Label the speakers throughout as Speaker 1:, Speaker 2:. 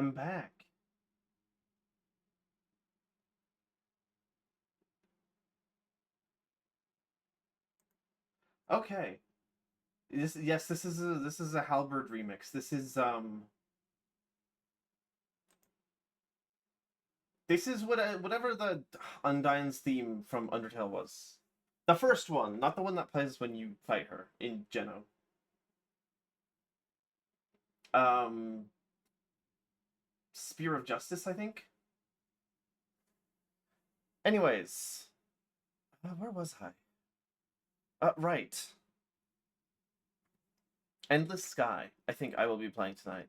Speaker 1: I'm back. Okay. This is a Halberd remix. This is whatever the Undyne's theme from Undertale was. The first one, not the one that plays when you fight her in Geno. Um Spear of Justice, I think. Anyways, where was I? Right. Endless Sky. I think I will be playing tonight.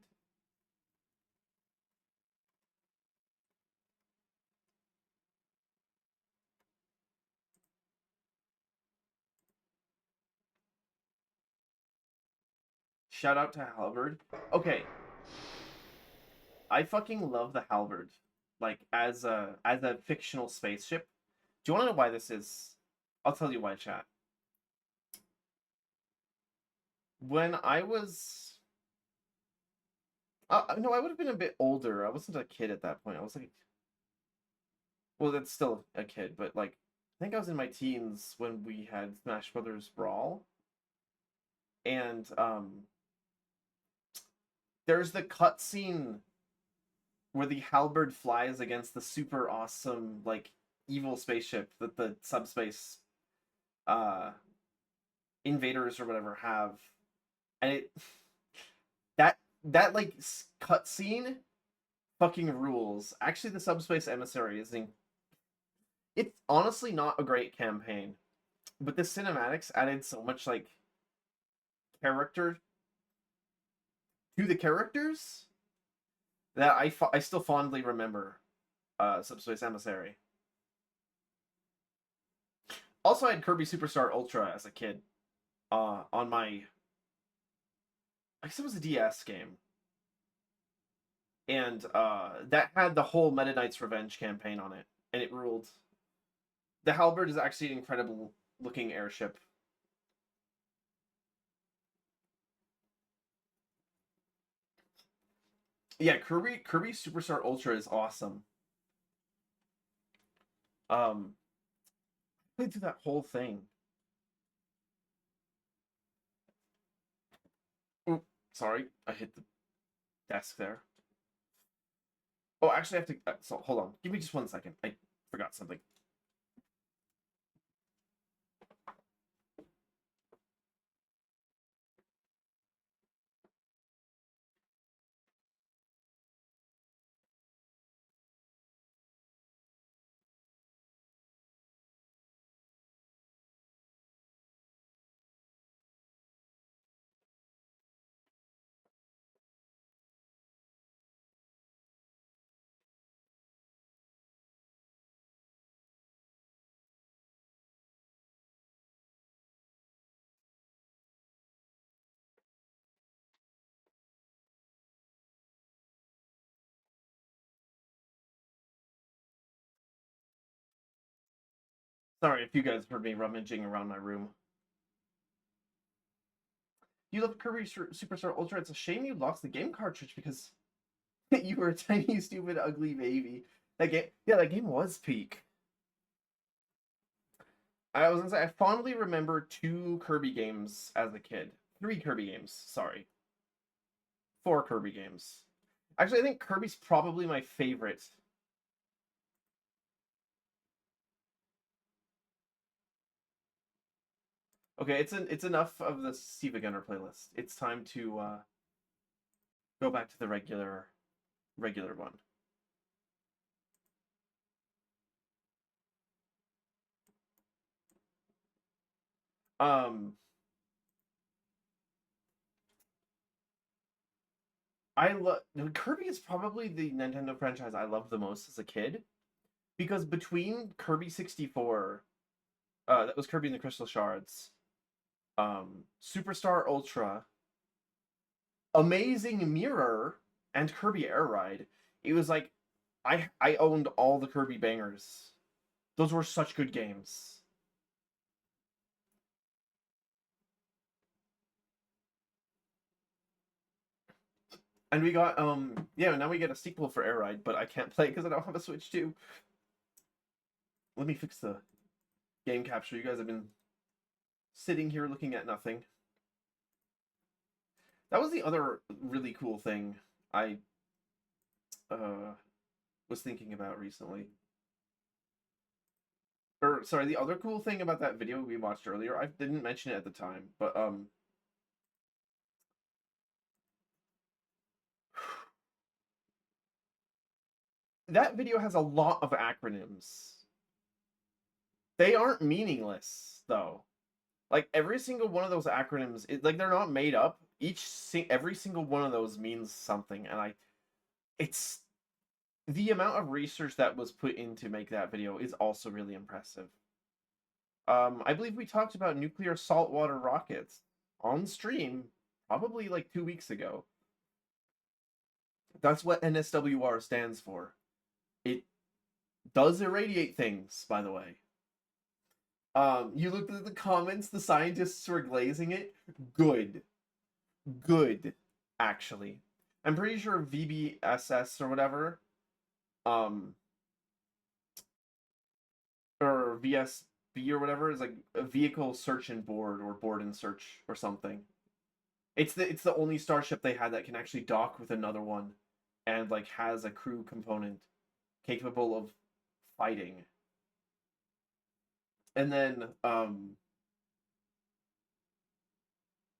Speaker 1: Shout out to Halberd. Okay, I fucking love the Halberd, like as a fictional spaceship. Do you want to know why this is? I'll tell you why, chat. When I was, no, I would have been a bit older. I wasn't a kid at that point. I was like, well, that's still a kid, but like, I think I was in my teens when we had Smash Brothers Brawl, and there's the cutscene where the Halberd flies against the super awesome like evil spaceship that the subspace uh invaders or whatever have, and that like cutscene fucking rules. Actually, the subspace emissary is it's honestly not a great campaign, but the cinematics added so much like character to the characters that I still fondly remember subspace emissary. Also, I had Kirby Superstar Ultra as a kid on my, I guess it was a DS game, and that had the whole Meta Knight's Revenge campaign on it, and it ruled. The Halberd is actually an incredible looking airship. Yeah, Kirby Superstar Ultra is awesome. Played through that whole thing. Ooh, sorry, I hit the desk there. Oh, actually, I have to. So hold on, give me just 1 second. I forgot something. Sorry if you guys heard me rummaging around my room. You love Kirby Superstar Ultra. It's a shame you lost the game cartridge because you were a tiny, stupid, ugly baby. That game, yeah, that game was peak. I was gonna say I fondly remember 2 Kirby games as a kid. 3 Kirby games, sorry. 4 Kirby games. Actually, I think Kirby's probably my favorite. Okay, it's enough of the Siva Gunner playlist. It's time to go back to the regular one. Um, I love Kirby is probably the Nintendo franchise I loved the most as a kid because between Kirby 64, that was Kirby and the Crystal Shards, Superstar Ultra, Amazing Mirror, and Kirby Air Ride, it was like I owned all the Kirby bangers. Those were such good games. And we got yeah, now we get a sequel for Air Ride, but I can't play it because I don't have a Switch 2. Let me fix the game capture. You guys have been sitting here looking at nothing. That was the other really cool thing I was thinking about recently. Or sorry, the other cool thing about that video we watched earlier, I didn't mention it at the time, but that video has a lot of acronyms. They aren't meaningless though. Like every single one of those acronyms, like they're not made up. Every single one of those means something, and it's the amount of research that was put in to make that video is also really impressive. I believe we talked about nuclear saltwater rockets on stream probably like 2 weeks ago. That's what NSWR stands for. It does irradiate things, by the way. You looked at the comments, the scientists were glazing it. Good. Good, actually. I'm pretty sure VBSS or whatever, or VSB or whatever is like a vehicle search and board or board and search or something. It's the only starship they had that can actually dock with another one and like has a crew component capable of fighting. And then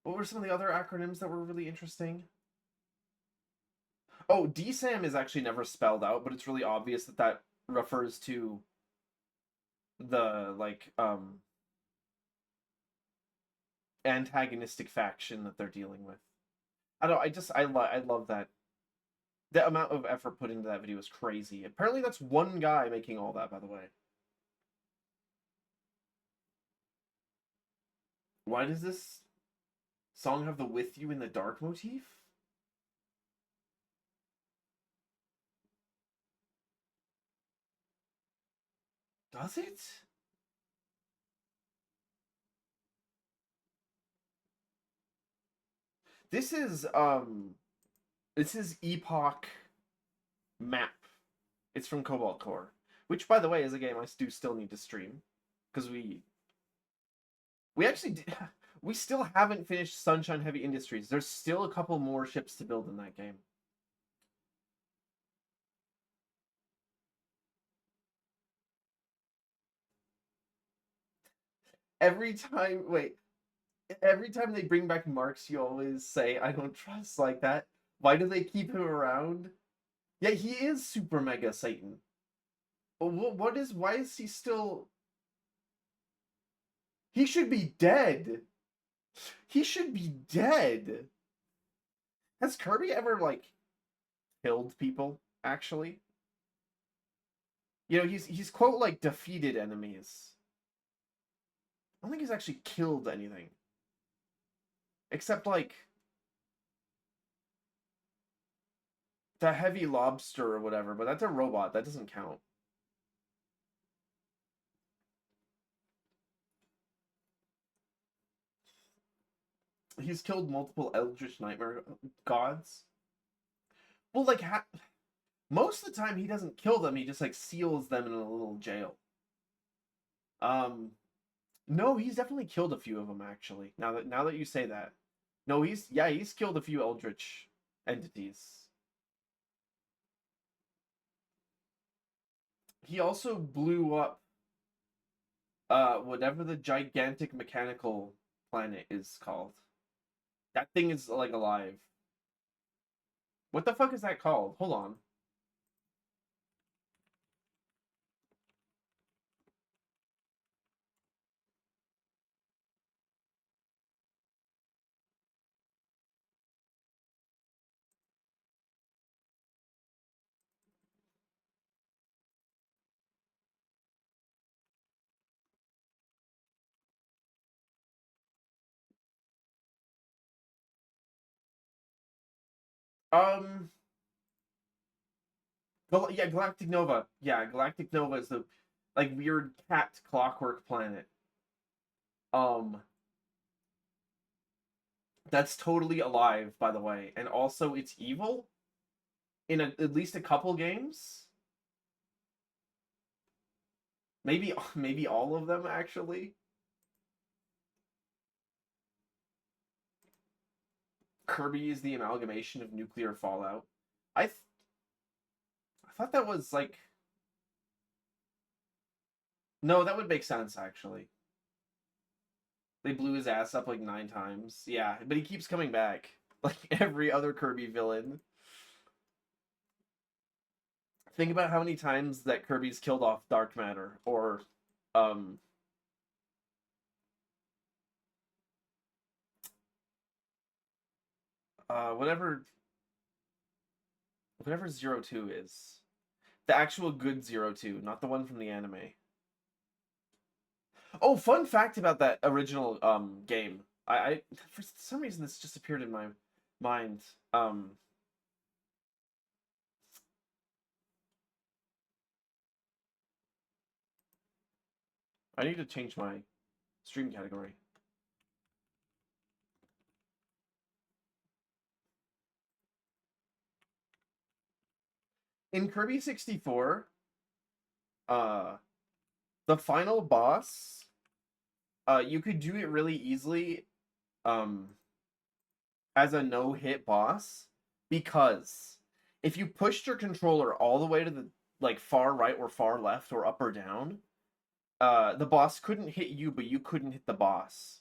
Speaker 1: what were some of the other acronyms that were really interesting? Oh, DSAM is actually never spelled out, but it's really obvious that that refers to the like antagonistic faction that they're dealing with. I don't. I love that. The amount of effort put into that video is crazy. Apparently, that's one guy making all that. By the way, why does this song have the "With You in the Dark" motif? Does it? This is Epoch Map. It's from Cobalt Core, which by the way is a game I do still need to stream because we actually we still haven't finished Sunshine Heavy Industries. There's still a couple more ships to build in that game. Every time they bring back Marx, you always say, I don't trust like that. Why do they keep him around? Yeah, he is Super Mega Satan. But why is he still... He should be dead. He should be dead. Has Kirby ever, like, killed people, actually? You know, he's quote, like, defeated enemies. I don't think he's actually killed anything. Except, like, the heavy lobster or whatever, but that's a robot. That doesn't count. He's killed multiple Eldritch Nightmare gods. Well, like, most of the time he doesn't kill them. He just, like, seals them in a little jail. No, he's definitely killed a few of them, actually. Now that you say that. No, he's killed a few Eldritch entities. He also blew up whatever the gigantic mechanical planet is called. That thing is like alive. What the fuck is that called? Hold on. Yeah, Galactic Nova. Yeah, Galactic Nova is the like weird cat clockwork planet. Um That's totally alive, by the way, and also it's evil in at least a couple games. Maybe all of them actually. Kirby is the amalgamation of nuclear fallout. I th- I thought that was like no, that would make sense actually. They blew his ass up like 9 times. Yeah, but he keeps coming back like every other Kirby villain. Think about how many times that Kirby's killed off Dark Matter or um whatever Zero Two is. The actual good Zero Two, not the one from the anime. Oh, fun fact about that original game. I for some reason this just appeared in my mind. Um I need to change my stream category. In Kirby 64, uh the final boss, you could do it really easily um as a no-hit boss because if you pushed your controller all the way to the like far right or far left or up or down, the boss couldn't hit you, but you couldn't hit the boss.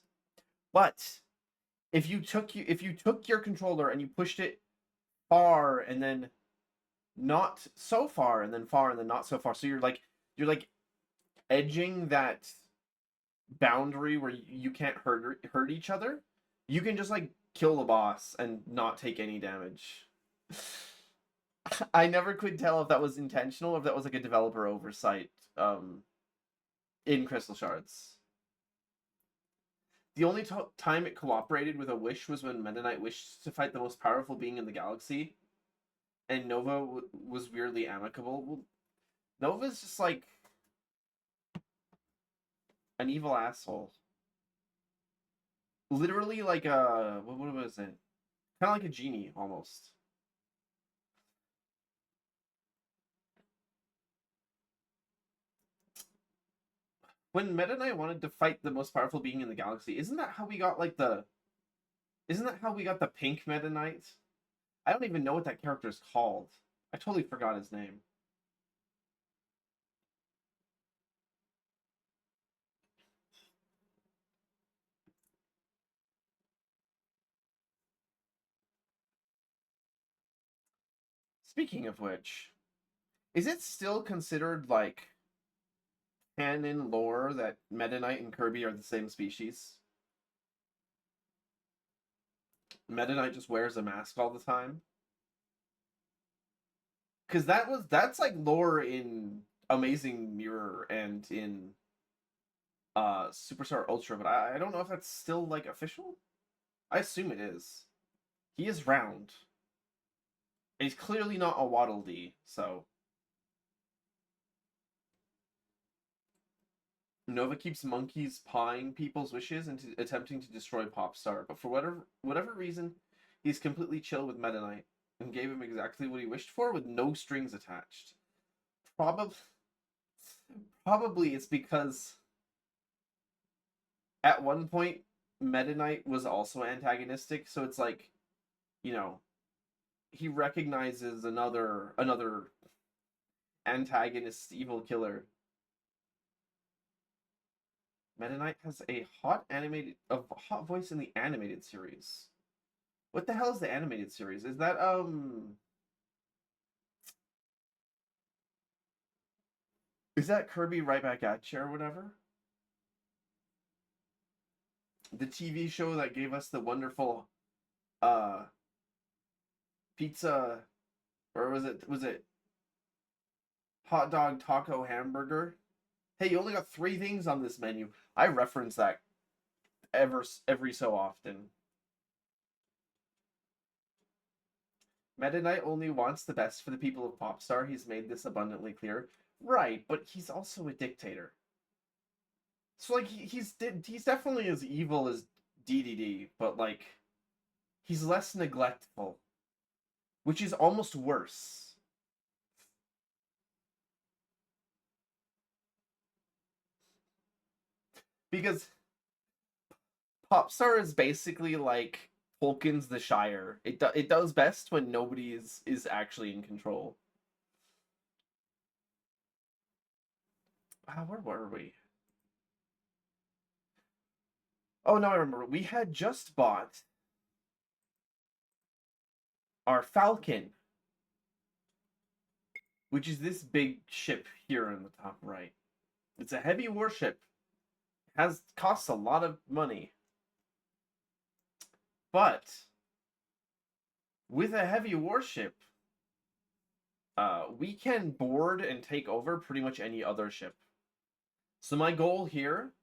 Speaker 1: But if you took your controller and you pushed it far and then not so far and then far and then not so far, so you're like edging that boundary where you can't hurt each other, you can just like kill the boss and not take any damage. I never could tell if that was intentional or if that was like a developer oversight in Crystal Shards. The only time it cooperated with a wish was when Meta Knight wished to fight the most powerful being in the galaxy, and Nova was weirdly amicable. Well, Nova's just like an evil asshole. Literally like a what was it? Kind of like a genie almost. When Meta Knight wanted to fight the most powerful being in the galaxy, isn't that how we got like the? Isn't that how we got the pink Meta Knight? I don't even know what that character is called. I totally forgot his name. Speaking of which, is it still considered like canon lore that Meta Knight and Kirby are the same species? Meta Knight just wears a mask all the time? Because that's like lore in Amazing Mirror and in Superstar Ultra, but I don't know if that's still like official. I assume it is. He is round. And he's clearly not a Waddle Dee, so Nova keeps monkeys pawing people's wishes and attempting to destroy Popstar, but for whatever reason, he's completely chill with Meta Knight and gave him exactly what he wished for with no strings attached. Probably probably it's because at one point Meta Knight was also antagonistic, so it's like, you know, he recognizes another antagonist evil killer. Meta Knight has a hot voice in the animated series. What the hell is the animated series? Is that Kirby Right Back at You or whatever? The TV show that gave us the wonderful uh pizza, or was it hot dog taco hamburger? Hey, you only got 3 things on this menu. I reference that every so often. Meta Knight only wants the best for the people of Popstar. He's made this abundantly clear. Right, but he's also a dictator. So like he's definitely as evil as DDD, but like He's less neglectful, which is almost worse. Because Popstar is basically like Tolkien's The Shire. It does best when nobody is actually in control. Where were we? Oh, no, I remember. We had just bought our Falcon, which is this big ship here in the top right. It's a heavy warship. Costs a lot of money. But with a heavy warship, we can board and take over pretty much any other ship. So my goal here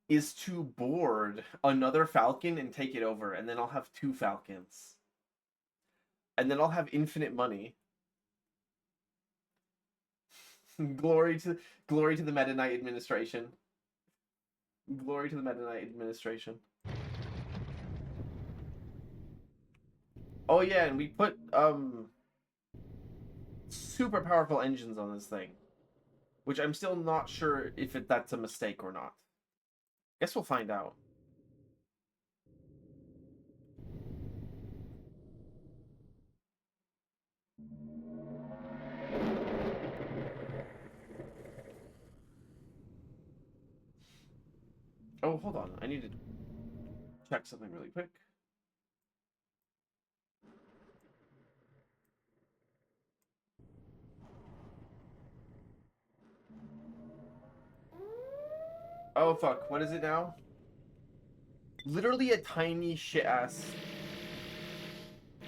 Speaker 1: is to board another Falcon and take it over, and then I'll have 2 Falcons. And then I'll have infinite money. Glory to the Meta Knight administration. Glory to the Meta Knight administration. Oh yeah, and we put super powerful engines on this thing, which I'm still not sure if that's a mistake or not. Guess we'll find out. Oh, hold on. I need to check something really quick. Oh, fuck. What is it now? Literally a tiny shit-ass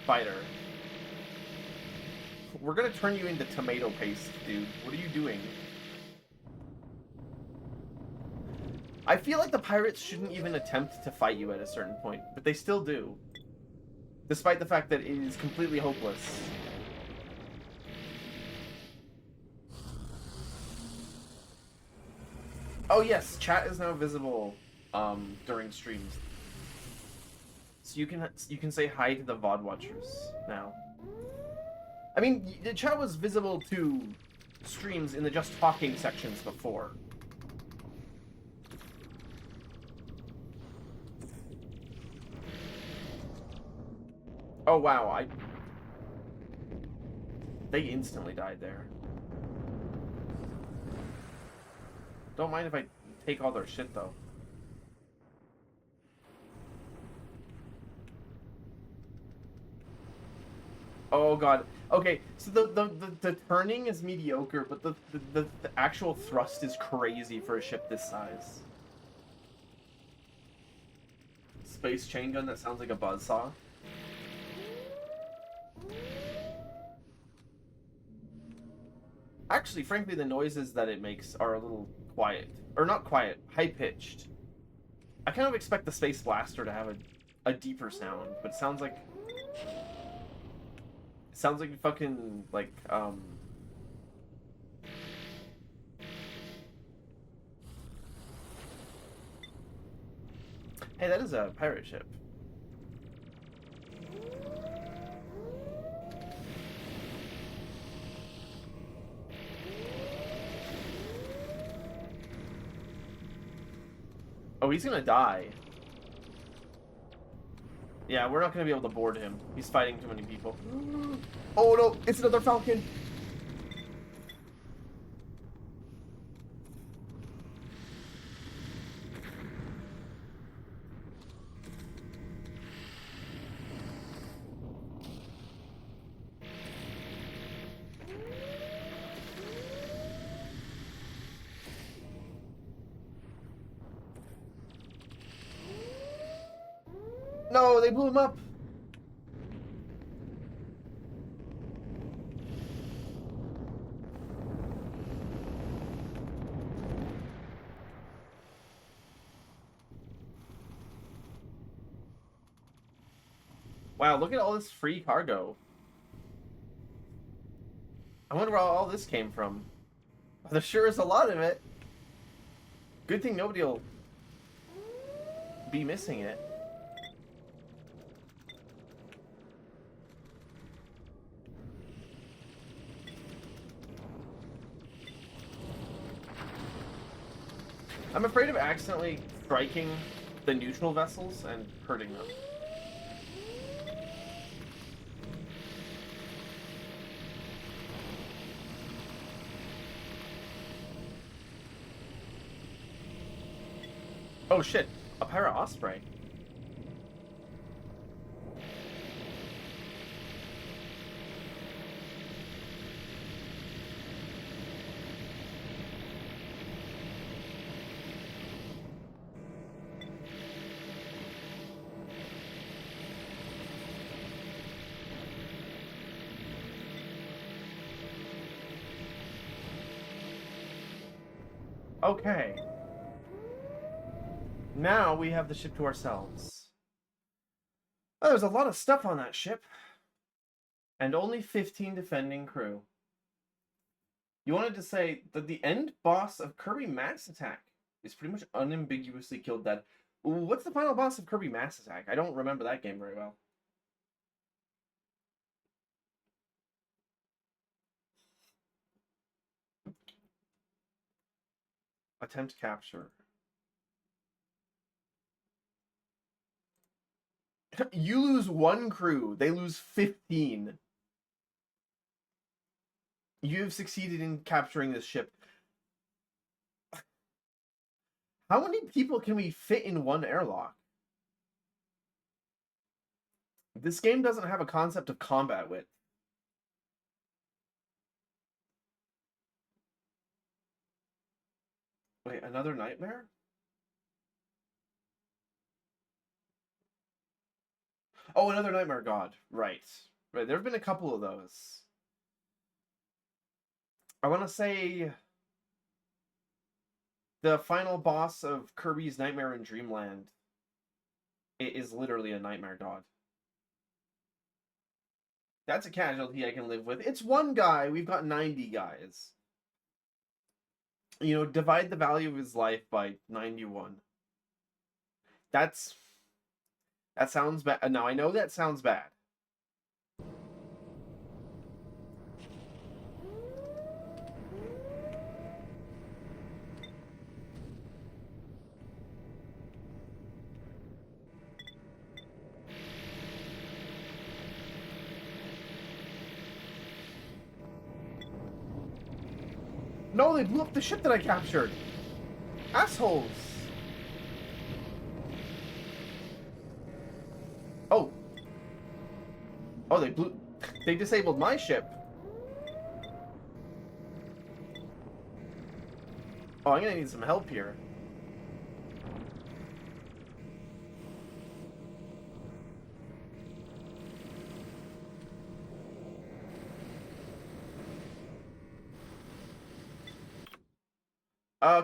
Speaker 1: fighter. We're gonna turn you into tomato paste, dude. What are you doing? I feel like the pirates shouldn't even attempt to fight you at a certain point, but they still do. Despite the fact that it is completely hopeless. Oh yes, chat is now visible during streams. So you can say hi to the VOD watchers now. I mean, the chat was visible to streams in the just talking sections before. Oh wow, they instantly died there. Don't mind if I take all their shit though. Oh god. Okay, so the turning is mediocre, but the actual thrust is crazy for a ship this size. Space chain gun that sounds like a buzzsaw. Actually, frankly, the noises that it makes are a little quiet. Or not quiet, high-pitched. I kind of expect the Space Blaster to have a deeper sound, but it sounds like... It sounds like fucking, like, Hey, that is a pirate ship. Oh, he's gonna die. Yeah, we're not gonna be able to board him. He's fighting too many people. Oh no, it's another Falcon! No, they blew him up! Wow, look at all this free cargo. I wonder where all this came from. There sure is a lot of it. Good thing nobody will be missing it. I'm afraid of accidentally striking the neutral vessels and hurting them. Oh shit, a Pirate Osprey. Okay. Now we have the ship to ourselves. Oh, there's a lot of stuff on that ship. And only 15 defending crew. You wanted to say that the end boss of Kirby Mass Attack is pretty much unambiguously killed dead. What's the final boss of Kirby Mass Attack? I don't remember that game very well. Attempt capture. You lose one crew, they lose 15. You have succeeded in capturing this ship. How many people can we fit in one airlock? This game doesn't have a concept of combat width. Wait, another nightmare? Oh, another Nightmare God. Right. Right, there have been a couple of those. I want to say the final boss of Kirby's Nightmare in Dreamland, it is literally a Nightmare God. That's a casualty I can live with. It's one guy. We've got 90 guys. You know, divide the value of his life by 91. That sounds bad. Now, I know that sounds bad. No, they blew up the ship that I captured. Assholes. Oh. Oh, they disabled my ship. Oh, I'm gonna need some help here.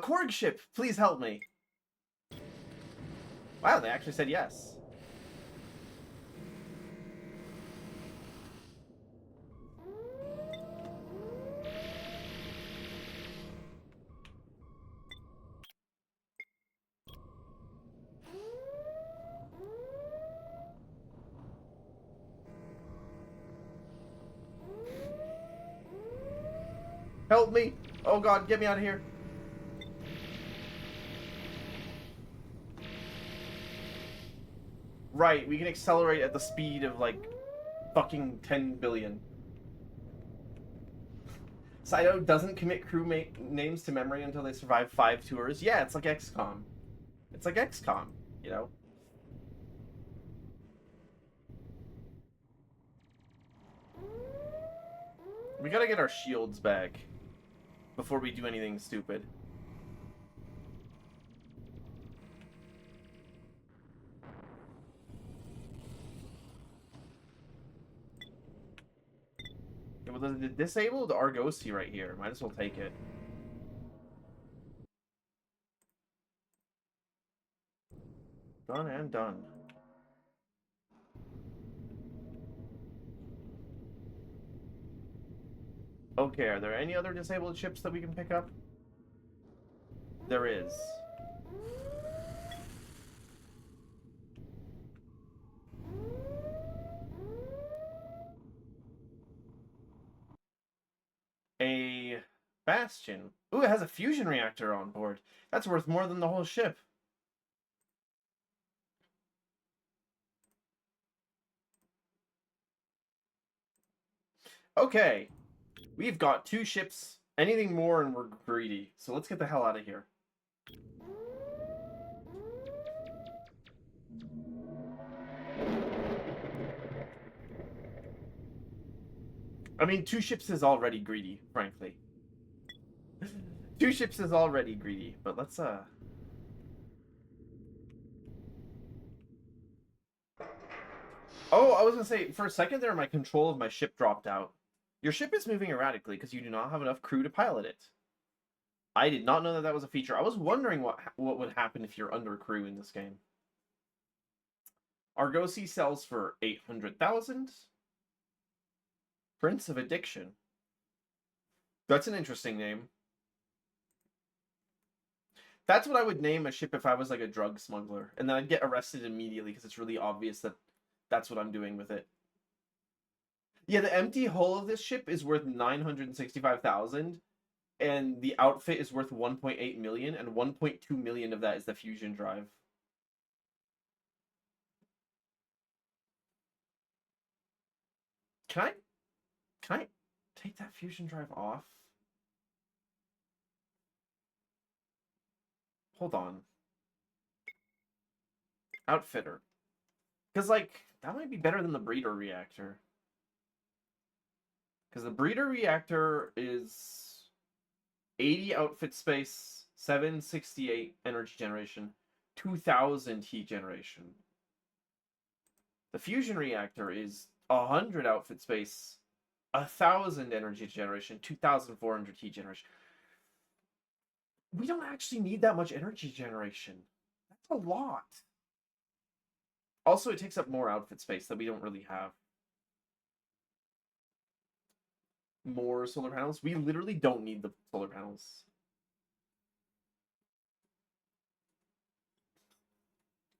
Speaker 1: Korg ship, please help me. Wow, they actually said yes. Help me! Oh god, get me out of here. Right, we can accelerate at the speed of, like, fucking 10 billion. Saito doesn't commit crew names to memory until they survive 5 tours. Yeah, it's like XCOM. It's like XCOM, you know? We gotta get our shields back before we do anything stupid. Yeah, well, the disabled Argosy right here. Might as well take it. Done and done. Okay, are there any other disabled ships that we can pick up? There is. A Bastion. Ooh, it has a fusion reactor on board. That's worth more than the whole ship. Okay. We've got 2 ships. Anything more and we're greedy. So let's get the hell out of here. I mean, 2 ships is already greedy, frankly. 2 ships is already greedy, but let's Oh, I was gonna say, for a second there, my control of my ship dropped out. Your ship is moving erratically because you do not have enough crew to pilot it. I did not know that that was a feature. I was wondering what would happen if you're under crew in this game. Argosy sells for 800,000. Prince of Addiction. That's an interesting name. That's what I would name a ship if I was like a drug smuggler. And then I'd get arrested immediately because it's really obvious that that's what I'm doing with it. Yeah, the empty hull of this ship is worth 965,000, and the outfit is worth 1.8 million, and 1.2 million of that is the fusion drive. Can I take that fusion drive off? Hold on. Outfitter. Because, like, that might be better than the breeder reactor. Because the breeder reactor is 80 outfit space, 768 energy generation, 2000 heat generation. The fusion reactor is 100 outfit space, 1000 energy generation, 2400 heat generation. We don't actually need that much energy generation. That's a lot. Also, it takes up more outfit space that we don't really have. More solar panels. We literally don't need the solar panels.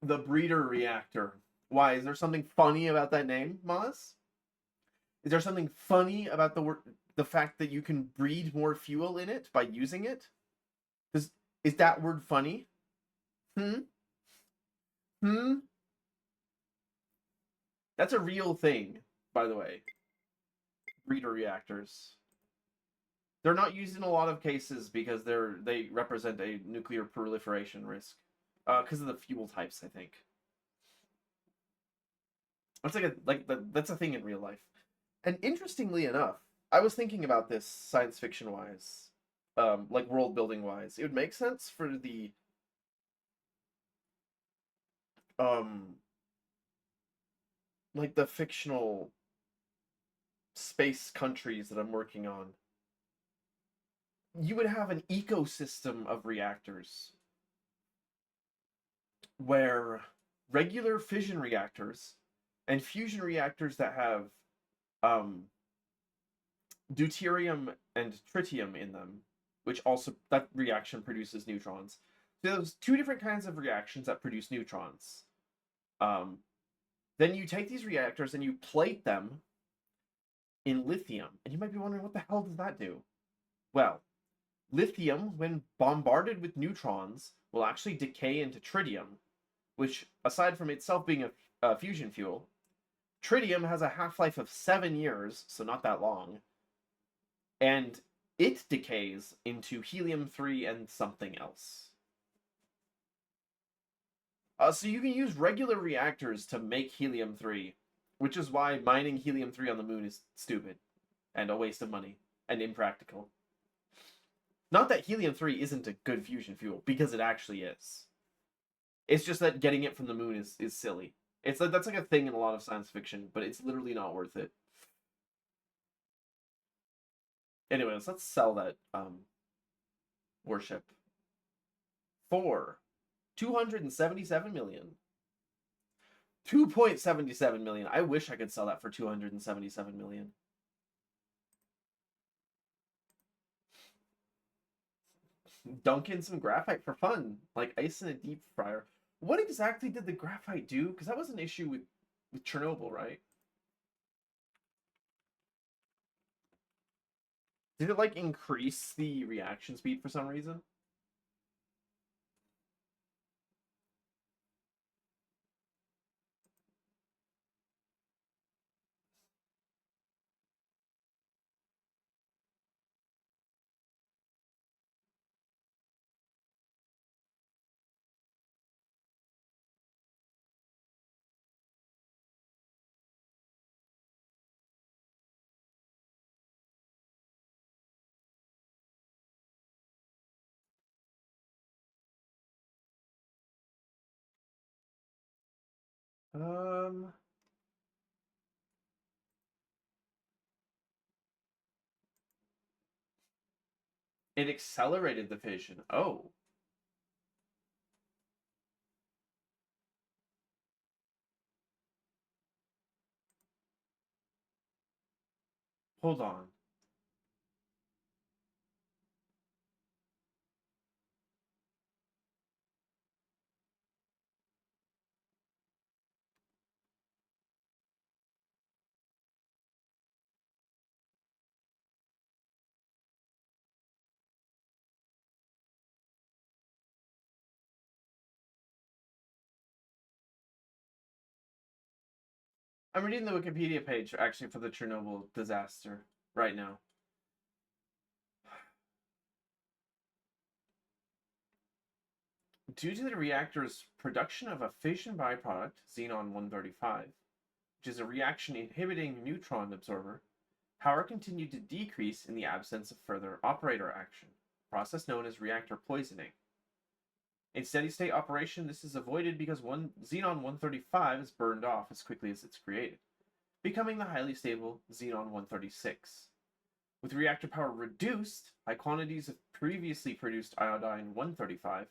Speaker 1: The breeder reactor. Why? Is there something funny about that name, Maz? Is there something funny about the fact that you can breed more fuel in it by using it? Is that word funny? Hmm? Hmm? That's a real thing, by the way. Breeder reactors. They're not used in a lot of cases because they represent a nuclear proliferation risk. Because of the fuel types, I think. That's that's a thing in real life. And interestingly enough, I was thinking about this science fiction wise, like world building wise. It would make sense for the um like the fictional space countries that I'm working on. You would have an ecosystem of reactors where regular fission reactors and fusion reactors that have um deuterium and tritium in them, which also that reaction produces neutrons. So there's 2 different kinds of reactions that produce neutrons. Then you take these reactors and you plate them in lithium. And you might be wondering, what the hell does that do? Well, lithium, when bombarded with neutrons, will actually decay into tritium, which, aside from itself being a fusion fuel, tritium has a half-life of 7 years, so not that long, and it decays into helium-3 and something else. So you can use regular reactors to make helium-3, which is why mining helium-3 on the moon is stupid and a waste of money and impractical. Not that helium-3 isn't a good fusion fuel, because it actually is. It's just that getting it from the moon is silly. It's like that's like a thing in a lot of science fiction, but it's literally not worth it. Anyways, let's sell that warship for 277 million. 2.77 million. I wish I could sell that for 277 million. dunk in some graphite for fun, like ice in a deep fryer. What exactly did the graphite do? Because that was an issue with Chernobyl, right? Did it like increase the reaction speed for some reason? Um, it accelerated the fission. Oh, hold on. I'm reading the Wikipedia page actually for the Chernobyl disaster right now. Due to the reactor's production of a fission byproduct, xenon-135, which is a reaction inhibiting neutron absorber, power continued to decrease in the absence of further operator action, a process known as reactor poisoning. In steady-state operation, this is avoided because xenon-135 is burned off as quickly as it's created, becoming the highly stable xenon-136. With reactor power reduced, high quantities of previously produced iodine-135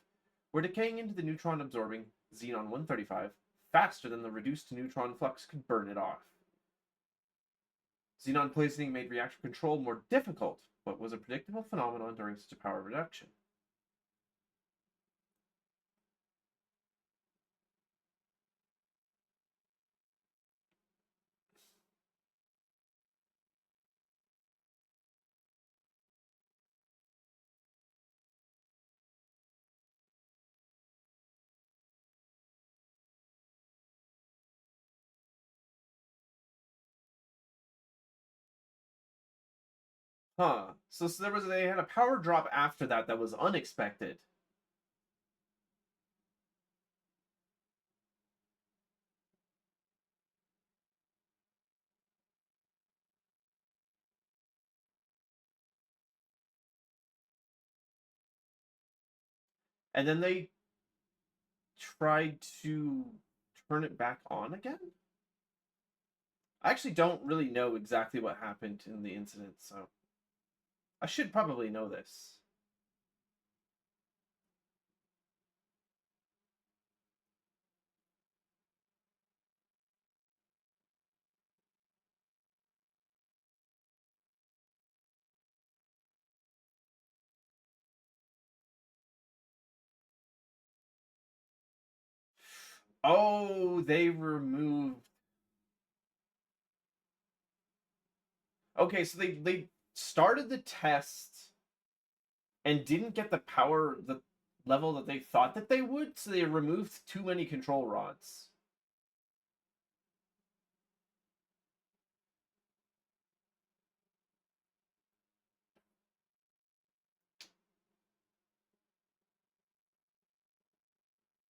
Speaker 1: were decaying into the neutron-absorbing xenon-135 faster than the reduced neutron flux could burn it off. Xenon poisoning made reactor control more difficult, but was a predictable phenomenon during such a power reduction. Huh. So they had a power drop after that was unexpected. And then they tried to turn it back on again? I actually don't really know exactly what happened in the incident, so I should probably know this. Oh, they removed. Okay, so they started the test and didn't get the level that they thought that they would, so they removed too many control rods.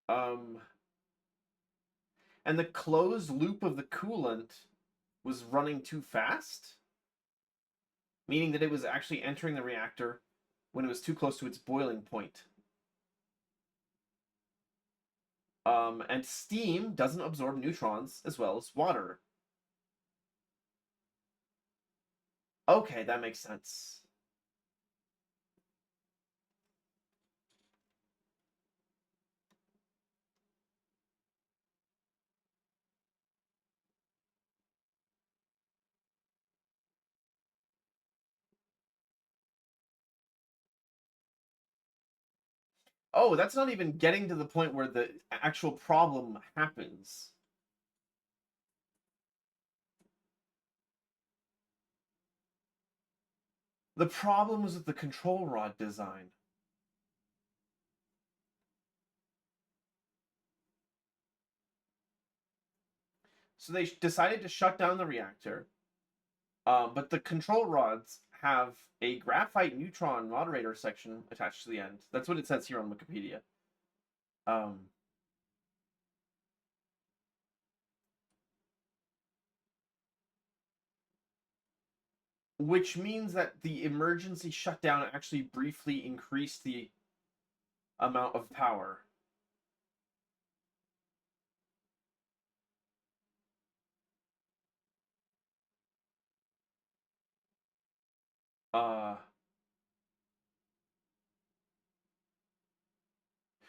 Speaker 1: Um, and the closed loop of the coolant was running too fast, meaning that it was actually entering the reactor when it was too close to its boiling point. And steam doesn't absorb neutrons as well as water. Okay, that makes sense. Oh, that's not even getting to the point where the actual problem happens. The problem was with the control rod design. So they decided to shut down the reactor, but the control rods have a graphite neutron moderator section attached to the end. That's what it says here on Wikipedia. Which means that the emergency shutdown actually briefly increased the amount of power.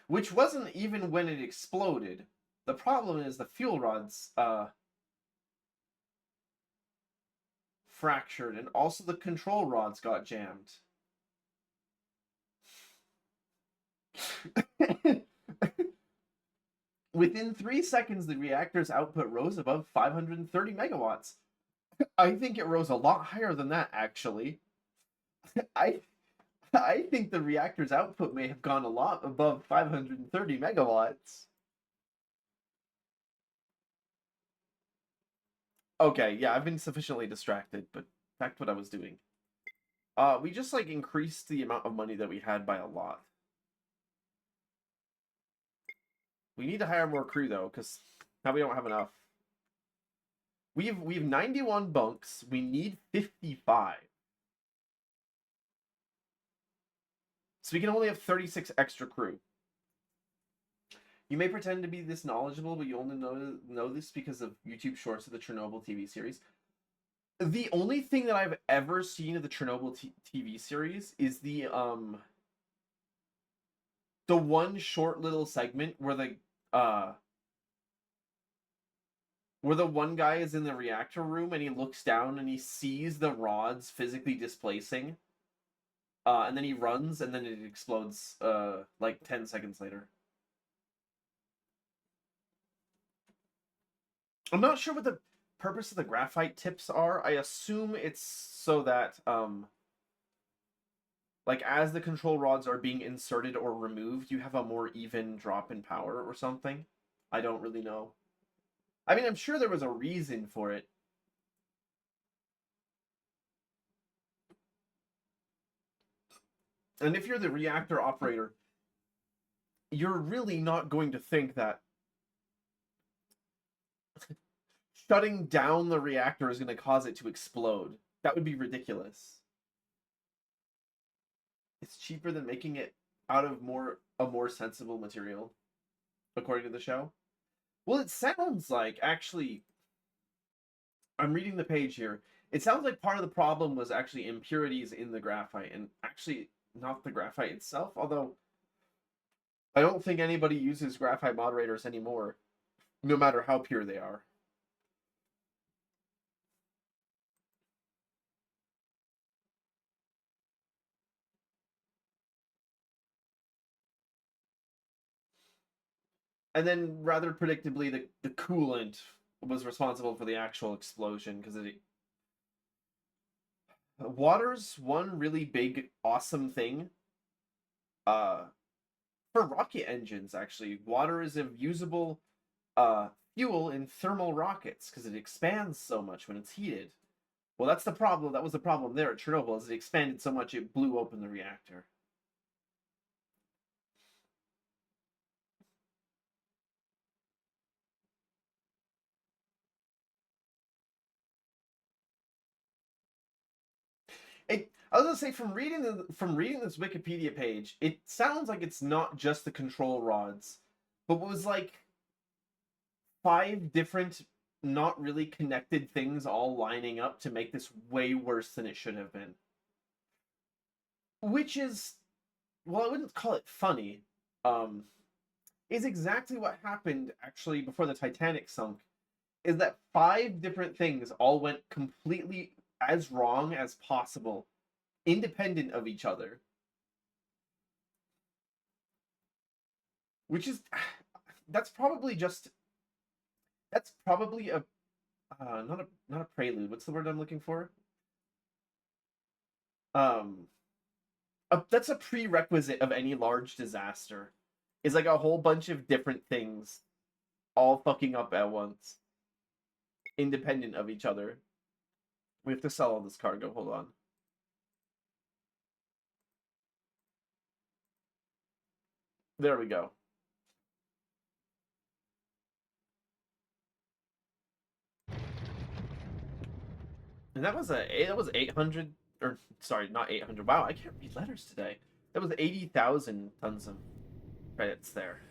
Speaker 1: Which wasn't even when it exploded. The problem is the fuel rods fractured, and also the control rods got jammed. Within 3 seconds, the reactor's output rose above 530 megawatts. I think it rose a lot higher than that, actually. I think the reactor's output may have gone a lot above 530 megawatts. Okay, yeah, I've been sufficiently distracted, but back to what I was doing. We just like increased the amount of money that we had by a lot. We need to hire more crew though, because now we don't have enough. We've 91 bunks. We need 55. So we can only have 36 extra crew. You may pretend to be this knowledgeable, but you only know this because of YouTube shorts of the Chernobyl TV series. The only thing that I've ever seen of the Chernobyl TV series is the one short little segment where the one guy is in the reactor room and he looks down and he sees the rods physically displacing. And then he runs and then it explodes like 10 seconds later. I'm not sure what the purpose of the graphite tips are. I assume it's so that like as the control rods are being inserted or removed, you have a more even drop in power or something. I don't really know. I mean, I'm sure there was a reason for it. And if you're the reactor operator, you're really not going to think that shutting down the reactor is going to cause it to explode. That would be ridiculous. It's cheaper than making it out of a more sensible material, according to the show. Well, it sounds like, actually, I'm reading the page here. It sounds like part of the problem was actually impurities in the graphite, and actually not the graphite itself, although I don't think anybody uses graphite moderators anymore, no matter how pure they are. And then, rather predictably, the coolant was responsible for the actual explosion, because water's one really big, awesome thing. For rocket engines, actually, water is a usable fuel in thermal rockets because it expands so much when it's heated. Well, that's the problem. That was the problem there at Chernobyl, is it expanded so much it blew open the reactor. I was gonna say, from reading this Wikipedia page, it sounds like it's not just the control rods, but what was like 5 different, not really connected things all lining up to make this way worse than it should have been. Which is, well, I wouldn't call it funny. Is exactly what happened actually before the Titanic sunk. Is that 5 different things all went completely as wrong as possible, independent of each other. Which is, that's probably just, that's probably a, not a prelude. What's the word I'm looking for? Um, that's a prerequisite of any large disaster. Is like a whole bunch of different things all fucking up at once, independent of each other. We have to sell all this cargo. Hold on. There we go. And that was 800, or sorry, not 800. Wow, I can't read letters today. That was 80,000 tons of credits there.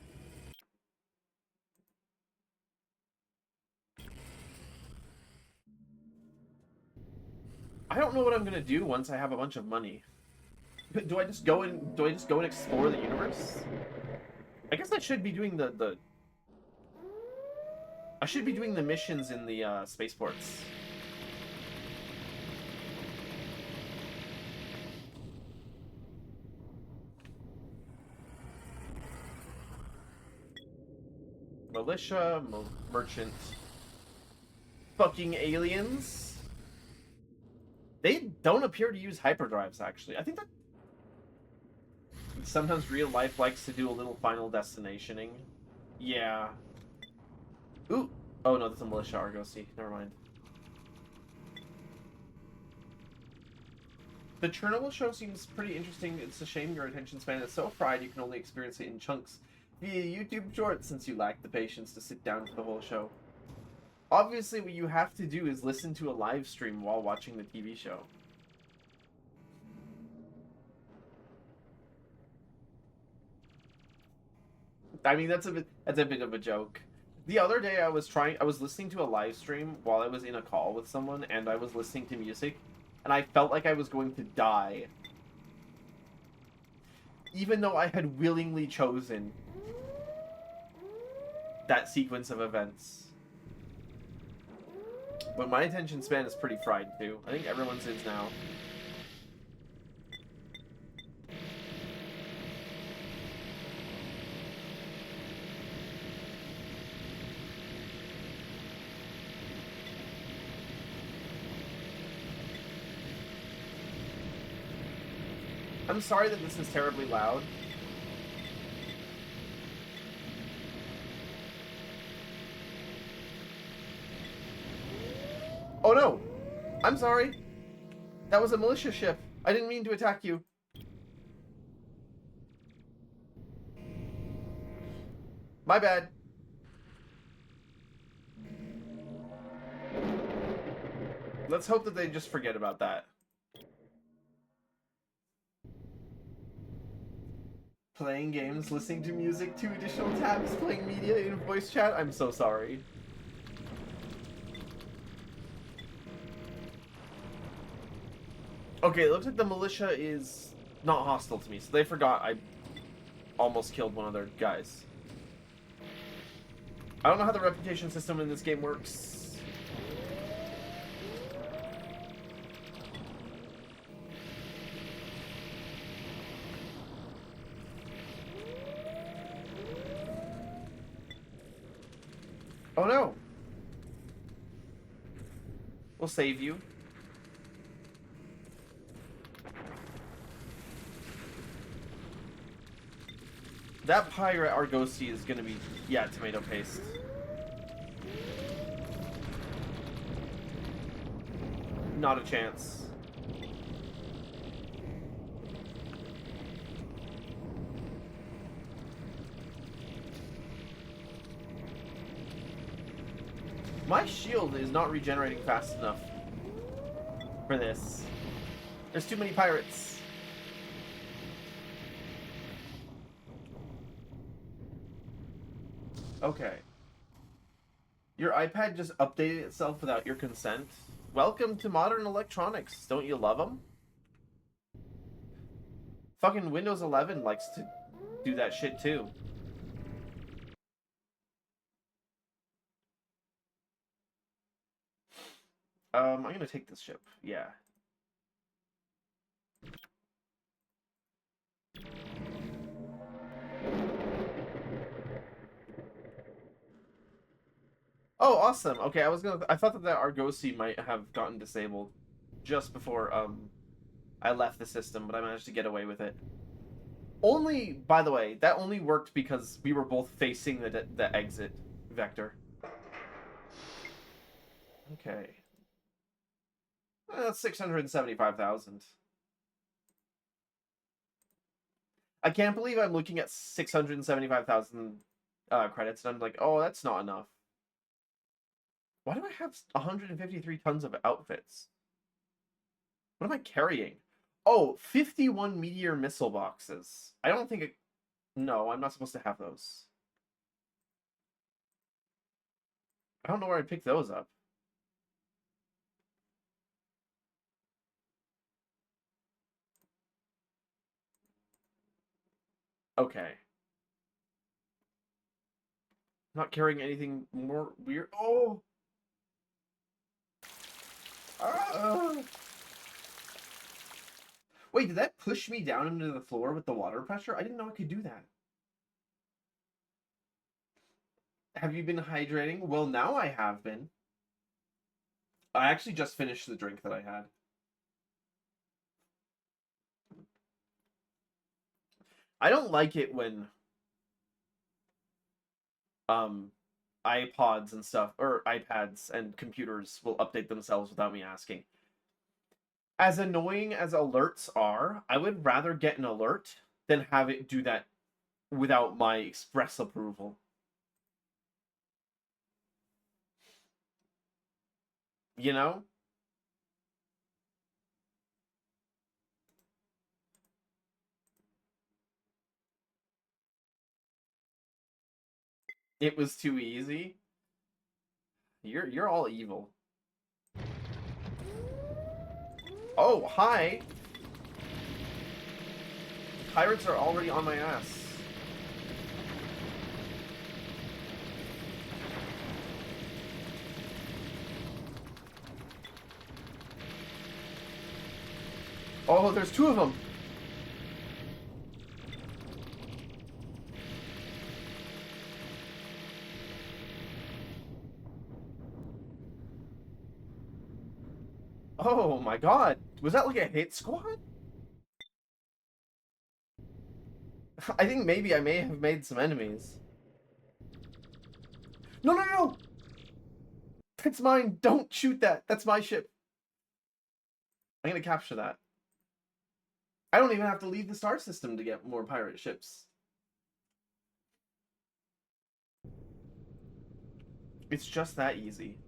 Speaker 1: I don't know what I'm gonna do once I have a bunch of money. Do I just go and explore the universe? I guess I should be doing the I should be doing the missions in the spaceports. Militia, merchant, fucking aliens. They don't appear to use hyperdrives, actually. I think that sometimes real life likes to do a little Final Destinationing. Yeah. Ooh. Oh no, that's a militia Argosy. Never mind. The Chernobyl show seems pretty interesting. It's a shame your attention span is so fried you can only experience it in chunks via YouTube Shorts since you lack the patience to sit down for the whole show. Obviously, what you have to do is listen to a live stream while watching the TV show. I mean, that's a bit of a joke. The other day, I was listening to a live stream while I was in a call with someone, and I was listening to music, and I felt like I was going to die, even though I had willingly chosen that sequence of events. But my attention span is pretty fried too. I think everyone's is now. I'm sorry that this is terribly loud. Oh no! I'm sorry! That was a militia ship. I didn't mean to attack you. My bad. Let's hope that they just forget about that. Playing games, listening to music, 2 additional tabs, playing media in voice chat. I'm so sorry. Okay, it looks like the militia is not hostile to me, so they forgot I almost killed one of their guys. I don't know how the reputation system in this game works. Oh no! We'll save you. That pirate Argosy is gonna be, yeah, tomato paste. Not a chance. My shield is not regenerating fast enough for this. There's too many pirates. Okay. Your iPad just updated itself without your consent. Welcome to modern electronics. Don't you love them? Fucking Windows 11 likes to do that shit too. I'm gonna take this ship. Yeah. Oh, awesome. Okay, I thought that the Argosy might have gotten disabled just before I left the system, but I managed to get away with it. Only, by the way, that only worked because we were both facing the exit vector. Okay. That's 675,000. I can't believe I'm looking at 675,000 credits, and I'm like, oh, that's not enough. Why do I have 153 tons of outfits? What am I carrying? Oh, 51 meteor missile boxes. I don't think it... No, I'm not supposed to have those. I don't know where I picked those up. Okay. Not carrying anything more weird. Oh! Wait, did that push me down into the floor with the water pressure? I didn't know I could do that. Have you been hydrating? Well, now I have been. I actually just finished the drink that I had. I don't like it when iPods and stuff, or iPads and computers will update themselves without me asking. As annoying as alerts are, I would rather get an alert than have it do that without my express approval. You know? It was too easy. You're all evil. Oh, hi! Pirates are already on my ass. Oh, there's two of them! Oh my god! Was that like a hit squad? I think maybe I may have made some enemies. No, no, no! That's mine! Don't shoot that! That's my ship! I'm gonna capture that. I don't even have to leave the star system to get more pirate ships. It's just that easy.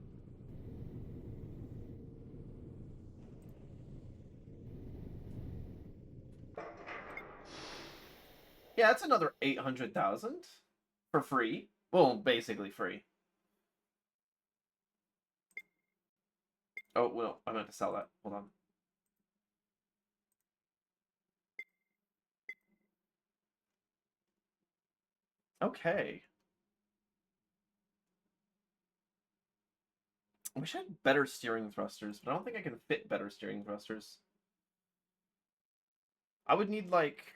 Speaker 1: Yeah, that's another 800,000 for free. Well, basically free. Oh, well, I meant to sell that. Hold on. Okay. I wish I had better steering thrusters, but I don't think I can fit better steering thrusters. I would need like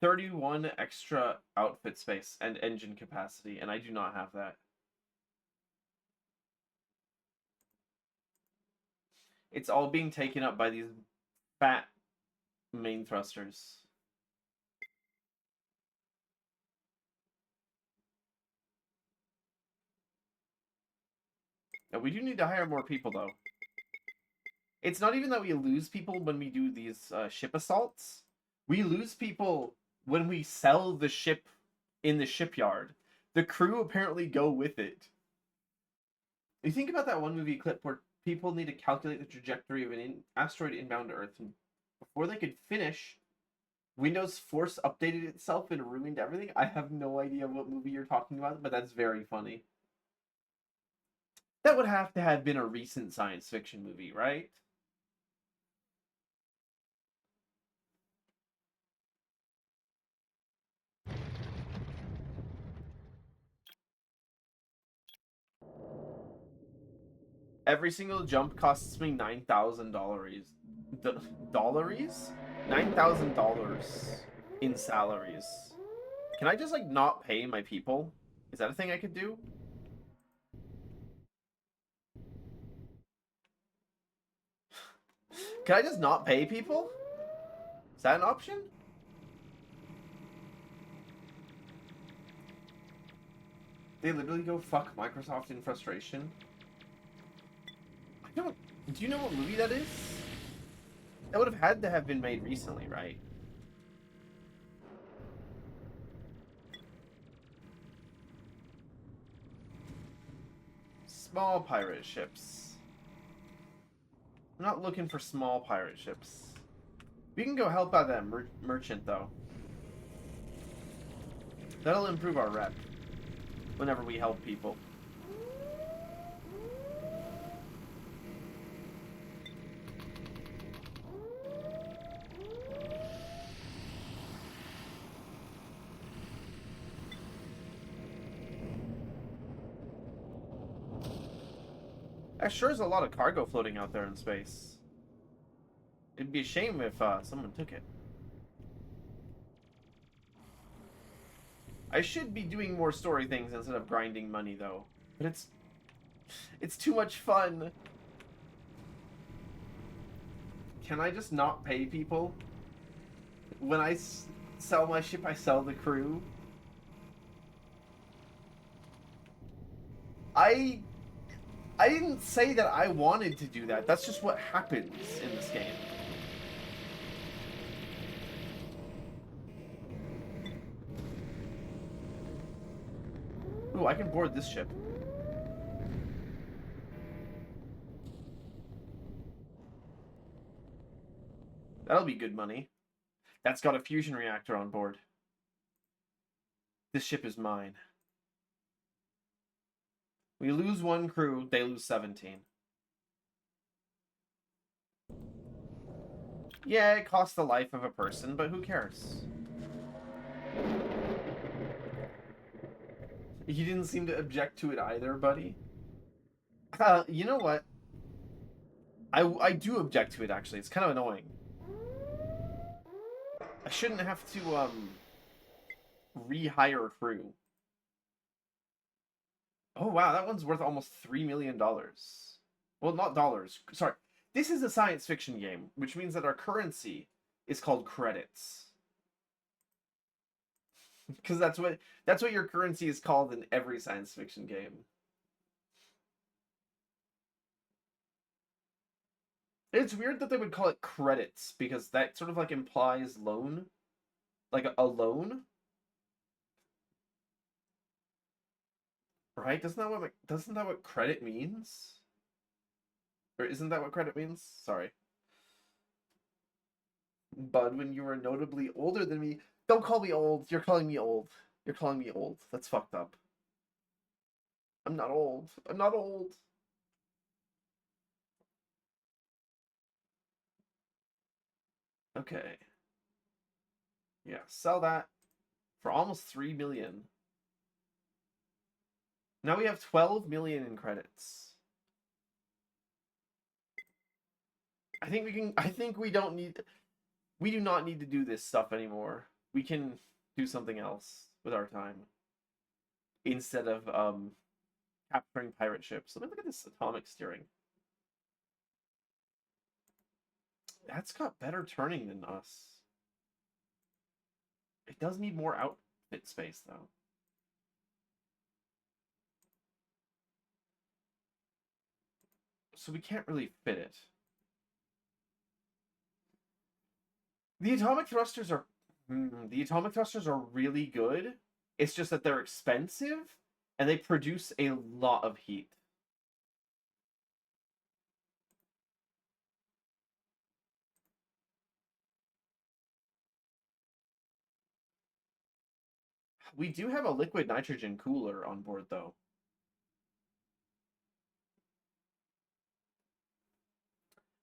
Speaker 1: 31 extra outfit space and engine capacity, and I do not have that. It's all being taken up by these fat main thrusters. Now, we do need to hire more people, though. It's not even that we lose people when we do these ship assaults. We lose people when we sell the ship in the shipyard. The crew apparently go with it. You think about that one movie clip where people need to calculate the trajectory of an asteroid inbound to Earth, and before they could finish, Windows Force updated itself and ruined everything. I have no idea what movie you're talking about, but that's very funny. That would have to have been a recent science fiction movie, right? Every single jump costs me $9,000. Dollars? $9,000 in salaries. Can I just, like, not pay my people? Is that a thing I could do? Can I just not pay people? Is that an option? They literally go fuck Microsoft in frustration. I don't... Do you know what movie that is? That would have had to have been made recently, right? Small pirate ships. I'm not looking for small pirate ships. We can go help out that merchant, though. That'll improve our rep whenever we help people. That sure is a lot of cargo floating out there in space. It'd be a shame if someone took it. I should be doing more story things instead of grinding money, though. But it's too much fun. Can I just not pay people? When I sell my ship, I sell the crew. I didn't say that I wanted to do that. That's just what happens in this game. Ooh, I can board this ship. That'll be good money. That's got a fusion reactor on board. This ship is mine. We lose one crew, they lose 17. Yeah, it costs the life of a person, but who cares? You didn't seem to object to it either, buddy. You know what? I do object to it, actually. It's kind of annoying. I shouldn't have to, rehire a crew. Oh, wow, that one's worth almost $3 million. Well, not dollars. Sorry. This is a science fiction game, which means that our currency is called credits. Because that's what your currency is called in every science fiction game. It's weird that they would call it credits, because that sort of like implies loan. Like a loan. Right? Doesn't that what credit means? Or isn't that what credit means? Sorry. Bud, when you were notably older than me. Don't call me old. You're calling me old. You're calling me old. That's fucked up. I'm not old. I'm not old. Okay. Yeah, sell that for almost 3 million. Now we have 12 million in credits. I think we do not need to do this stuff anymore. We can do something else with our time. Instead of capturing pirate ships. Let me look at this atomic steering. That's got better turning than us. It does need more outfit space, though. So we can't really fit it. The atomic thrusters are really good. It's just that they're expensive and they produce a lot of heat. We do have a liquid nitrogen cooler on board, though.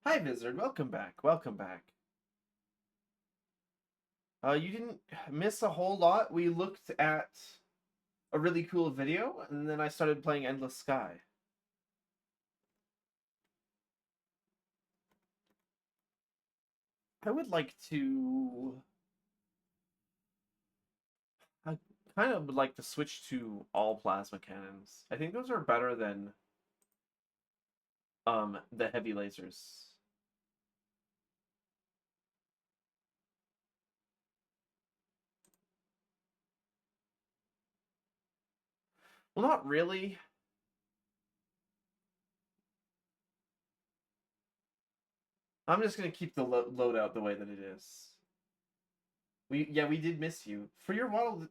Speaker 1: Hi, Vizard. Welcome back. Welcome back. You didn't miss a whole lot. We looked at a really cool video, and then I started playing Endless Sky. I would like to... kind of would like to switch to all plasma cannons. I think those are better than the heavy lasers. Well, not really. I'm just gonna keep the loadout the way that it is. We did miss you. For your model,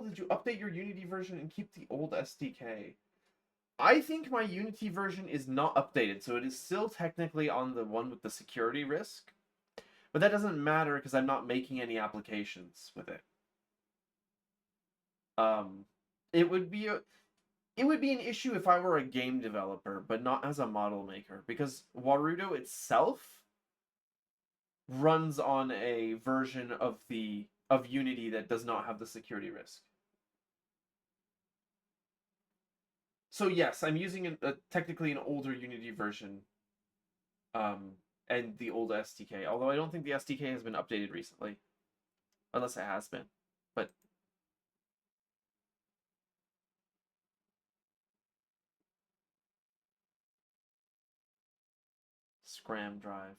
Speaker 1: did you update your Unity version and keep the old SDK? I think my Unity version is not updated, so it is still technically on the one with the security risk. But that doesn't matter because I'm not making any applications with it. It would be an issue if I were a game developer, but not as a model maker, because Warudo itself runs on a version of Unity that does not have the security risk. So yes, I'm using technically an older Unity version, and the old SDK. Although I don't think the SDK has been updated recently, unless it has been. But Scram drive.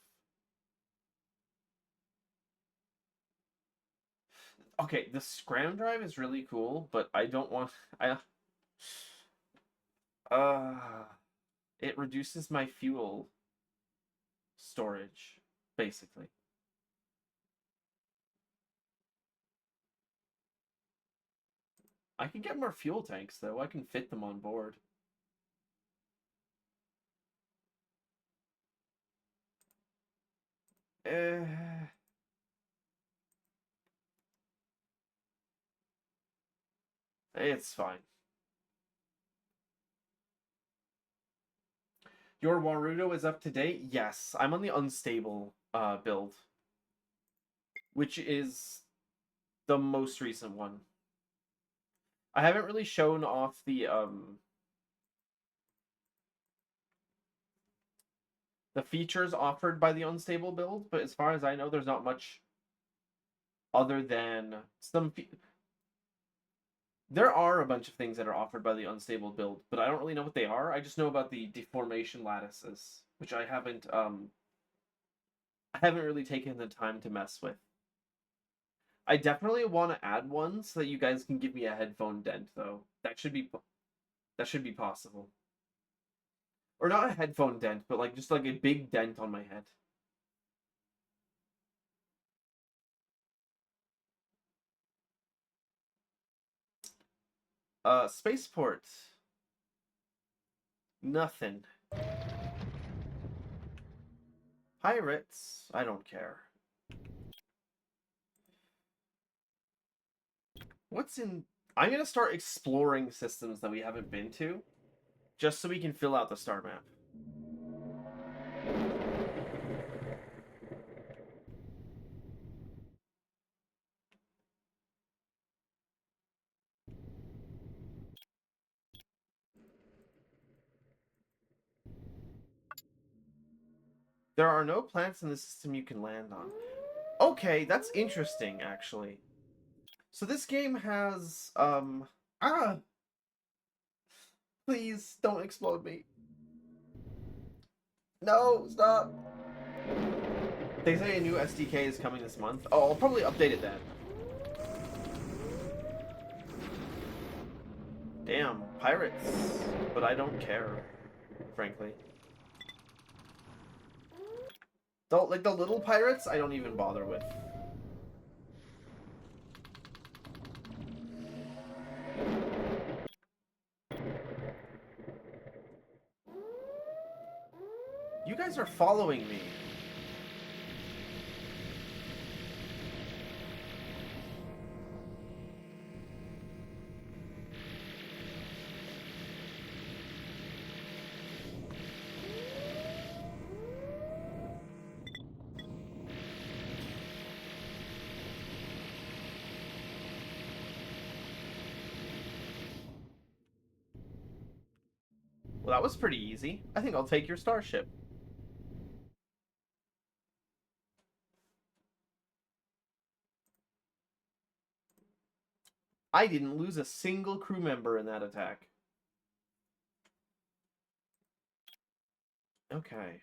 Speaker 1: Okay, the Scram drive is really cool, but I don't want it reduces my fuel storage, basically. I can get more fuel tanks, though. I can fit them on board. It's fine. Your Warudo is up to date? Yes, I'm on the unstable build, which is the most recent one. I haven't really shown off the features offered by the unstable build, but as far as I know, there's not much other than some. There are a bunch of things that are offered by the unstable build, but I don't really know what they are. I just know about the deformation lattices, which I haven't really taken the time to mess with. I definitely want to add one so that you guys can give me a headphone dent, though. That should be possible. Or not a headphone dent, but like just like a big dent on my head. Spaceport. Nothing. Pirates. I don't care. What's in... I'm gonna start exploring systems that we haven't been to, just so we can fill out the star map. There are no plants in the system you can land on. Okay, that's interesting, actually. So this game has, please, don't explode me. No, stop! They say a new SDK is coming this month. Oh, I'll probably update it then. Damn, pirates. But I don't care, frankly. Like the little pirates, I don't even bother with. You guys are following me. Well, that was pretty easy. I think I'll take your starship. I didn't lose a single crew member in that attack. Okay.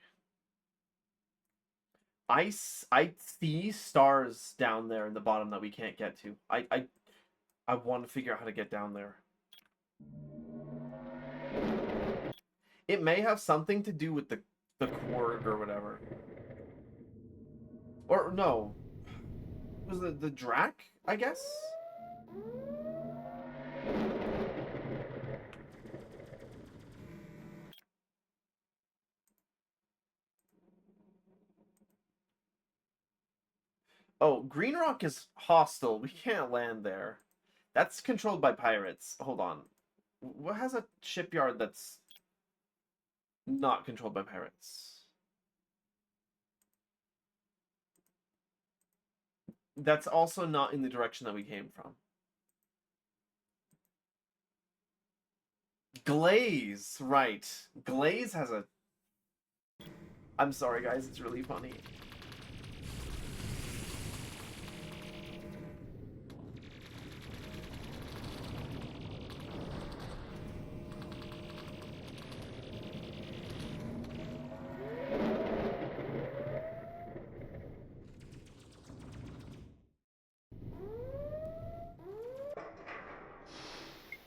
Speaker 1: I see stars down there in the bottom that we can't get to. I want to figure out how to get down there. It may have something to do with the Korg or whatever. Or no. It was the Drac, I guess? Oh, Green Rock is hostile. We can't land there. That's controlled by pirates. Hold on. What has a shipyard that's not controlled by pirates? That's also not in the direction that we came from. Glaze, right. Glaze has a... I'm sorry, guys. It's really funny.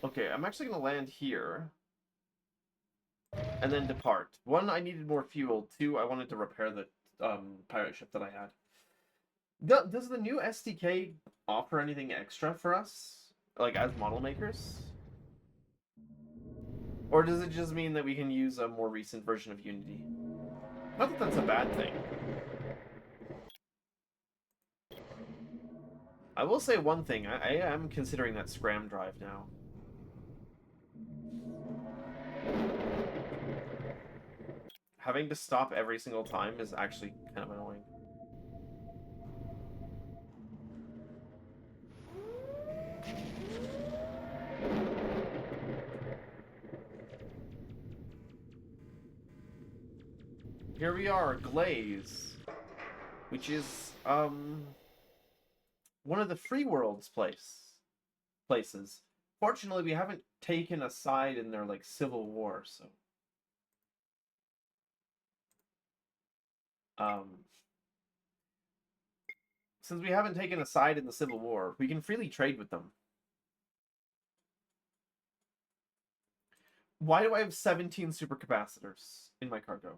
Speaker 1: Okay, I'm actually going to land here. And then depart. One, I needed more fuel. Two, I wanted to repair the pirate ship that I had. Does the new SDK offer anything extra for us? Like, as model makers? Or does it just mean that we can use a more recent version of Unity? Not that that's a bad thing. I will say one thing. I am considering that Scram drive now. Having to stop every single time is actually kind of annoying. Here we are, Glaze, which is one of the Free World's places. Fortunately, we haven't taken a side in their like civil war, so since we haven't taken a side in the Civil War, we can freely trade with them. Why do I have 17 supercapacitors in my cargo?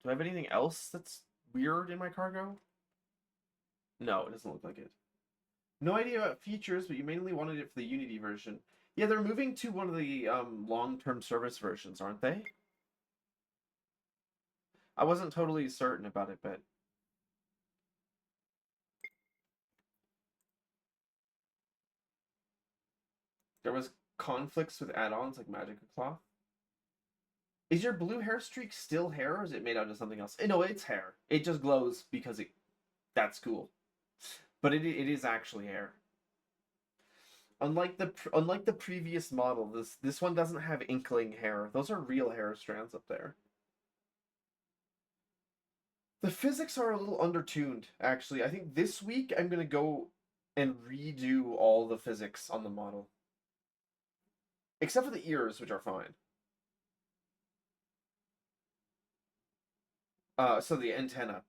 Speaker 1: Do I have anything else that's weird in my cargo? No, it doesn't look like it. No idea about features, but you mainly wanted it for the Unity version. Yeah, they're moving to one of the long-term service versions, aren't they? I wasn't totally certain about it, but... There was conflicts with add-ons like Magic Cloth. Is your blue hair streak still hair, or is it made out of something else? No, it's hair. It just glows because that's cool. But it is actually hair. Unlike the previous model, this one doesn't have inkling hair. Those are real hair strands up there. The physics are a little undertuned, actually. I think this week I'm gonna go and redo all the physics on the model. Except for the ears, which are fine. So the antenna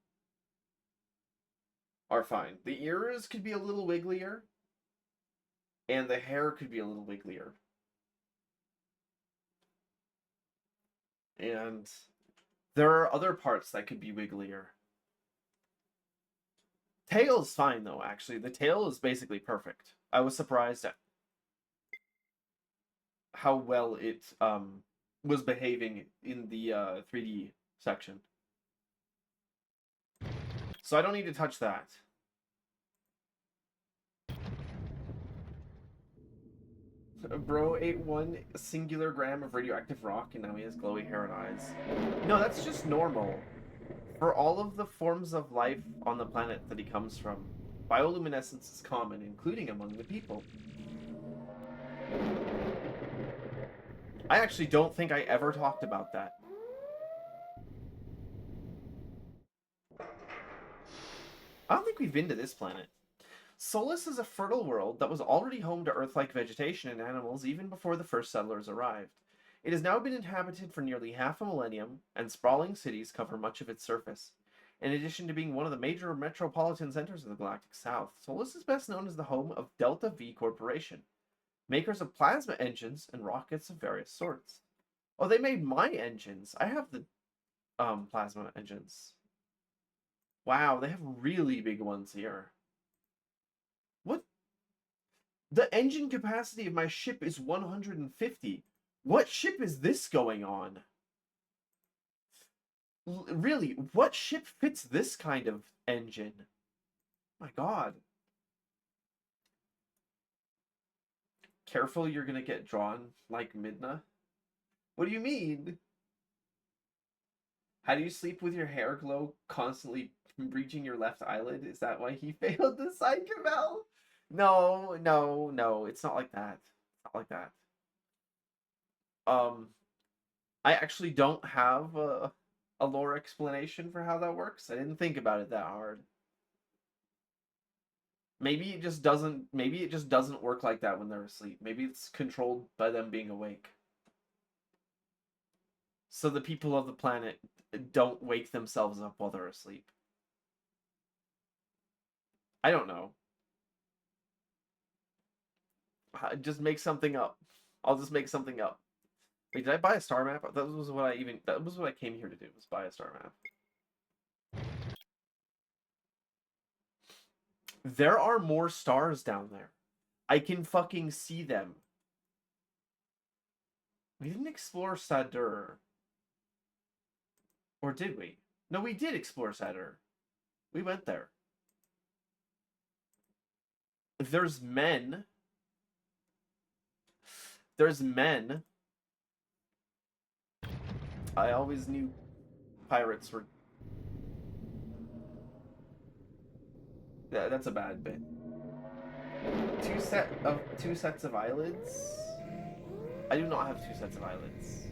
Speaker 1: are fine. The ears could be a little wigglier, and the hair could be a little wigglier. And there are other parts that could be wigglier. Tail's fine, though, actually. The tail is basically perfect. I was surprised at how well it was behaving in the 3D section. So I don't need to touch that. Bro ate 1 singular gram of radioactive rock and now he has glowy hair and eyes. No, that's just normal. For all of the forms of life on the planet that he comes from, bioluminescence is common, including among the people. I actually don't think I ever talked about that. we've been to this planet. Solus is a fertile world that was already home to Earth-like vegetation and animals even before the first settlers arrived. It has now been inhabited for nearly half a millennium, and sprawling cities cover much of its surface. In addition to being one of the major metropolitan centers of the Galactic South, Solus is best known as the home of Delta V Corporation, makers of plasma engines and rockets of various sorts. Oh, they made my engines. I have the plasma engines. Wow, they have really big ones here. What? The engine capacity of my ship is 150. What ship is this going on? Really, what ship fits this kind of engine? My God. Careful, you're gonna get drawn like Midna. What do you mean? How do you sleep with your hair glow constantly breaching your left eyelid? Is that why he failed the Psychoval? No, no, no. It's not like that. It's not like that. I actually don't have a lore explanation for how that works. I didn't think about it that hard. Maybe it just doesn't work like that when they're asleep. Maybe it's controlled by them being awake. So the people of the planet don't wake themselves up while they're asleep. I don't know. Just make something up. I'll just make something up. Wait, did I buy a star map? That was what I came here to do, was buy a star map. There are more stars down there. I can fucking see them. We didn't explore Sadur. Or did we? No, we did explore Sadur. We went there. There's men. There's men. I always knew pirates were... That's a bad bit. Two sets of eyelids? I do not have two sets of eyelids.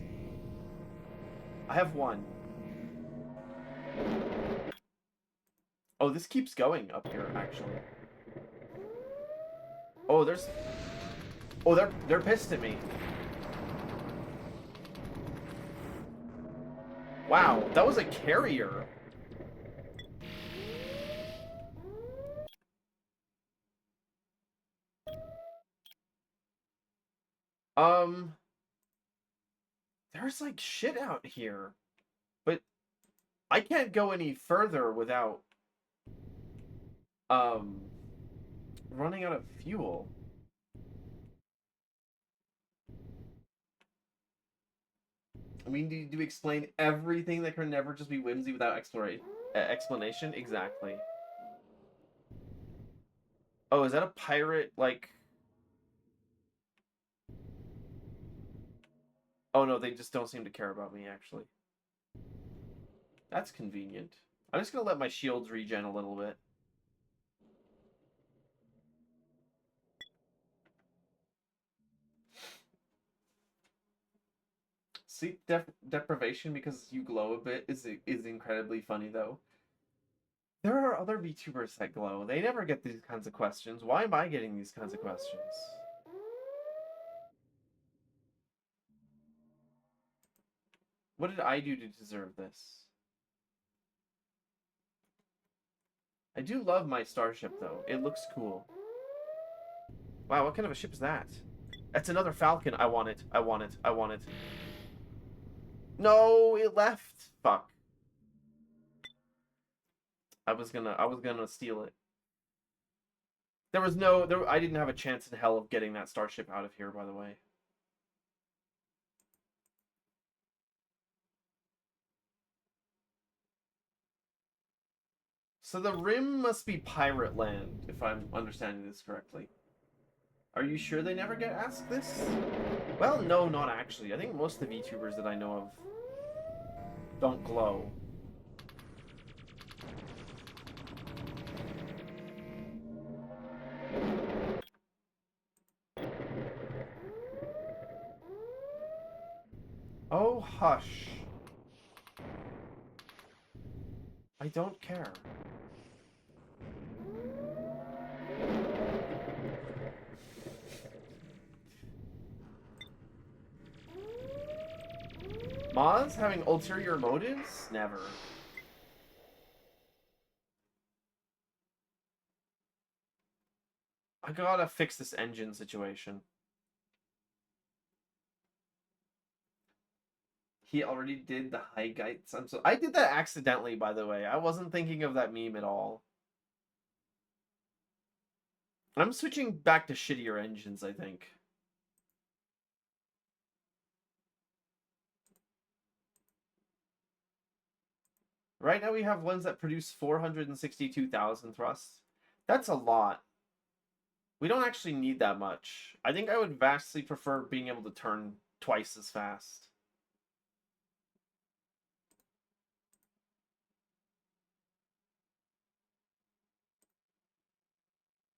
Speaker 1: I have one. Oh, this keeps going up here, actually. Oh, there's... Oh, they're pissed at me. Wow, that was a carrier. There's like shit out here. But I can't go any further without running out of fuel. I mean, do you explain everything that can never just be whimsy without explanation? Exactly. Oh, is that a pirate, like... Oh no, they just don't seem to care about me, actually. That's convenient. I'm just gonna let my shields regen a little bit. Sleep deprivation because you glow a bit is incredibly funny, though. There are other VTubers that glow. They never get these kinds of questions. Why am I getting these kinds of questions? What did I do to deserve this? I do love my starship, though. It looks cool. Wow, what kind of a ship is that? That's another Falcon. I want it. I want it. I want it. No, it left. Fuck. I was gonna steal it. I didn't have a chance in hell of getting that starship out of here, by the way. So the rim must be pirate land, if I'm understanding this correctly. Are you sure they never get asked this? Well, no, not actually. I think most of the VTubers that I know of don't glow. Oh, hush. I don't care. Maz having ulterior motives? Never. I gotta fix this engine situation. He already did the Highlights. I did that accidentally, by the way. I wasn't thinking of that meme at all. I'm switching back to shittier engines, I think. Right now we have ones that produce 462,000 thrusts. That's a lot. We don't actually need that much. I think I would vastly prefer being able to turn twice as fast.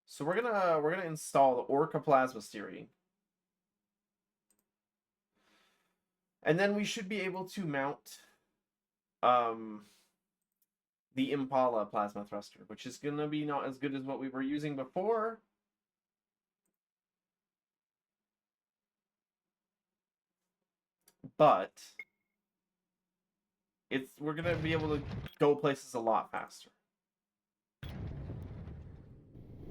Speaker 1: So we're gonna install the Orca Plasma Steering. And then we should be able to mount the Impala Plasma Thruster, which is gonna be not as good as what we were using before. But we're gonna be able to go places a lot faster.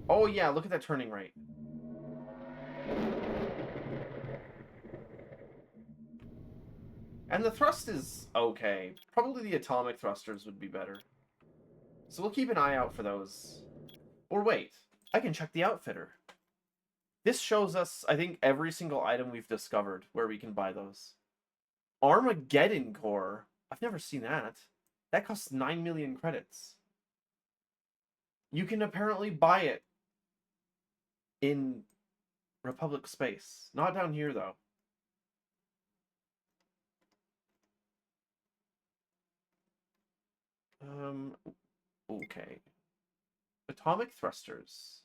Speaker 1: Oh yeah, look at that turning rate. And the thrust is okay. Probably the atomic thrusters would be better. So we'll keep an eye out for those. Or wait, I can check the outfitter. This shows us, I think, every single item we've discovered where we can buy those. Armageddon Core. I've never seen that. That costs 9 million credits. You can apparently buy it in Republic space. Not down here, though. Okay. Atomic thrusters.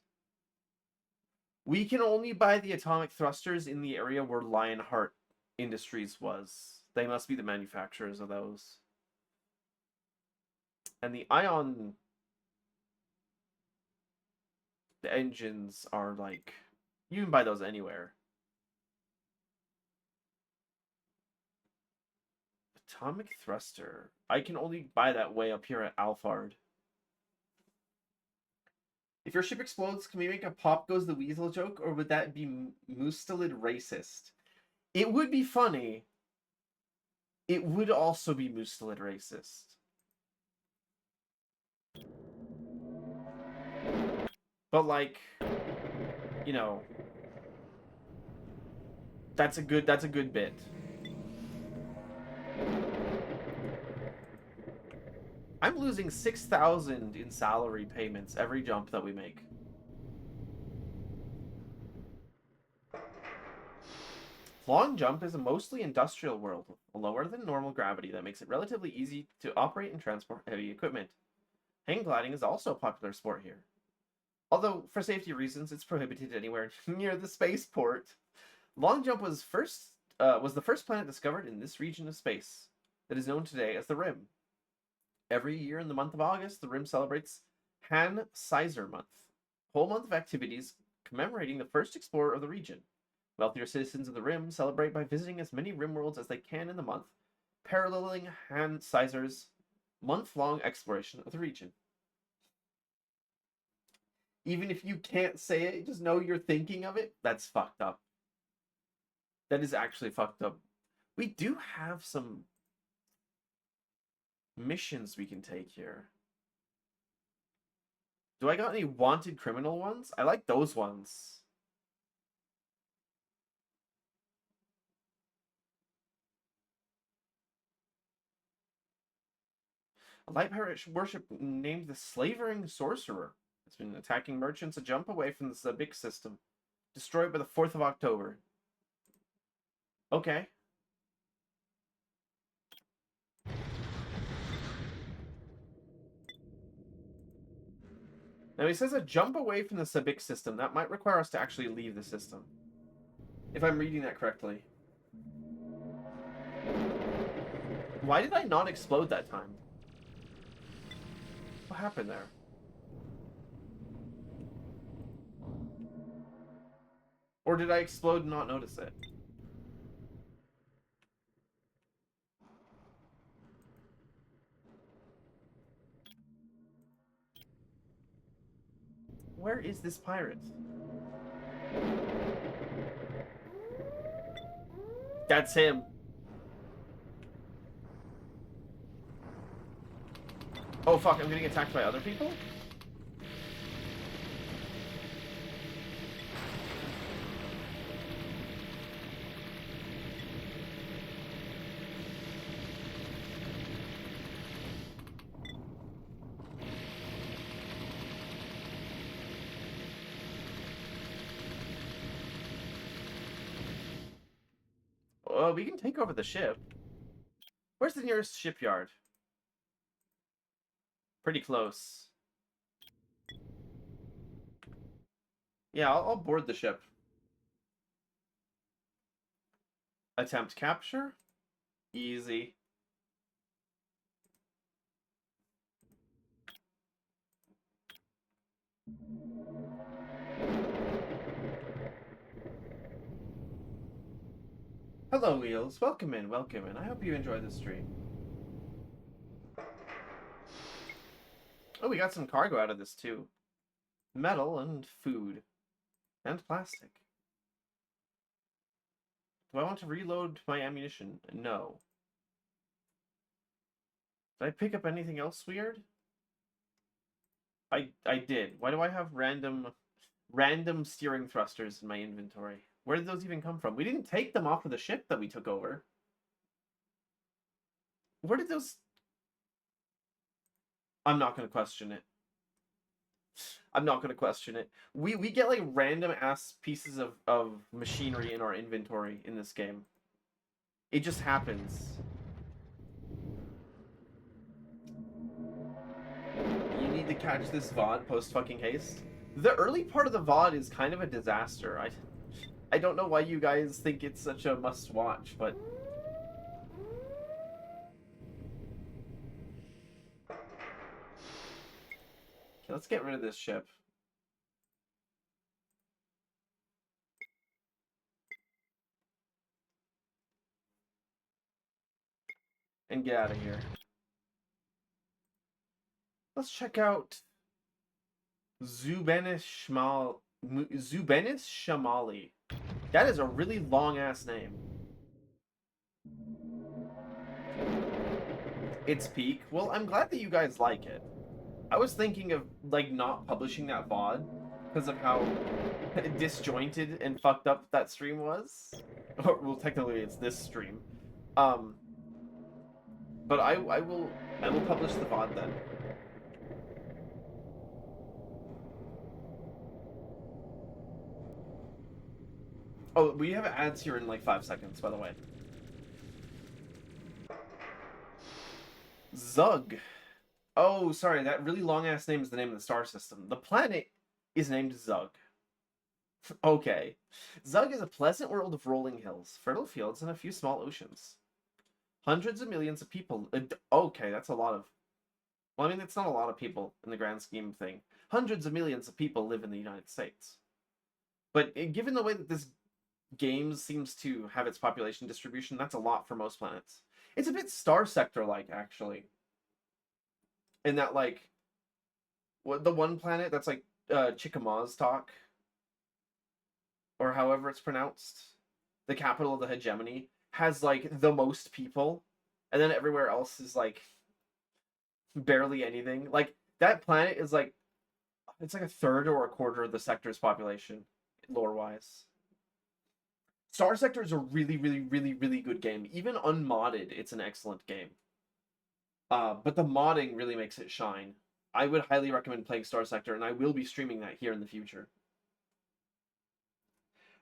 Speaker 1: We can only buy the atomic thrusters in the area where Lionheart Industries was. They must be the manufacturers of those. And the ion engines are like, you can buy those anywhere. Atomic thruster. I can only buy that way up here at Alphard. If your ship explodes, can we make a Pop Goes the Weasel joke, or would that be Mustelid racist? It would be funny. It would also be Mustelid racist. But like, you know, that's a good bit. I'm losing 6,000 in salary payments every jump that we make. Long Jump is a mostly industrial world, lower than normal gravity that makes it relatively easy to operate and transport heavy equipment. Hang gliding is also a popular sport here. Although, for safety reasons, it's prohibited anywhere near the spaceport. Long Jump was the first planet discovered in this region of space that is known today as the Rim. Every year in the month of August, the Rim celebrates Han Sizer Month, a whole month of activities commemorating the first explorer of the region. Wealthier citizens of the Rim celebrate by visiting as many Rim worlds as they can in the month, paralleling Han Sizer's month-long exploration of the region. Even if you can't say it, just know you're thinking of it. That's fucked up. That is actually fucked up. We do have some missions we can take here. Do I got any wanted criminal ones? I like those ones. A light pirate worship named the Slavering Sorcerer has been attacking merchants a jump away from the Zabik system. Destroyed by the 4th of October. Okay. Now he says a jump away from the Sabik system. That might require us to actually leave the system. If I'm reading that correctly. Why did I not explode that time? What happened there? Or did I explode and not notice it? Where is this pirate? That's him. Oh fuck, I'm getting attacked by other people? Oh, we can take over the ship. Where's the nearest shipyard? Pretty close. Yeah, I'll board the ship. Attempt capture? Easy. Hello, Wheels. Welcome in, welcome in. I hope you enjoy the stream. Oh, we got some cargo out of this, too. Metal and food. And plastic. Do I want to reload my ammunition? No. Did I pick up anything else weird? I did. Why do I have random steering thrusters in my inventory? Where did those even come from? We didn't take them off of the ship that we took over. Where did those... I'm not going to question it. I'm not going to question it. We get like random ass pieces of machinery in our inventory in this game. It just happens. You need to catch this VOD post fucking haste. The early part of the VOD is kind of a disaster. I don't know why you guys think it's such a must watch, but okay, let's get rid of this ship. And get out of here. Let's check out Zubenis Shamali. That is a really long-ass name. It's peak. Well, I'm glad that you guys like it. I was thinking of, like, not publishing that VOD because of how disjointed and fucked up that stream was. Or, well, technically it's this stream. But I will publish the VOD then. Oh, we have ads here in like 5 seconds, by the way. Zug. Oh, sorry, that really long-ass name is the name of the star system. The planet is named Zug. Okay. Zug is a pleasant world of rolling hills, fertile fields, and a few small oceans. Hundreds of millions of people... okay, that's a lot of... Well, I mean, it's not a lot of people in the grand scheme of thing. Hundreds of millions of people live in the United States. But given the way that this game seems to have its population distribution, that's a lot for most planets. It's a bit Star Sector-like, actually. In that, like... the one planet that's like Chickamau's or however it's pronounced, the capital of the hegemony, has like the most people, and then everywhere else is like barely anything. Like that planet is like it's like a third or a quarter of the sector's population, lore-wise. Star Sector is a really, really, really, really good game. Even unmodded, it's an excellent game. But the modding really makes it shine. I would highly recommend playing Star Sector, and I will be streaming that here in the future.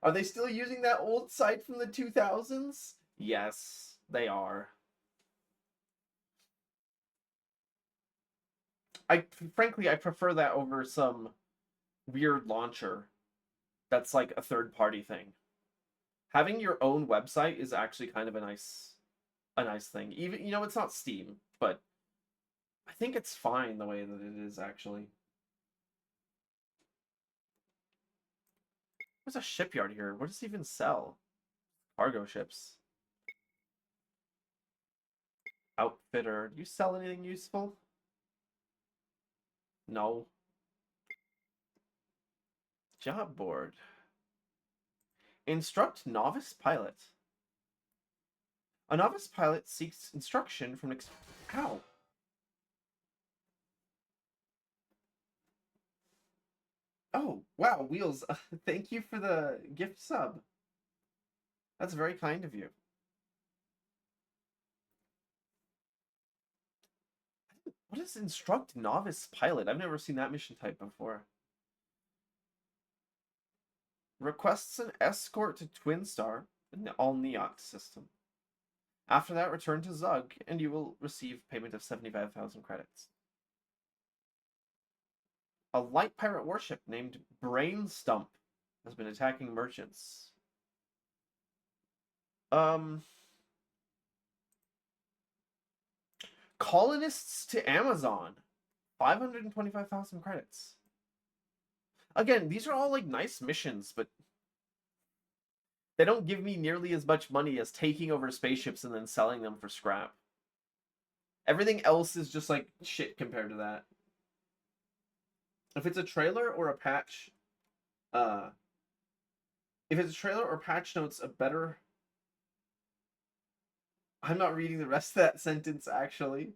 Speaker 1: Are they still using that old site from the 2000s? Yes, they are. Frankly, I prefer that over some weird launcher that's like a third-party thing. Having your own website is actually kind of a nice thing. Even, you know, it's not Steam, but I think it's fine the way that it is, actually. There's a shipyard here. What does it even sell? Cargo ships. Outfitter. Do you sell anything useful? No. Job board. Instruct novice pilot. A novice pilot seeks instruction from How? Oh, wow, Wheels. Thank you for the gift sub. That's very kind of you. What is instruct novice pilot? I've never seen that mission type before. Requests an escort to Twin Star in the all-Neox system. After that, return to Zug, and you will receive payment of 75,000 credits. A light pirate warship named Brain Stump has been attacking merchants. Colonists to Amazon. 525,000 credits. Again, these are all like nice missions, but they don't give me nearly as much money as taking over spaceships and then selling them for scrap. Everything else is just like shit compared to that. If it's a trailer or a patch, if it's a trailer or patch notes, a better... I'm not reading the rest of that sentence, actually.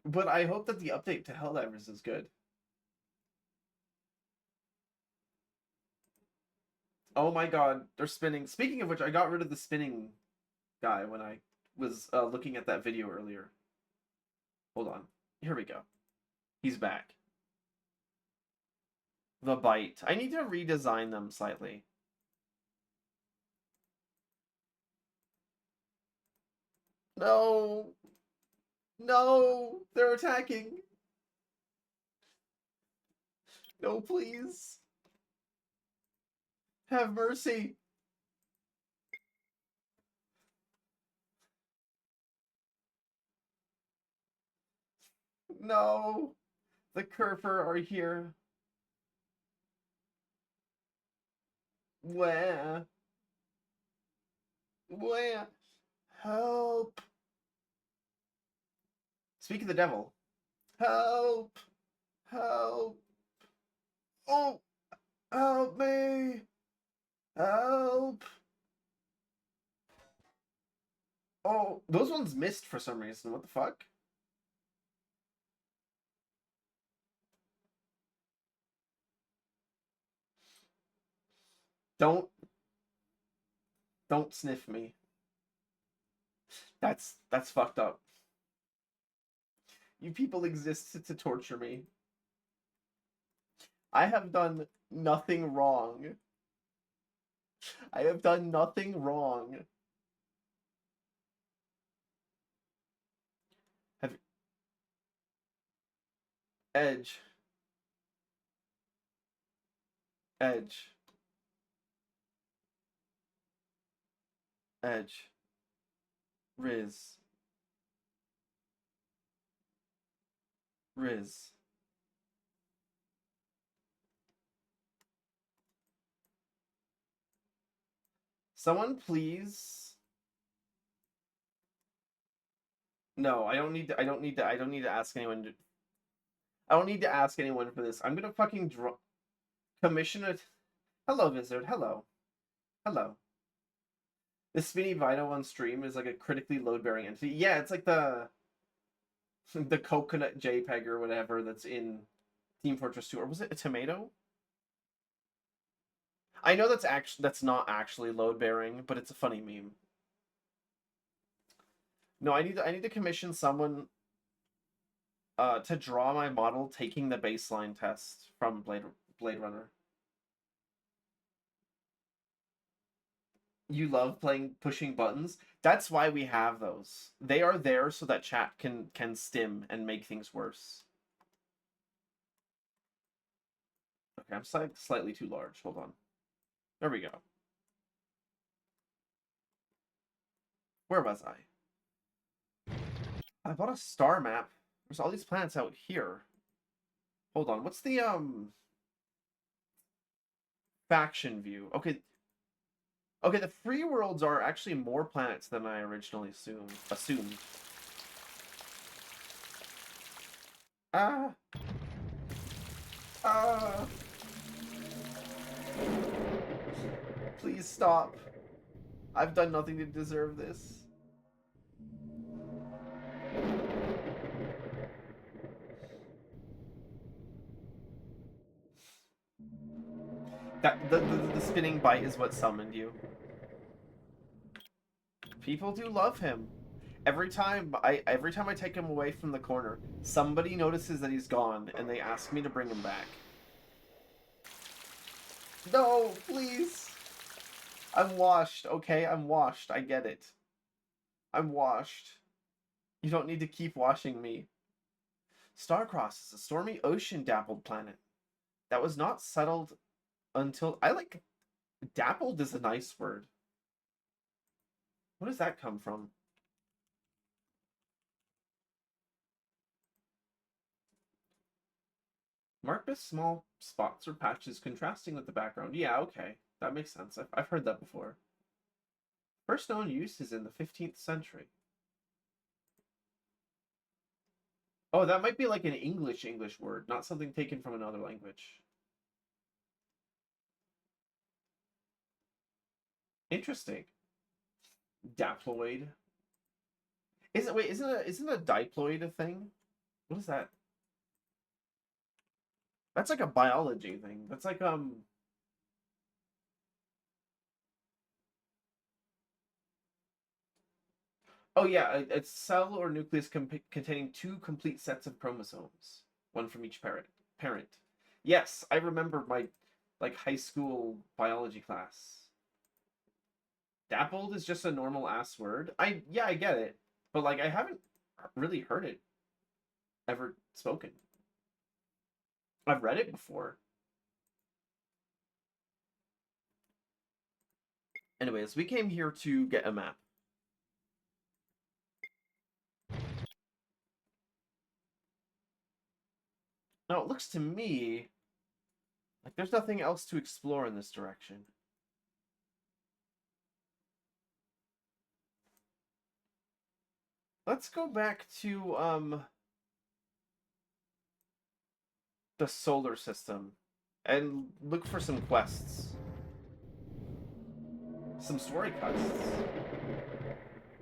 Speaker 1: But I hope that the update to Helldivers is good. Oh my god, they're spinning. Speaking of which, I got rid of the spinning guy when I was looking at that video earlier. Hold on. Here we go. He's back. The bite. I need to redesign them slightly. No! No! They're attacking! No, please! Have mercy! No! The Kerfer are here. Where? Where? Help! Speak of the devil. Help! Help! Oh! Help me! Help! Oh, those ones missed for some reason. What the fuck? Don't sniff me. That's fucked up. You people exist to torture me. I have done nothing wrong. I have done nothing wrong. Have Edge. Edge. Edge. Riz. Riz. Someone please. No, I don't need to ask anyone to, I don't need to ask anyone for this. I'm gonna fucking commission it. Hello, Wizard. Hello. Hello. The Spinny Vino on stream is like a critically load-bearing entity. Yeah, it's like the coconut JPEG or whatever that's in Team Fortress 2. Or was it a tomato? I know that's not actually load-bearing, but it's a funny meme. No, I need to commission someone to draw my model taking the baseline test from Blade Runner. You love pushing buttons. That's why we have those. They are there so that chat can stim and make things worse. Okay, I'm slightly too large. Hold on. There we go. Where was I? I bought a star map. There's all these planets out here. Hold on. What's the faction view? Okay. Okay, the free worlds are actually more planets than I originally assumed. Ah. Ah! Please stop. I've done nothing to deserve this. The spinning bite is what summoned you. People do love him. Every time I take him away from the corner, somebody notices that he's gone and they ask me to bring him back. No, please. I'm washed, okay? I'm washed. I get it. I'm washed. You don't need to keep washing me. Starcross is a stormy ocean-dappled planet that was not settled until... I like... Dappled is a nice word. What does that come from? Marked with small spots or patches contrasting with the background. Yeah, okay. That makes sense. I've heard that before. First known use is in the 15th century. Oh, that might be like an English word, not something taken from another language. Interesting. Daploid. Isn't a diploid a thing? What is that? That's like a biology thing. That's like oh yeah, it's cell or nucleus containing two complete sets of chromosomes, one from each parent. Yes, I remember my like high school biology class. Dappled is just a normal ass word. Yeah, I get it, but like I haven't really heard it ever spoken. I've read it before. Anyways, we came here to get a map. Now it looks to me like there's nothing else to explore in this direction. Let's go back to the solar system and look for some quests. Some story quests.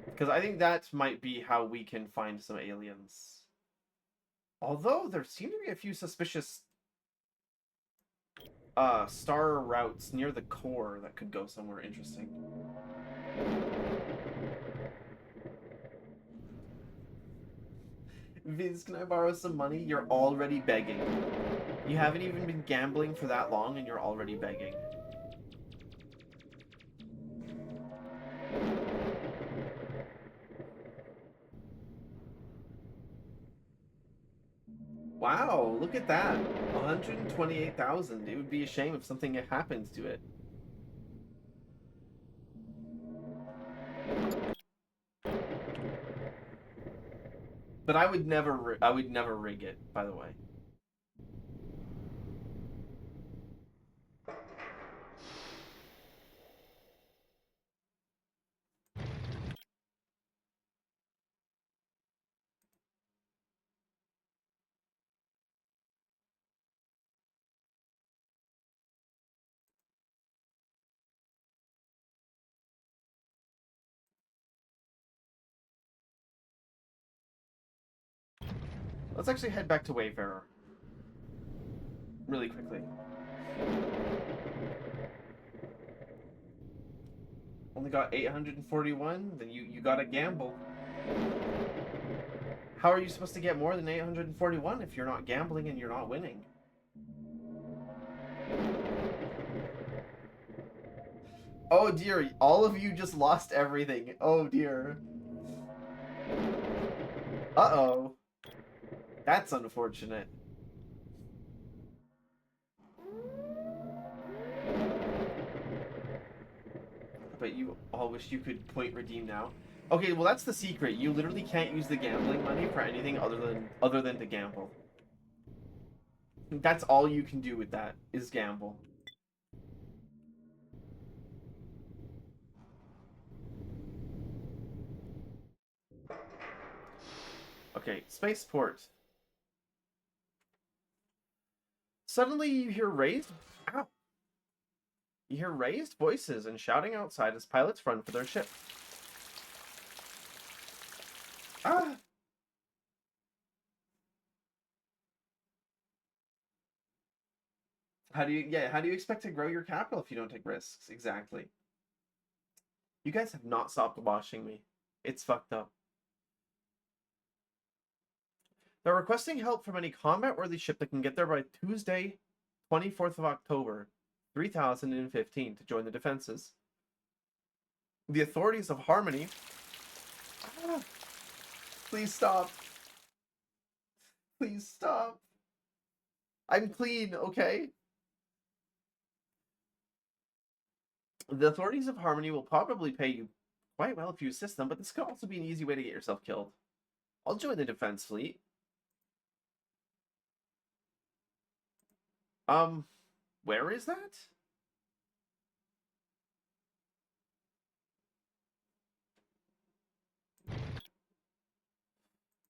Speaker 1: Because I think that might be how we can find some aliens. Although there seem to be a few suspicious star routes near the core that could go somewhere interesting. Viz, can I borrow some money? You're already begging. You haven't even been gambling for that long and you're already begging. Wow, look at that. 128,000. It would be a shame if something happens to it. But I would never rig it, by the way. Let's actually head back to Wayfarer. Really quickly. Only got 841? Then you gotta gamble. How are you supposed to get more than 841 if you're not gambling and you're not winning? Oh dear, all of you just lost everything. Oh dear. Uh-oh. That's unfortunate. But you all wish you could point redeem now. Okay, well that's the secret. You literally can't use the gambling money for anything other than to gamble. That's all you can do with that is gamble. Okay, spaceport. Suddenly you hear raised... Ow. You hear raised voices and shouting outside as pilots run for their ship. Ah! How do you expect to grow your capital if you don't take risks? Exactly. You guys have not stopped watching me. It's fucked up. They're requesting help from any combat-worthy ship that can get there by Tuesday, 24th of October, 3015 to join the defenses. The authorities of Harmony... Ah, please stop. Please stop. I'm clean, okay? The authorities of Harmony will probably pay you quite well if you assist them, but this could also be an easy way to get yourself killed. I'll join the defense fleet. Where is that?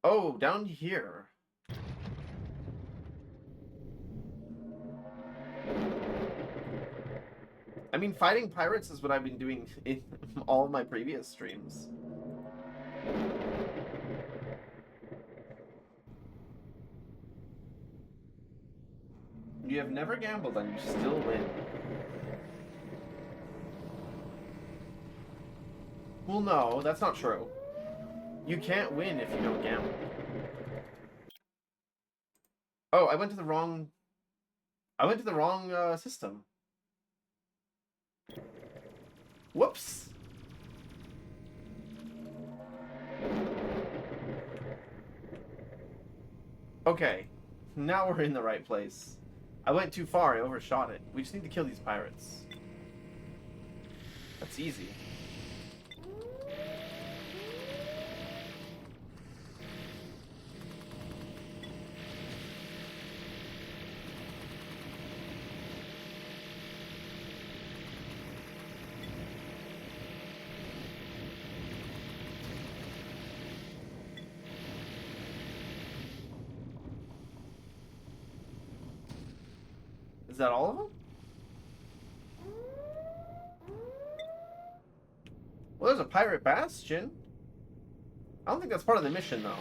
Speaker 1: Oh, down here. I mean, fighting pirates is what I've been doing in all of my previous streams. You have never gambled and you still win. Well, no, that's not true. You can't win if you don't gamble. Oh, I went to the wrong system. Whoops. Okay, now we're in the right place. I went too far, I overshot it. We just need to kill these pirates. That's easy. Is that all of them? Well, there's a pirate bastion. I don't think that's part of the mission, though.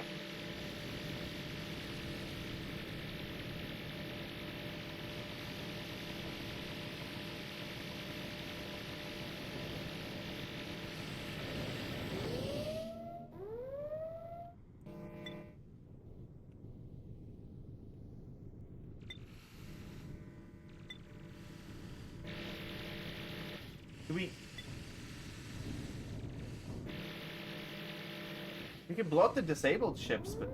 Speaker 1: We could blow up the disabled ships, but...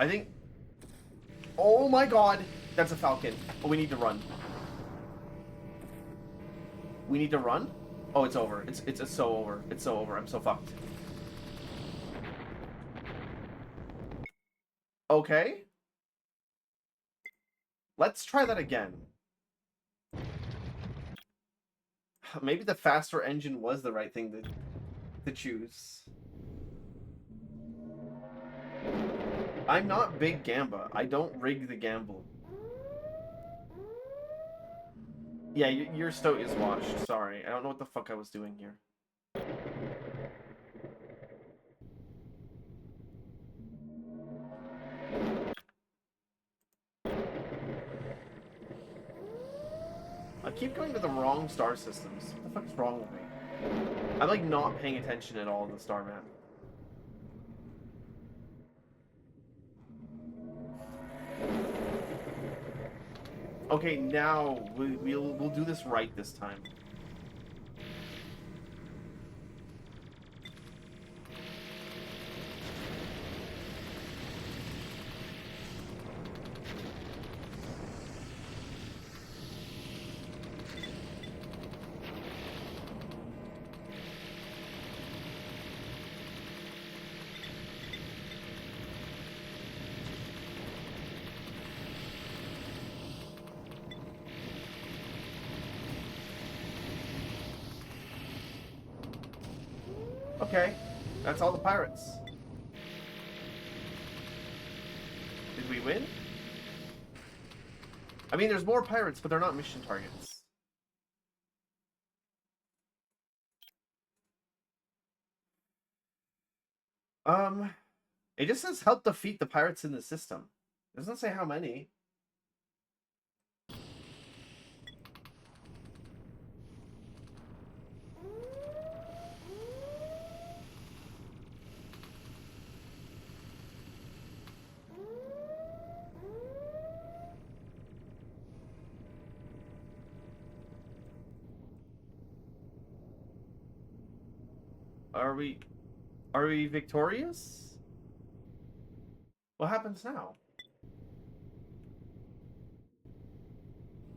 Speaker 1: I think... Oh my god! That's a Falcon. Oh, we need to run. We need to run? Oh, it's over. It's so over. It's so over. I'm so fucked. Okay. Let's try that again. Maybe the faster engine was the right thing to choose. I'm not Big Gamba. I don't rig the gamble. Yeah, your stoat is washed. Sorry. I don't know what the fuck I was doing here. I keep going to the wrong star systems. What the fuck is wrong with me? I'm like not paying attention at all in the star map. Okay, now we'll do this right this time. Okay, that's all the pirates. Did we win? I mean, there's more pirates, but they're not mission targets. It just says help defeat the pirates in the system. It doesn't say how many. Are we victorious? What happens now?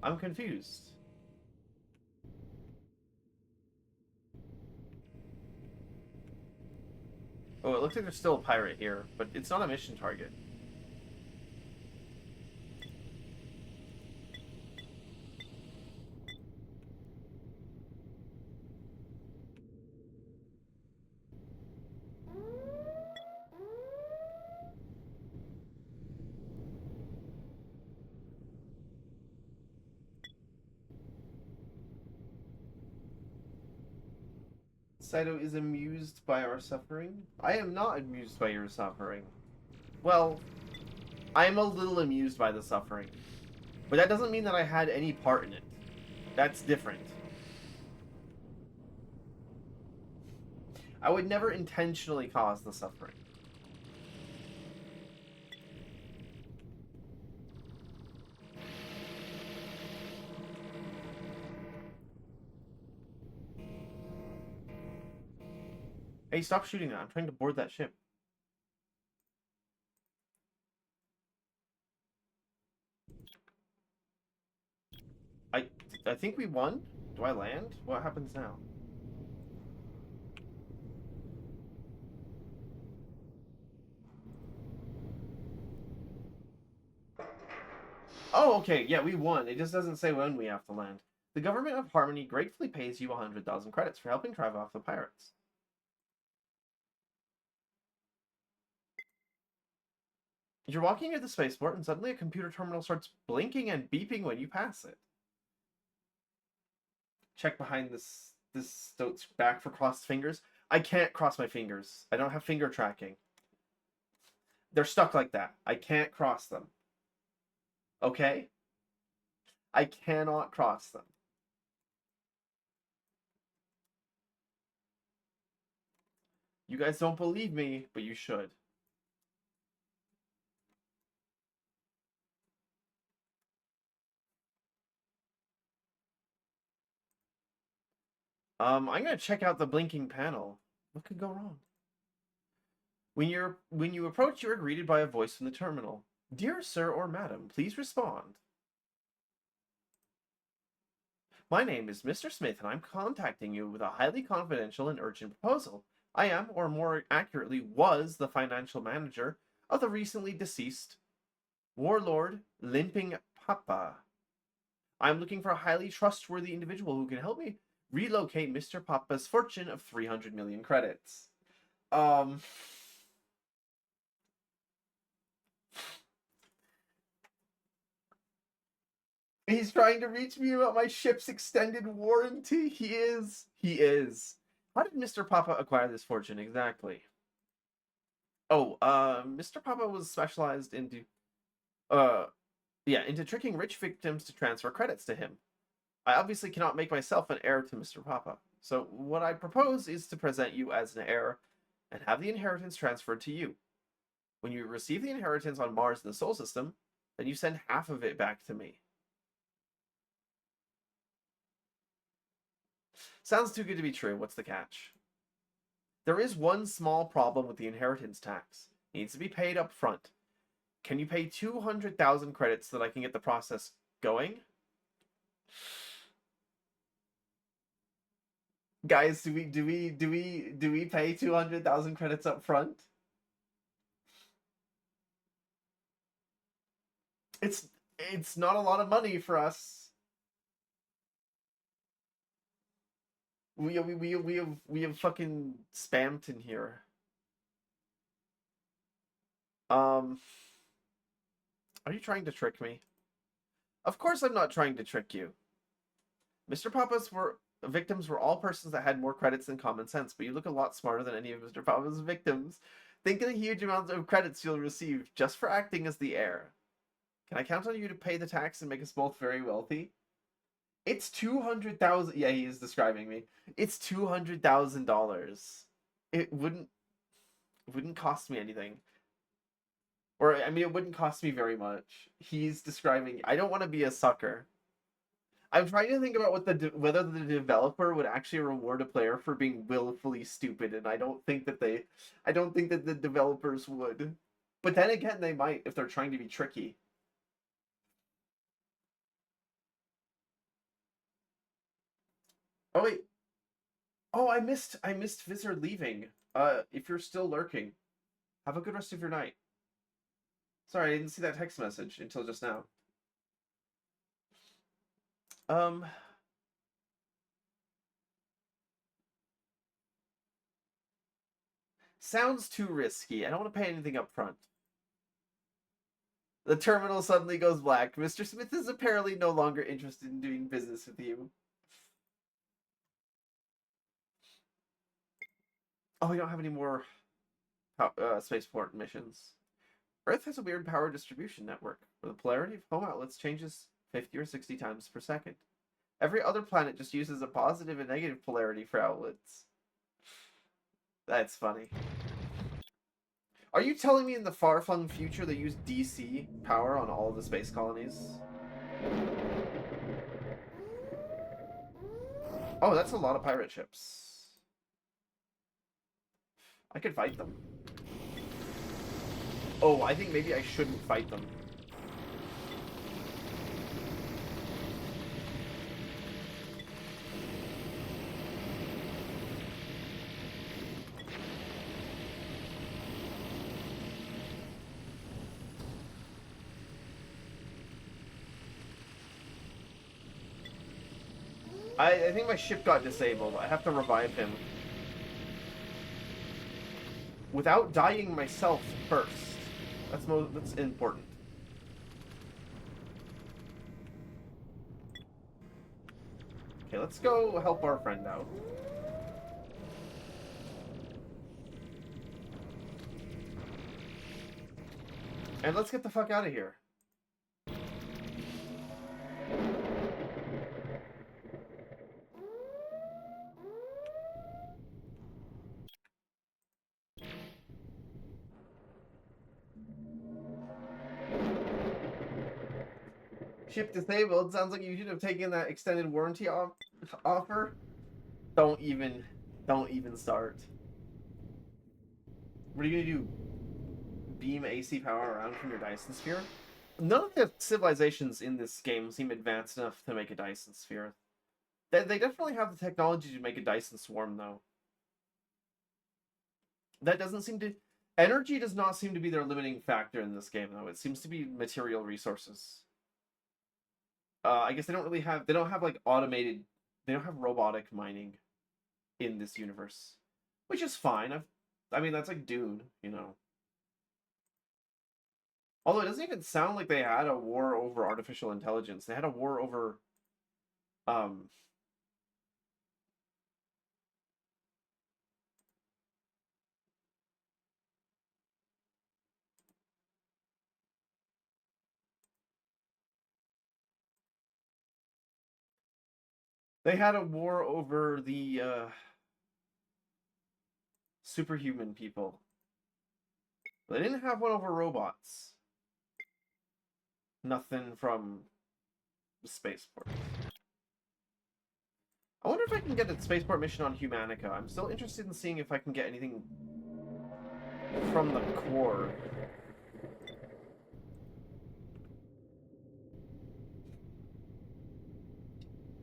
Speaker 1: I'm confused. Oh, it looks like there's still a pirate here, but it's not a mission target. Saito is amused by our suffering. I am not amused by your suffering. Well, I am a little amused by the suffering. But that doesn't mean that I had any part in it. That's different. I would never intentionally cause the suffering. Hey, stop shooting that. I'm trying to board that ship. I think we won. Do I land? What happens now? Oh, okay. Yeah, we won. It just doesn't say when we have to land. The government of Harmony gratefully pays you 100,000 credits for helping drive off the pirates. You're walking near the spaceport and suddenly a computer terminal starts blinking and beeping when you pass it. Check behind this stoat's back for crossed fingers. I can't cross my fingers. I don't have finger tracking. They're stuck like that. I can't cross them. Okay? I cannot cross them. You guys don't believe me, but you should. I'm gonna check out the blinking panel. What could go wrong? When you approach, you are greeted by a voice from the terminal. Dear sir or madam, please respond. My name is Mr. Smith, and I'm contacting you with a highly confidential and urgent proposal. I am, or more accurately, was the financial manager of the recently deceased warlord Limping Papa. I'm looking for a highly trustworthy individual who can help me relocate Mr. Papa's fortune of 300 million credits. He's trying to reach me about my ship's extended warranty. He is. He is. How did Mr. Papa acquire this fortune exactly? Oh, Mr. Papa was specialized into, into tricking rich victims to transfer credits to him. I obviously cannot make myself an heir to Mr. Papa. So what I propose is to present you as an heir and have the inheritance transferred to you. When you receive the inheritance on Mars in the Sol System, then you send half of it back to me. Sounds too good to be true. What's the catch? There is one small problem with the inheritance tax. It needs to be paid up front. Can you pay 200,000 credits so that I can get the process going? Guys, do we pay 200,000 credits up front? It's not a lot of money for us. We have fucking spammed in here. Are you trying to trick me? Of course I'm not trying to trick you. Mr. Papa's victims were all persons that had more credits than common sense, but you look a lot smarter than any of Mr. Papa's victims. Think of the huge amount of credits you'll receive just for acting as the heir. Can I count on you to pay the tax and make us both very wealthy? It's 200,000. Yeah, he is describing me. It's $200,000. It wouldn't cost me anything. Or I mean, it wouldn't cost me very much. He's describing. I don't want to be a sucker. I'm trying to think about whether the developer would actually reward a player for being willfully stupid, and I don't think that the developers would. But then again, they might if they're trying to be tricky. Oh wait. Oh, I missed Vizard leaving. If you're still lurking, have a good rest of your night. Sorry, I didn't see that text message until just now. Um, sounds too risky. I don't want to pay anything up front. The terminal suddenly goes black. Mr. Smith is apparently no longer interested in doing business with you. Oh, we don't have any more spaceport missions. Earth has a weird power distribution network, where the polarity of home outlets changes 50 or 60 times per second. Every other planet just uses a positive and negative polarity for outlets. That's funny. Are you telling me in the far-flung future they use DC power on all of the space colonies? Oh, that's a lot of pirate ships. I could fight them. Oh, I think maybe I shouldn't fight them. I think my ship got disabled. I have to revive him. Without dying myself first. That's important. Okay, let's go help our friend out. And let's get the fuck out of here. Ship disabled. Sounds like you should have taken that extended warranty offer. Don't even start. What are you gonna do? Beam AC power around from your Dyson sphere? None of the civilizations in this game seem advanced enough to make a Dyson sphere. They definitely have the technology to make a Dyson swarm, though. That doesn't seem to... Energy does not seem to be their limiting factor in this game, though. It seems to be material resources. I guess they don't really have... They don't have, like, automated... They don't have robotic mining in this universe. Which is fine. I mean, that's like Dune, you know. Although it doesn't even sound like they had a war over artificial intelligence. They had a war over... They had a war over the superhuman people. They didn't have one over robots. Nothing from the spaceport. I wonder if I can get a spaceport mission on Humanica. I'm still interested in seeing if I can get anything from the core.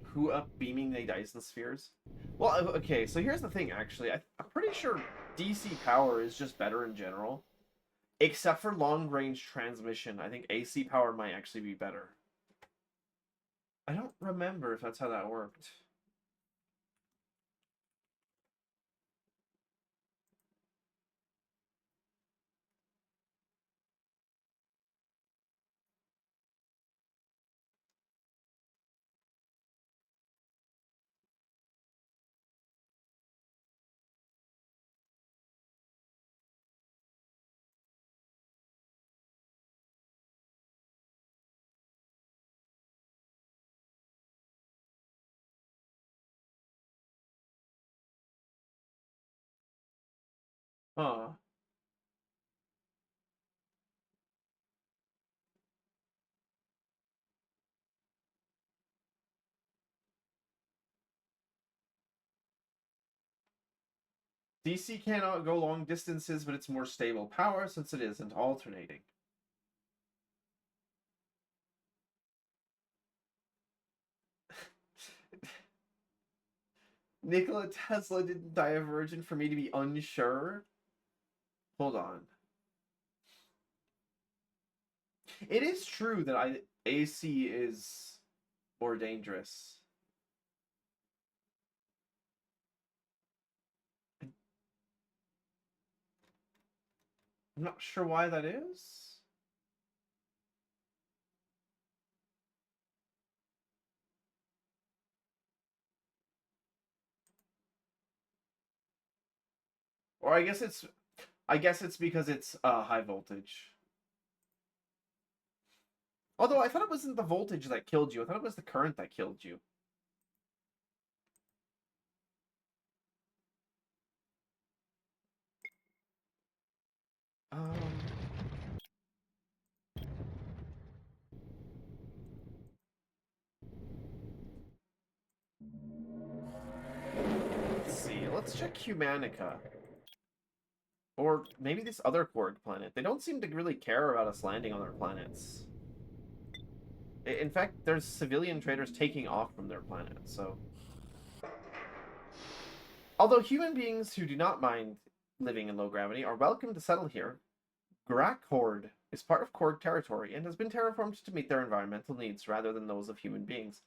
Speaker 1: Who up beaming the Dyson spheres? Well, okay, so here's the thing, actually. I'm pretty sure DC power is just better in general. Except for long-range transmission. I think AC power might actually be better. I don't remember if that's how that worked. Huh. DC cannot go long distances, but it's more stable power since it isn't alternating. Nikola Tesla didn't die a virgin for me to be unsure. Hold on. It is true that AC is more dangerous. I'm not sure why that is. Or I guess it's because it's high voltage. Although I thought it wasn't the voltage that killed you. I thought it was the current that killed you. Um, let's see. Let's check Humanica. Or maybe this other Korg planet. They don't seem to really care about us landing on their planets. In fact, there's civilian traders taking off from their planet, so... Although human beings who do not mind living in low gravity are welcome to settle here, Grakhord is part of Korg territory and has been terraformed to meet their environmental needs rather than those of human beings.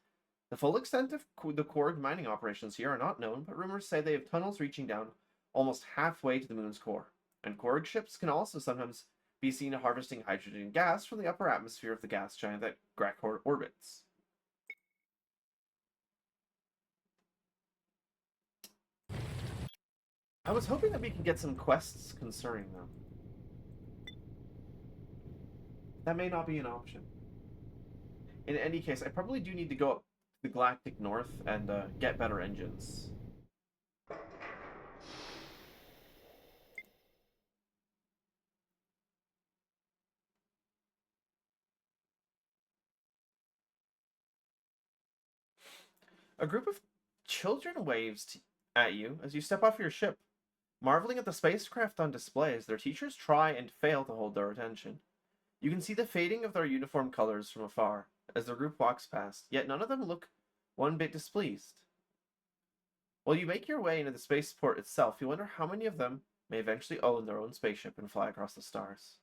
Speaker 1: The full extent of the Korg mining operations here are not known, but rumors say they have tunnels reaching down almost halfway to the moon's core. And Korg ships can also sometimes be seen harvesting hydrogen gas from the upper atmosphere of the gas giant that Grakhord orbits. I was hoping that we could get some quests concerning them. That may not be an option. In any case, I probably do need to go up to the Galactic North and get better engines. A group of children waves at you as you step off your ship. Marveling at the spacecraft on display as their teachers try and fail to hold their attention. You can see the fading of their uniform colors from afar as the group walks past, yet none of them look one bit displeased. While you make your way into the spaceport itself, you wonder how many of them may eventually own their own spaceship and fly across the stars.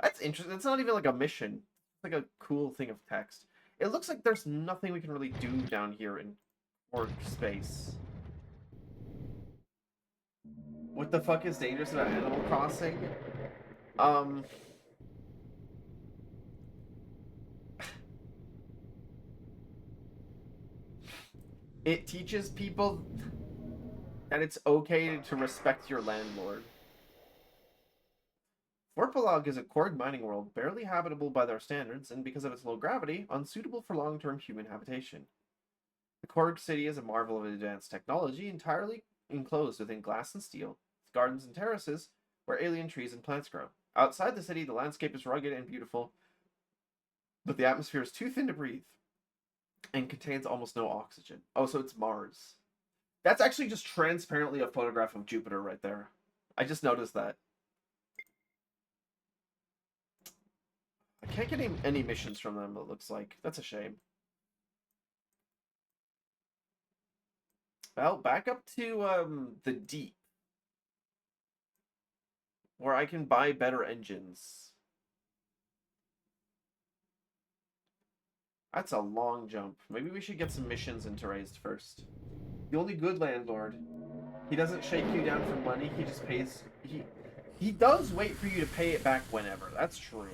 Speaker 1: That's interesting. It's not even like a mission. It's like a cool thing of text. It looks like there's nothing we can really do down here in Orc space. What the fuck is dangerous about Animal Crossing? Um... It teaches people that it's okay to respect your landlord. Vorpalag is a Korg mining world, barely habitable by their standards, and because of its low gravity, unsuitable for long-term human habitation. The Korg city is a marvel of advanced technology, entirely enclosed within glass and steel, with gardens and terraces where alien trees and plants grow. Outside the city, the landscape is rugged and beautiful, but the atmosphere is too thin to breathe and contains almost no oxygen. Oh, so it's Mars. That's actually just transparently a photograph of Jupiter right there. I just noticed that. I can't get any missions from them, it looks like. That's a shame. Well, back up to the deep, where I can buy better engines. That's a long jump. Maybe we should get some missions into raised first. The only good landlord. He doesn't shake you down for money, he just pays... He does wait for you to pay it back whenever. That's true.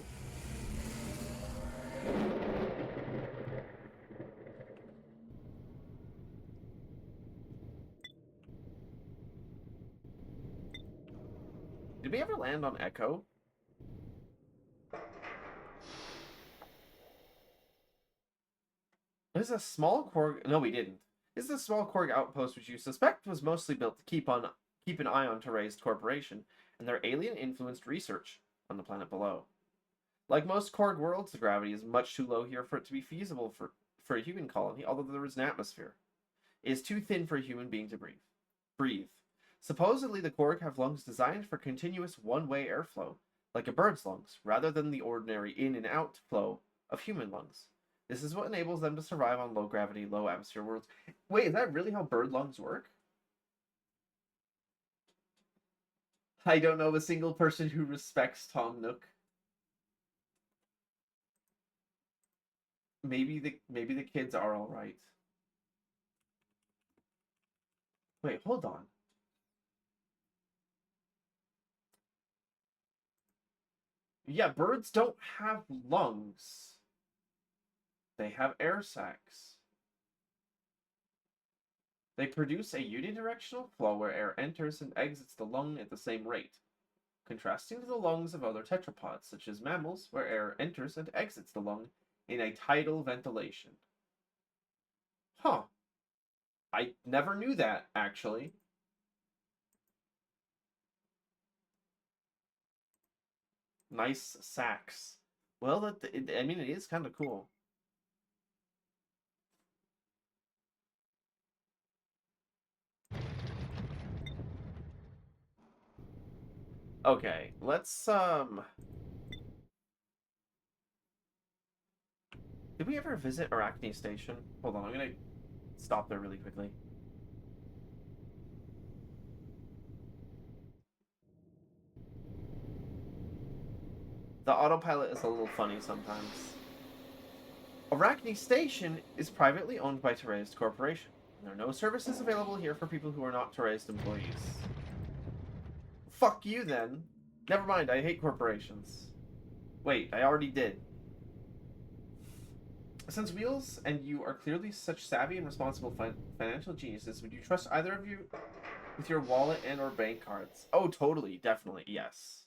Speaker 1: Did we ever land on Echo? This is a small Korg... No, we didn't. This is a small Korg outpost which you suspect was mostly built to keep on keep an eye on Terraised Corporation and their alien-influenced research on the planet below. Like most Korg worlds, the gravity is much too low here for it to be feasible for a human colony, although there is an atmosphere. It is too thin for a human being to breathe. Supposedly, the Korg have lungs designed for continuous one-way airflow, like a bird's lungs, rather than the ordinary in and out flow of human lungs. This is what enables them to survive on low-gravity, low-atmosphere worlds. Wait, is that really how bird lungs work? I don't know a single person who respects Tom Nook. Maybe the kids are all right. Wait, hold on. Yeah, birds don't have lungs. They have air sacs. They produce a unidirectional flow where air enters and exits the lung at the same rate, contrasting to the lungs of other tetrapods, such as mammals, where air enters and exits the lung in a tidal ventilation. Huh. I never knew that, actually. Nice sacs. Well, I mean, it is kind of cool. Okay, let's, did we ever visit Arachne Station? Hold on, I'm gonna stop there really quickly. The autopilot is a little funny sometimes. Arachne Station is privately owned by Terraised Corporation. There are no services available here for people who are not Terraised employees. Fuck you, then. Never mind, I hate corporations. Wait, I already did. Since Wheels and you are clearly such savvy and responsible financial geniuses, would you trust either of you with your wallet and or bank cards? Oh, totally, definitely, yes.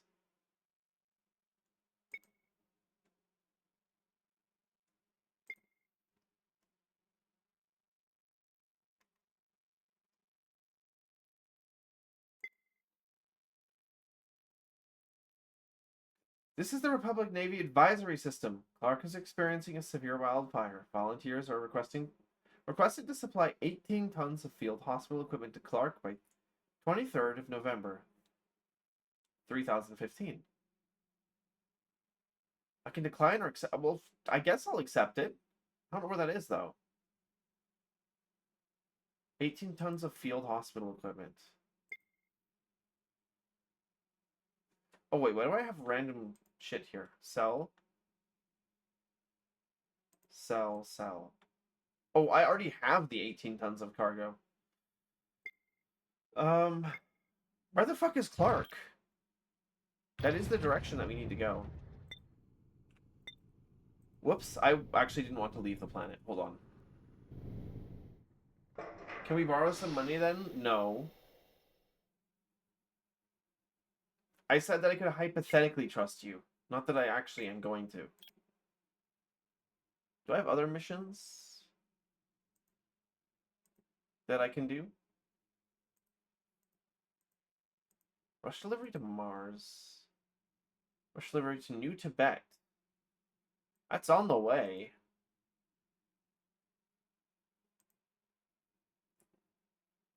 Speaker 1: This is the Republic Navy Advisory System. Clark is experiencing a severe wildfire. Volunteers are requested to supply 18 tons of field hospital equipment to Clark by 23rd of November, 3015. I can decline or accept. Well, I guess I'll accept it. I don't know where that is, though. 18 tons of field hospital equipment. Oh, wait, why do I have random shit here? Sell. Sell. Oh, I already have the 18 tons of cargo. Where the fuck is Clark? That is the direction that we need to go. Whoops, I actually didn't want to leave the planet. Hold on. Can we borrow some money then? No. I said that I could hypothetically trust you, not that I actually am going to. Do I have other missions that I can do? Rush delivery to Mars. Rush delivery to New Tibet. That's on the way.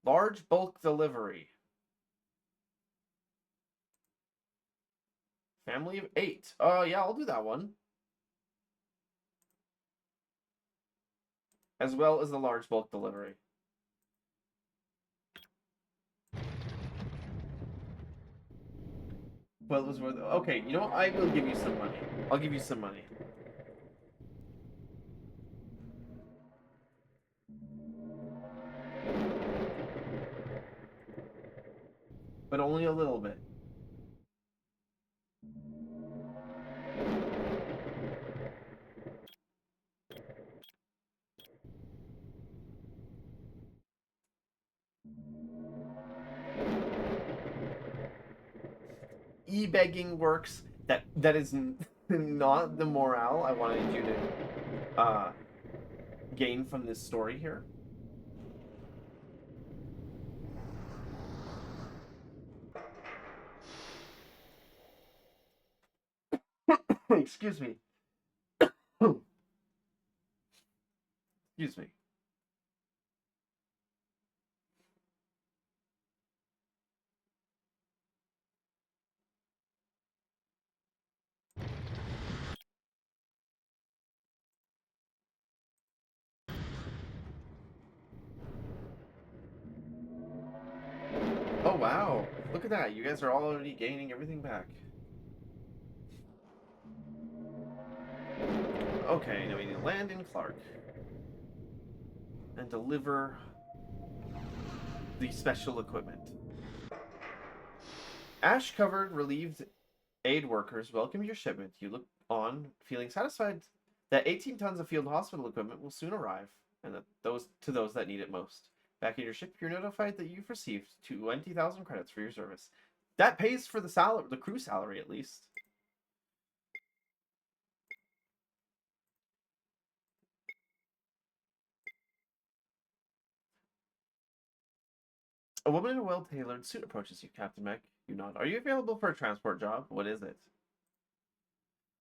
Speaker 1: Large bulk delivery. Family of 8. Yeah, I'll do that one. As well as the large bulk delivery. Well, it was worth it. Okay, you know what? I will give you some money. I'll give you some money. But only a little bit. E-begging works. That is not the morale I wanted you to gain from this story here. Excuse me. Excuse me. Oh wow. Look at that. You guys are already gaining everything back. Okay, now we need to land in Clark. And deliver the special equipment. Ash-covered, relieved aid workers welcome your shipment. You look on, feeling satisfied that 18 tons of field hospital equipment will soon arrive, and that those that need it most. Back at your ship, you're notified that you've received 20,000 credits for your service. That pays for the crew salary at least. A woman in a well-tailored suit approaches you, Captain Mech. You nod. Are you available for a transport job? What is it?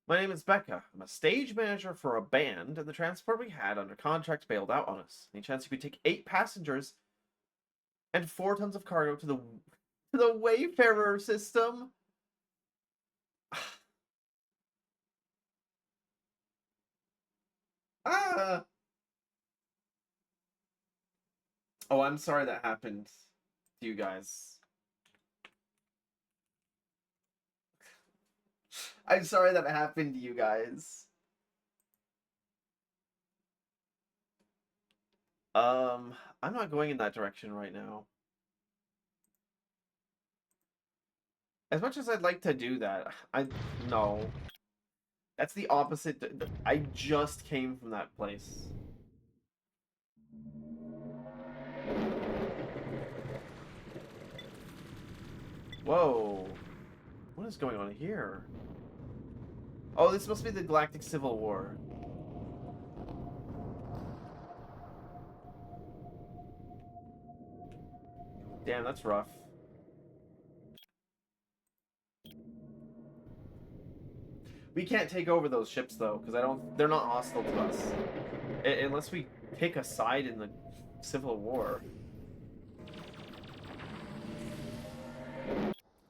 Speaker 1: My name is Becca. I'm a stage manager for a band, and the transport we had under contract bailed out on us. Any chance you could take 8 passengers and 4 tons of cargo to the Wayfarer system? Ah! Oh, I'm sorry that happened to you guys. I'm sorry that happened to you guys. I'm not going in that direction right now. As much as I'd like to do that, no. That's the opposite. I just came from that place. Whoa. What is going on here? Oh, this must be the Galactic Civil War. Damn, that's rough. We can't take over those ships though, because they're not hostile to us. Unless we pick a side in the Civil War.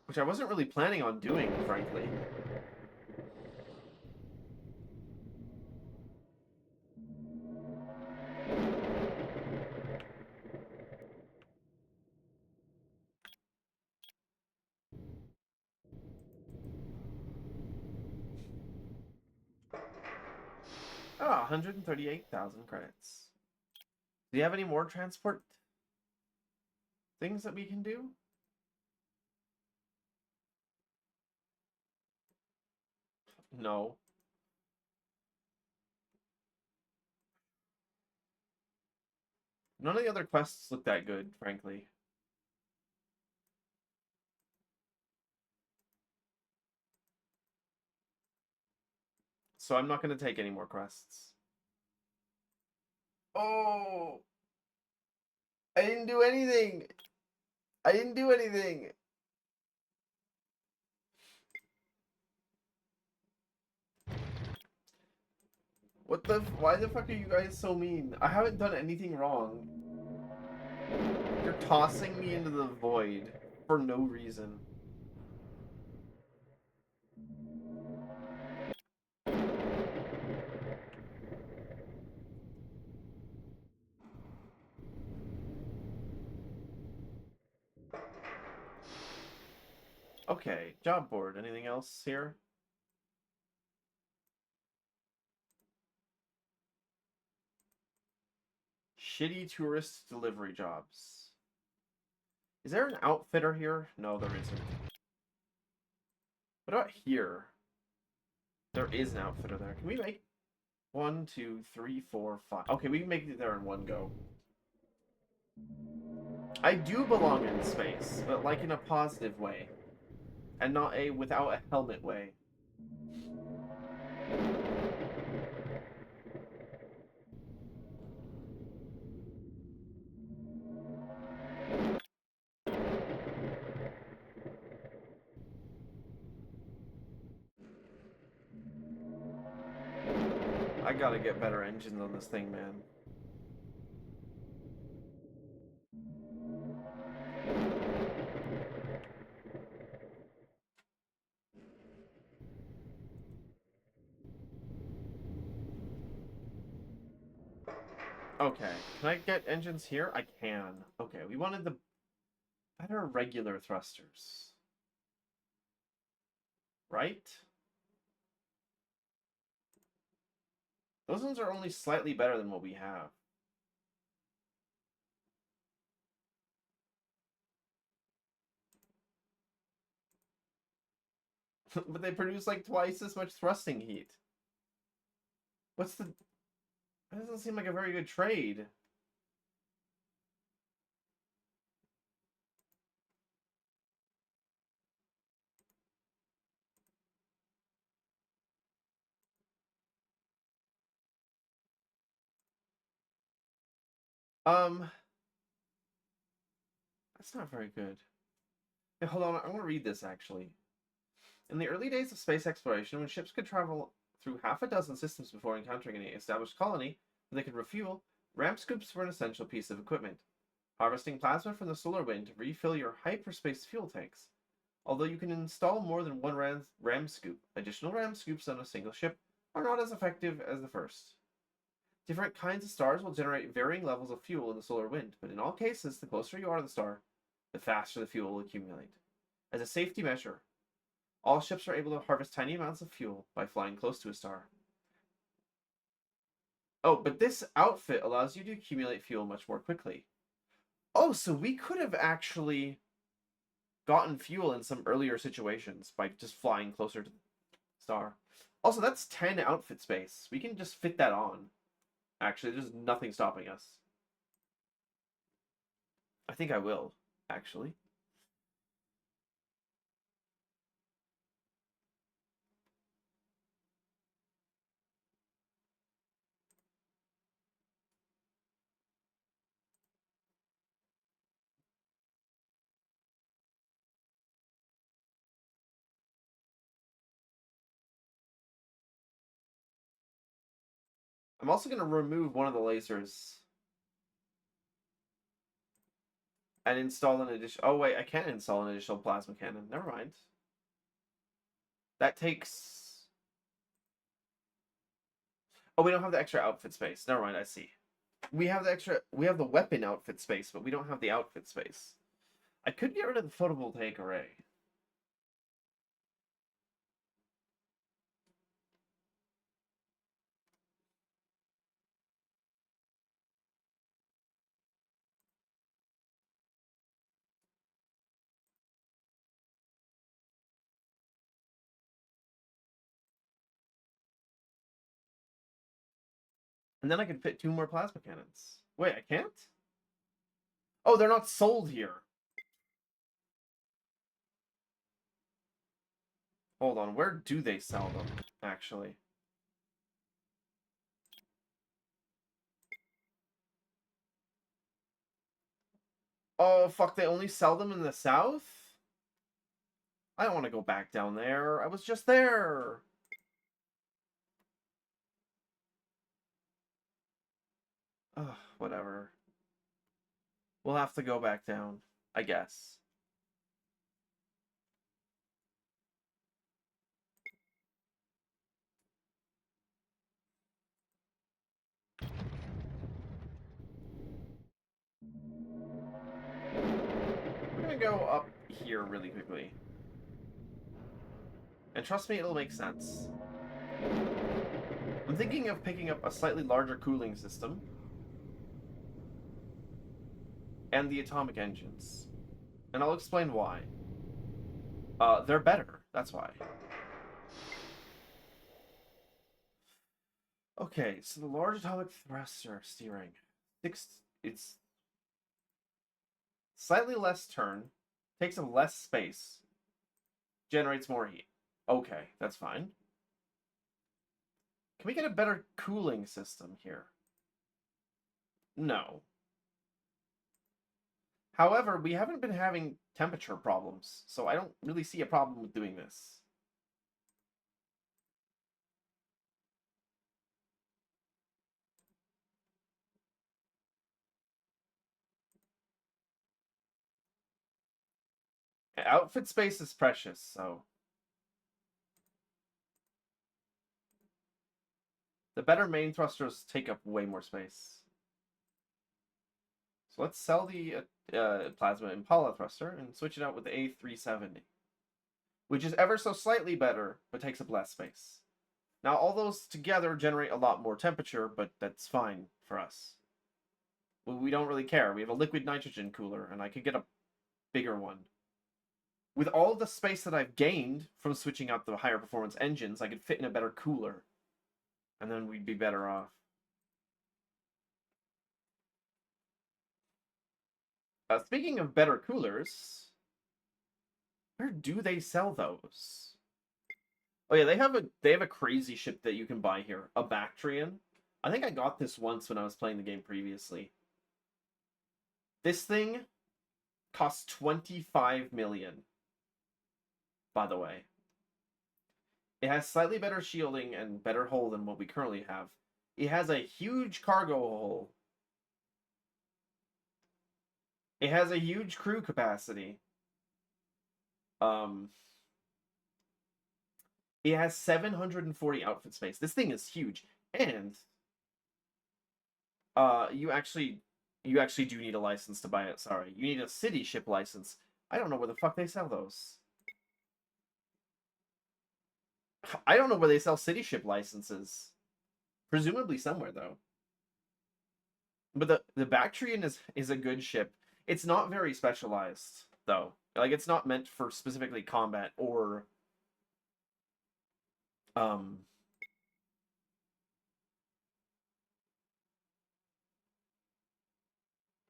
Speaker 1: Which I wasn't really planning on doing, frankly. Oh, 138,000 credits. Do you have any more transport things that we can do? No. None of the other quests look that good, frankly. So I'm not going to take any more quests. Oh! I didn't do anything! I didn't do anything! Why the fuck are you guys so mean? I haven't done anything wrong. You're tossing me into the void for no reason. Okay, job board. Anything else here? Shitty tourist delivery jobs. Is there an outfitter here? No, there isn't. What about here? There is an outfitter there. Can we make 1, 2, 3, 4, 5? Okay, we can make it there in one go. I do belong in space, but like in a positive way. And not a without a helmet way. gotta get better engines on this thing, man. Okay, can I get engines here? I can. Okay, we wanted the better regular thrusters. Right? Those ones are only slightly better than what we have. But they produce like twice as much thrusting heat. What's the... That doesn't seem like a very good trade. That's not very good. Hey, hold on, I want to read this actually. In the early days of space exploration, when ships could travel through half a dozen systems before encountering any established colony where they could refuel, ramp scoops were an essential piece of equipment, harvesting plasma from the solar wind to refill your hyperspace fuel tanks. Although you can install more than one ram scoop, additional ram scoops on a single ship are not as effective as the first. Different kinds of stars will generate varying levels of fuel in the solar wind, but in all cases, the closer you are to the star, the faster the fuel will accumulate. As a safety measure, all ships are able to harvest tiny amounts of fuel by flying close to a star. Oh, but this outfit allows you to accumulate fuel much more quickly. Oh, so we could have actually gotten fuel in some earlier situations by just flying closer to the star. Also, that's 10 outfit space. We can just fit that on. Actually, there's nothing stopping us. I think I will, actually. I'm also going to remove one of the lasers and install an additional... Oh, wait, I can't install an additional plasma cannon. Never mind. That takes... Oh, we don't have the extra outfit space. Never mind, I see. We have the weapon outfit space, but we don't have the outfit space. I could get rid of the photovoltaic array. And then I could fit 2 more plasma cannons. Wait, I can't? Oh, they're not sold here. Hold on, where do they sell them, actually? Oh, fuck, they only sell them in the south? I don't want to go back down there. I was just there. Ugh, whatever. We'll have to go back down, I guess. We're gonna go up here really quickly. And trust me, it'll make sense. I'm thinking of picking up a slightly larger cooling system. And the atomic engines. And I'll explain why. They're better, that's why. Okay, so the large atomic thruster steering. It's slightly less turn, takes up less space, generates more heat. Okay, that's fine. Can we get a better cooling system here? No. However, we haven't been having temperature problems, so I don't really see a problem with doing this. Outfit space is precious, so the better main thrusters take up way more space. So let's sell the Plasma Impala thruster and switch it out with the A370, which is ever so slightly better, but takes up less space. Now, all those together generate a lot more temperature, but that's fine for us. We don't really care. We have a liquid nitrogen cooler, and I could get a bigger one. With all the space that I've gained from switching out the higher performance engines, I could fit in a better cooler. And then we'd be better off. Speaking of better coolers, where do they sell those? Oh yeah, they have a crazy ship that you can buy here, a Bactrian. I think I got this once when I was playing the game previously. This thing costs 25 million. By the way, it has slightly better shielding and better hull than what we currently have. It has a huge cargo hull. It has a huge crew capacity. It has 740 outfit space. This thing is huge. And you actually do need a license to buy it. Sorry. You need a city ship license. I don't know where the fuck they sell those. I don't know where they sell city ship licenses. Presumably somewhere, though. But the Bactrian is a good ship. It's not very specialized, though. Like, it's not meant for specifically combat or...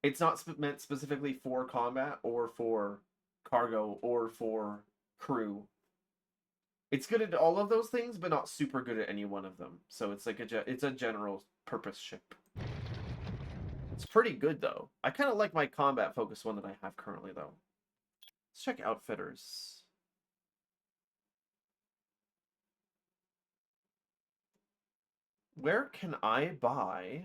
Speaker 1: It's not meant specifically for combat or for cargo or for crew. It's good at all of those things, but not super good at any one of them. So it's like it's a general purpose ship. It's pretty good though. I kind of like my combat focused one that I have currently though. Let's check outfitters. Where can I buy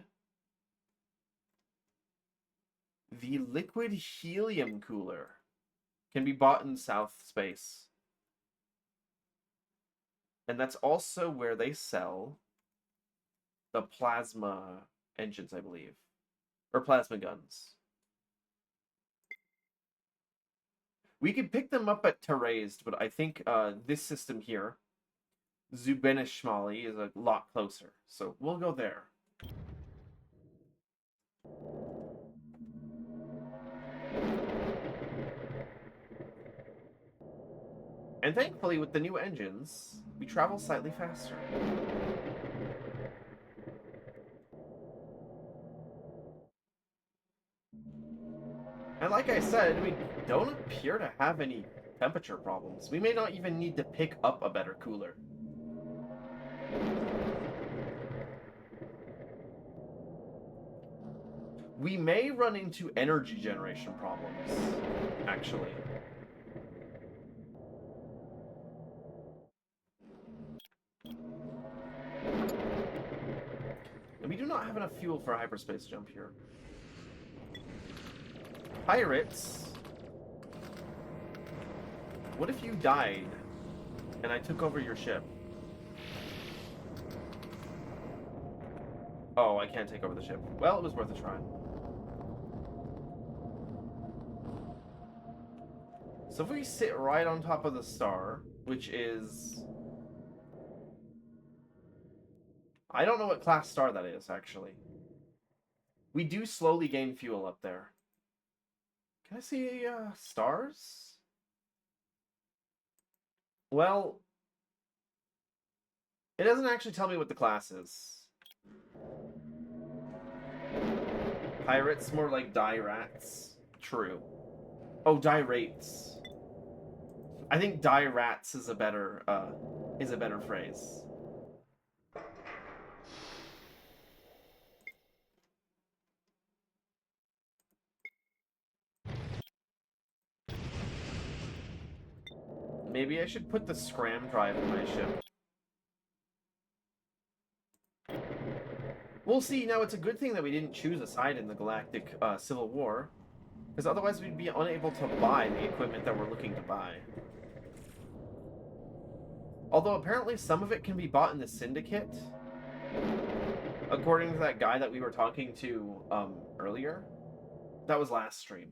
Speaker 1: the liquid helium cooler? Can be bought in South Space. And that's also where they sell the plasma engines, I believe. Or plasma guns. We could pick them up at Terrazed, but I think this system here, Zubenishmali, is a lot closer. So we'll go there. And thankfully, with the new engines, we travel slightly faster. And like I said, we don't appear to have any temperature problems. We may not even need to pick up a better cooler. We may run into energy generation problems, actually. And we do not have enough fuel for a hyperspace jump here. Pirates? What if you died and I took over your ship? Oh, I can't take over the ship. Well, it was worth a try. So if we sit right on top of the star, which is... I don't know what class star that is, actually. We do slowly gain fuel up there. Can I see stars? Well, it doesn't actually tell me what the class is. Pirates, more like die rats. True. Oh, die rates. I think die rats is a better phrase. Maybe I should put the scram drive in my ship. We'll see. Now, it's a good thing that we didn't choose a side in the Galactic Civil War. Because otherwise we'd be unable to buy the equipment that we're looking to buy. Although apparently some of it can be bought in the Syndicate. According to that guy that we were talking to earlier. That was last stream.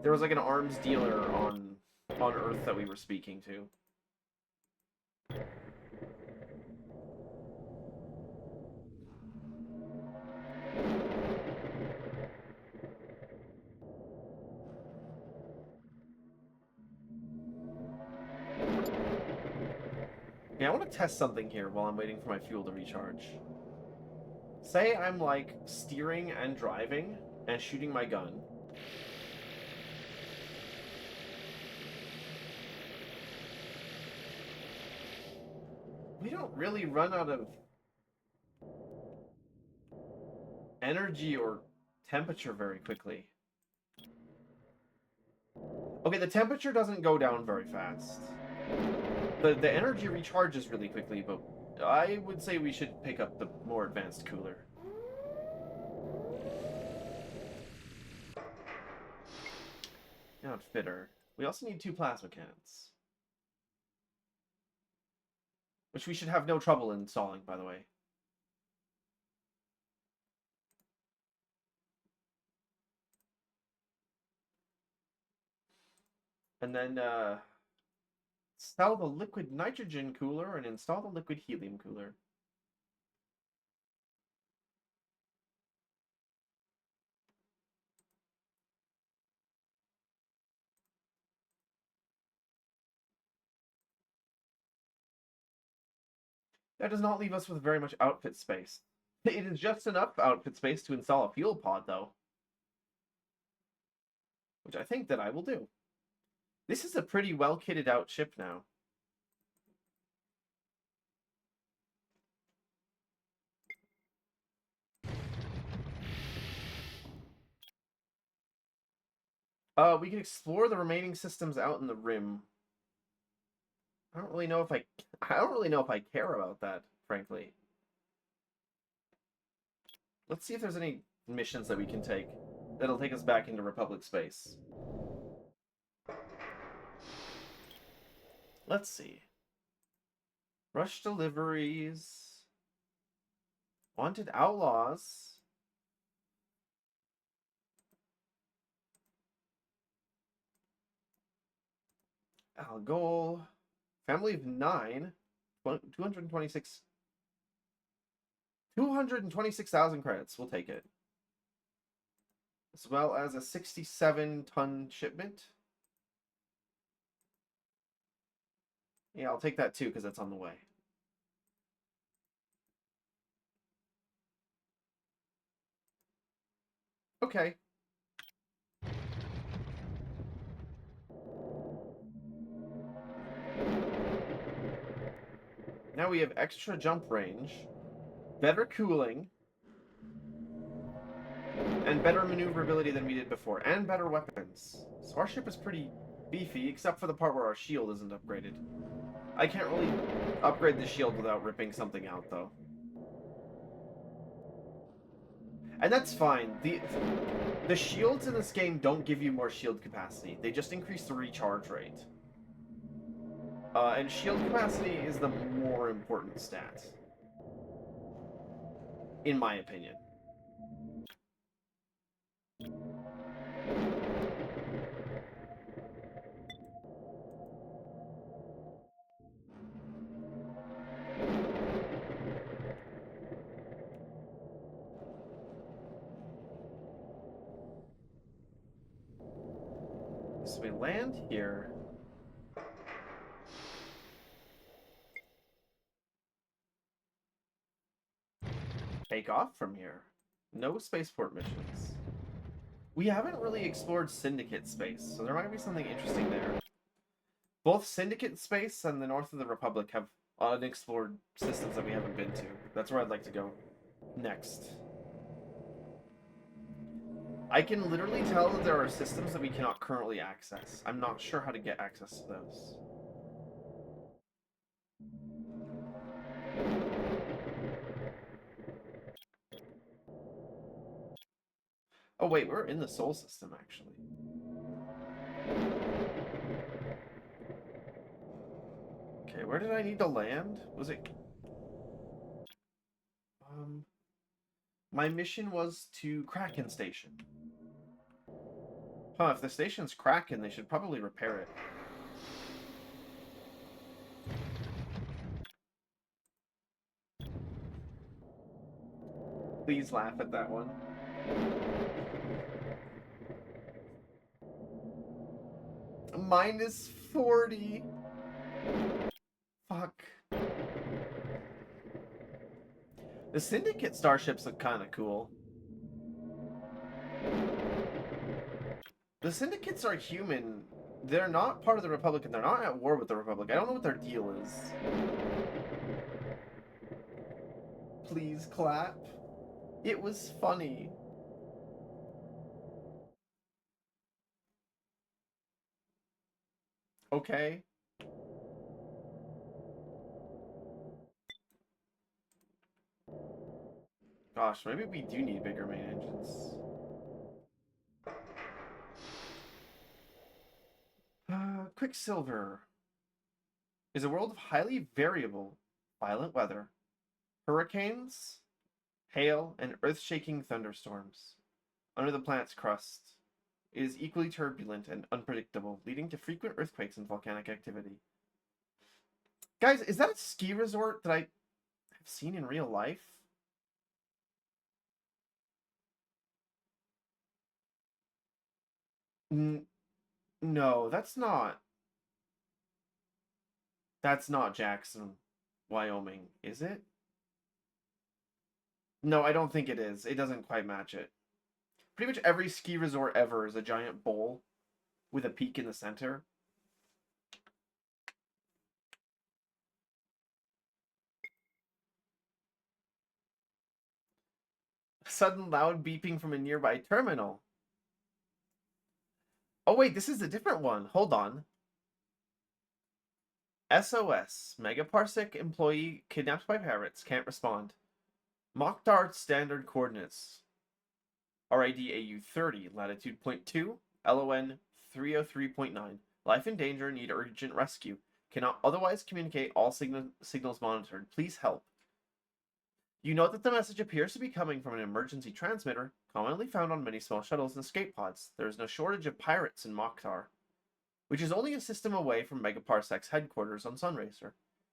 Speaker 1: There was like an arms dealer on Earth that we were speaking to. Yeah, I want to test something here while I'm waiting for my fuel to recharge. Say I'm like steering and driving and shooting my gun. We don't really run out of energy or temperature very quickly. Okay, the temperature doesn't go down very fast. The energy recharges really quickly, but I would say we should pick up the more advanced cooler. Outfitter. We also need 2 plasma cannons. Which we should have no trouble installing, by the way. And then, sell the liquid nitrogen cooler and install the liquid helium cooler. That does not leave us with very much outfit space. It is just enough outfit space to install a fuel pod, though. Which I think that I will do. This is a pretty well kitted out ship now. We can explore the remaining systems out in the rim. I don't really know if I care about that, frankly. Let's see if there's any missions that we can take that'll take us back into Republic space. Let's see. Rush deliveries. Wanted outlaws. Algol. Family of 9. 226,000 credits. We'll take it. As well as a 67-ton shipment. Yeah, I'll take that too, because that's on the way. Okay. Now we have extra jump range, better cooling, and better maneuverability than we did before, and better weapons. So our ship is pretty beefy, except for the part where our shield isn't upgraded. I can't really upgrade the shield without ripping something out, though. And that's fine. The shields in this game don't give you more shield capacity. They just increase the recharge rate. And shield capacity is the more important stat. In my opinion. So we land here. Take off from here. No spaceport missions. We haven't really explored Syndicate space, so there might be something interesting there. Both Syndicate space and the North of the Republic have unexplored systems that we haven't been to. That's where I'd like to go next. I can literally tell that there are systems that we cannot currently access. I'm not sure how to get access to those. Oh wait, we're in the Sol system actually. Okay, where did I need to land? Was it... My mission was to Kraken Station. Huh, if the station's Kraken, they should probably repair it. Please laugh at that one. Minus 40. Fuck. The Syndicate starships look kind of cool. The Syndicates are human. They're not part of the Republic, and they're not at war with the Republic. I don't know what their deal is. Please clap. It was funny. Okay. Gosh, maybe we do need bigger main engines. Quicksilver is a world of highly variable, violent weather, hurricanes, hail, and earth-shaking thunderstorms. Under the planet's crust, it is equally turbulent and unpredictable, leading to frequent earthquakes and volcanic activity. Guys, is that a ski resort that I have seen in real life? No, that's not. That's not Jackson, Wyoming, is it? No, I don't think it is. It doesn't quite match it. Pretty much every ski resort ever is a giant bowl with a peak in the center. Sudden loud beeping from a nearby terminal. Oh wait, this is a different one. Hold on. SOS. Megaparsec employee kidnapped by pirates. Can't respond. Mokhtar standard coordinates. RIDAU 30, latitude 0.2, LON 303.9. Life in danger, need urgent rescue. Cannot otherwise communicate, all signals monitored. Please help. You note that the message appears to be coming from an emergency transmitter, commonly found on many small shuttles and escape pods. There is no shortage of pirates in Mokhtar, which is only a system away from Megaparsec's headquarters on Sunracer.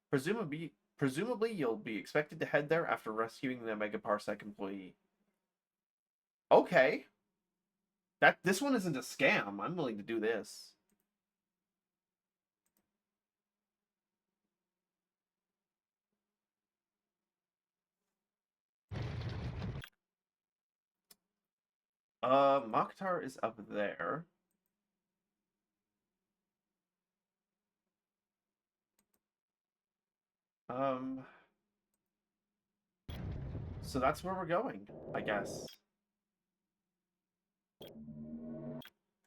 Speaker 1: Presumably you'll be expected to head there after rescuing the Megaparsec employee. Okay. This one isn't a scam. I'm willing to do this. Mokhtar is up there. So that's where we're going, I guess.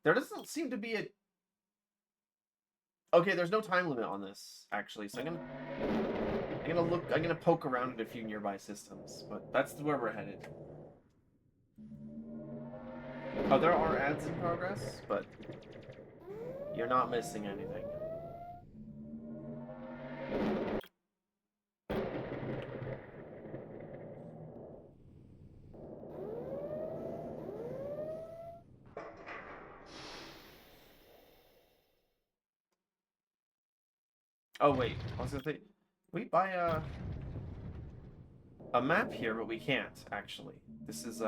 Speaker 1: There doesn't seem to be a... Okay, there's no time limit on this, actually, so I'm gonna poke around at a few nearby systems, but that's where we're headed. Oh, there are ads in progress, but you're not missing anything. Oh wait, I was gonna say, we buy a map here, but we can't actually. This is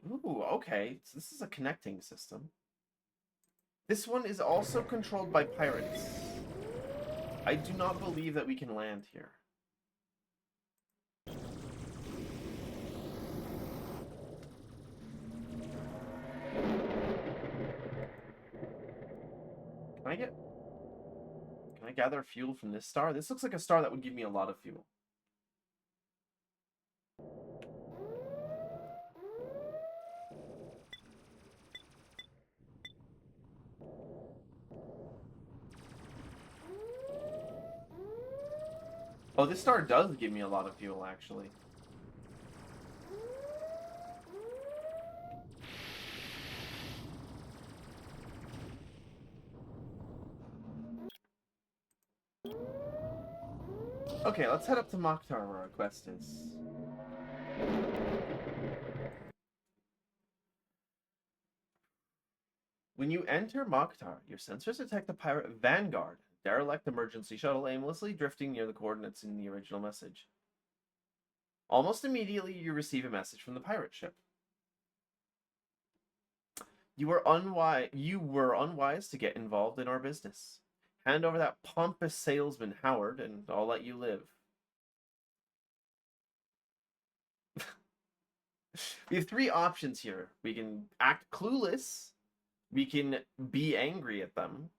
Speaker 1: Ooh, okay. So this is a connecting system. This one is also controlled by pirates. I do not believe that we can land here. Can I gather fuel from this star? This looks like a star that would give me a lot of fuel. Oh, this star does give me a lot of fuel, actually. Okay, let's head up to Mokhtar where our quest is. When you enter Mokhtar, your sensors detect the pirate Vanguard, derelict emergency shuttle aimlessly drifting near the coordinates in the original message. Almost immediately, you receive a message from the pirate ship. You were unwise to get involved in our business. Hand over that pompous salesman Howard, and I'll let you live. We have three options here. We can act clueless, we can be angry at them,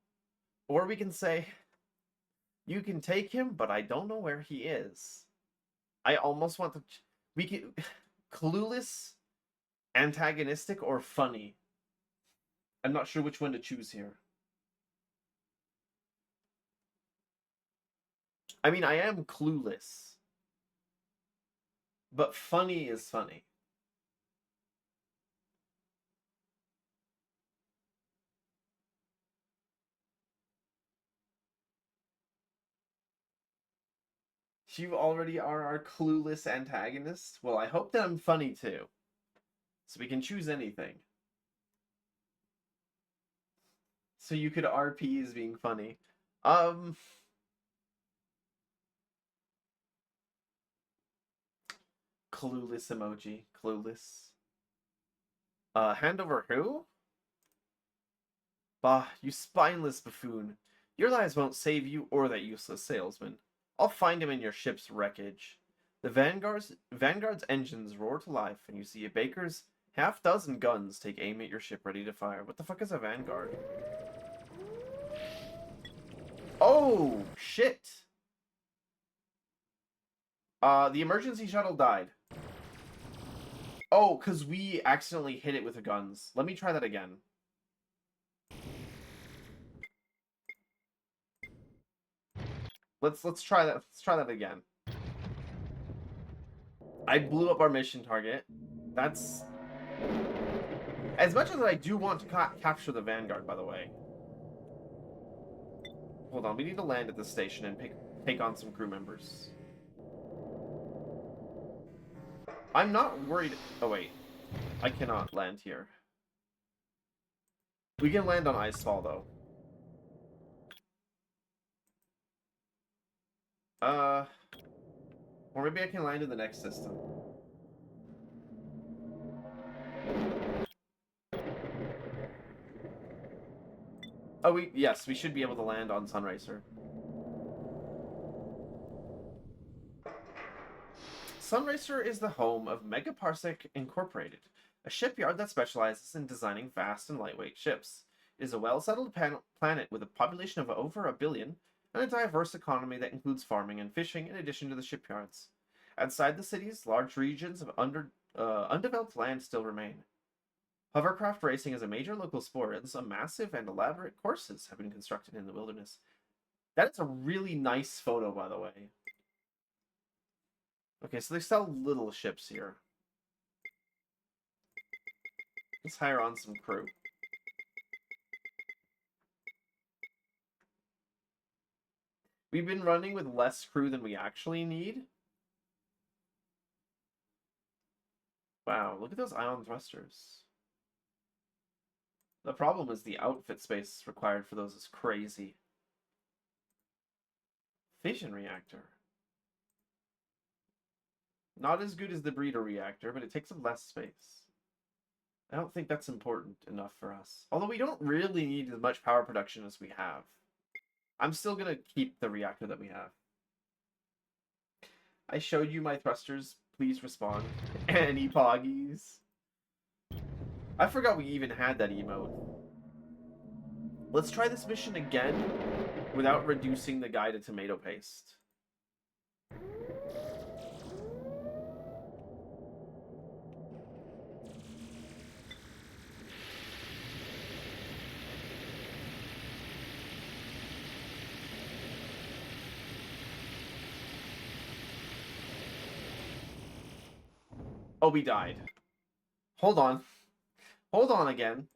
Speaker 1: or we can say, you can take him, but I don't know where he is. I almost want to... We can... Clueless, antagonistic, or funny. I'm not sure which one to choose here. I mean, I am clueless. But funny is funny. You already are our clueless antagonist? Well, I hope that I'm funny too. So we can choose anything. So you could RP as being funny. Clueless emoji. Clueless. Hand over who? Bah, you spineless buffoon. Your lies won't save you or that useless salesman. I'll find him in your ship's wreckage. The Vanguard's engines roar to life, and you see a Baker's half-dozen guns take aim at your ship ready to fire. What the fuck is a Vanguard? Oh, shit! The emergency shuttle died. Oh, because we accidentally hit it with the guns. Let me try that again. Let's try that. Let's try that again. I blew up our mission target. That's... As much as I do want to capture the Vanguard, by the way. Hold on, we need to land at this station and take on some crew members. I'm not worried... Oh, wait. I cannot land here. We can land on Icefall, though. Or maybe I can land in the next system. Oh, yes, we should be able to land on Sunracer. Sunracer is the home of Megaparsec Incorporated, a shipyard that specializes in designing fast and lightweight ships. It is a well-settled planet with a population of over 1 billion and a diverse economy that includes farming and fishing in addition to the shipyards. Outside the cities, large regions of undeveloped land still remain. Hovercraft racing is a major local sport, and some massive and elaborate courses have been constructed in the wilderness. That is a really nice photo, by the way. Okay, so they sell little ships here. Let's hire on some crew. We've been running with less crew than we actually need. Wow, look at those ion thrusters. The problem is the outfit space required for those is crazy. Fission reactor. Not as good as the breeder reactor, but it takes up less space. I don't think that's important enough for us. Although we don't really need as much power production as we have. I'm still going to keep the reactor that we have. I showed you my thrusters. Please respond. Any poggies? I forgot we even had that emote. Let's try this mission again without reducing the guy to tomato paste. Oh, we died. Hold on. Hold on again.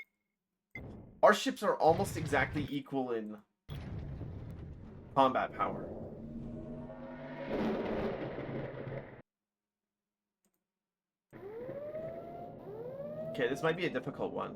Speaker 1: Our ships are almost exactly equal in combat power. Okay, this might be a difficult one.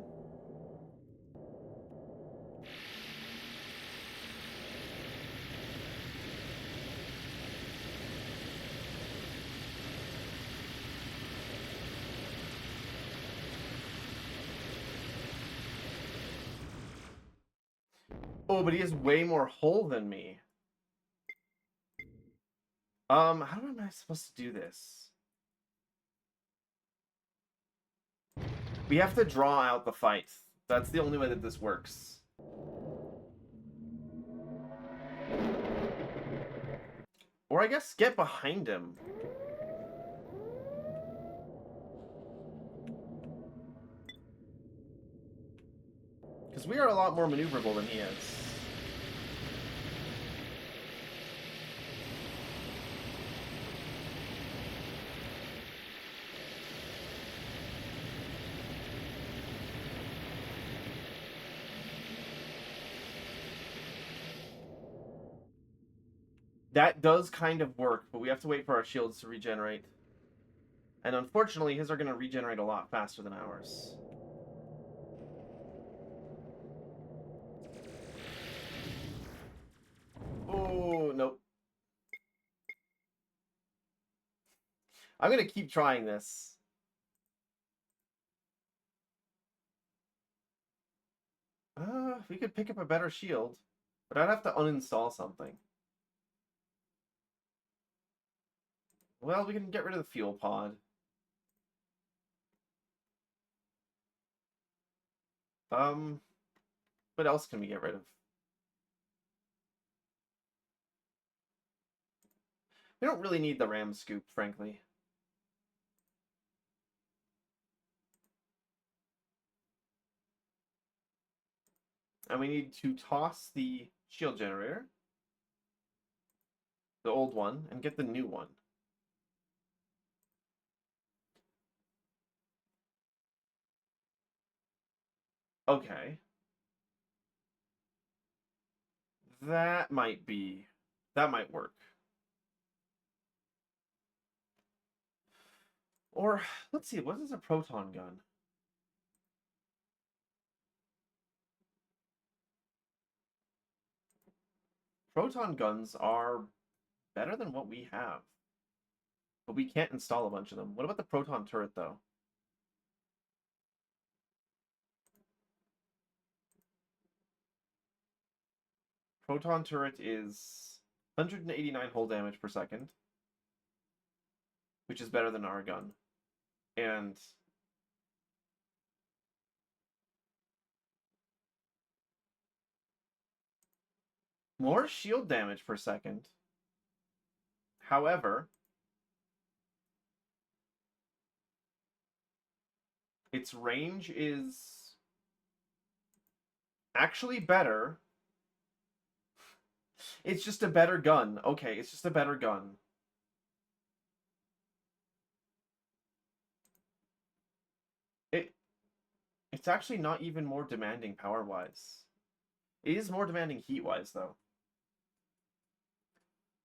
Speaker 1: Oh, but he has way more hull than me. How am I supposed to do this? We have to draw out the fight. That's the only way that this works. Or I guess get behind him. Because we are a lot more maneuverable than he is. That does kind of work, but we have to wait for our shields to regenerate. And unfortunately, his are going to regenerate a lot faster than ours. Oh, nope. I'm going to keep trying this. We could pick up a better shield, but I'd have to uninstall something. Well, we can get rid of the fuel pod. What else can we get rid of? We don't really need the ram scoop, frankly. And we need to toss the shield generator, the old one, and get the new one. Okay. That might work. Or, let's see, what is a proton gun? Proton guns are better than what we have. But we can't install a bunch of them. What about the proton turret, though? Proton turret is 189 hull damage per second, which is better than our gun. And more shield damage per second. However, its range is actually better. It's just a better gun. Okay, it's just a better gun. It's actually not even more demanding power-wise. It is more demanding heat-wise, though.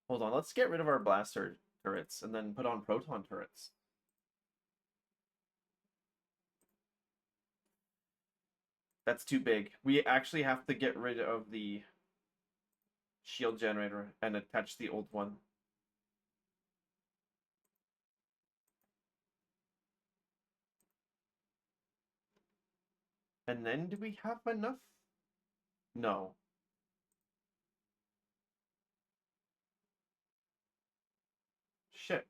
Speaker 1: Hold on, let's get rid of our blaster turrets and then put on proton turrets. That's too big. We actually have to get rid of the shield generator and attach the old one. And then do we have enough? No. Shit.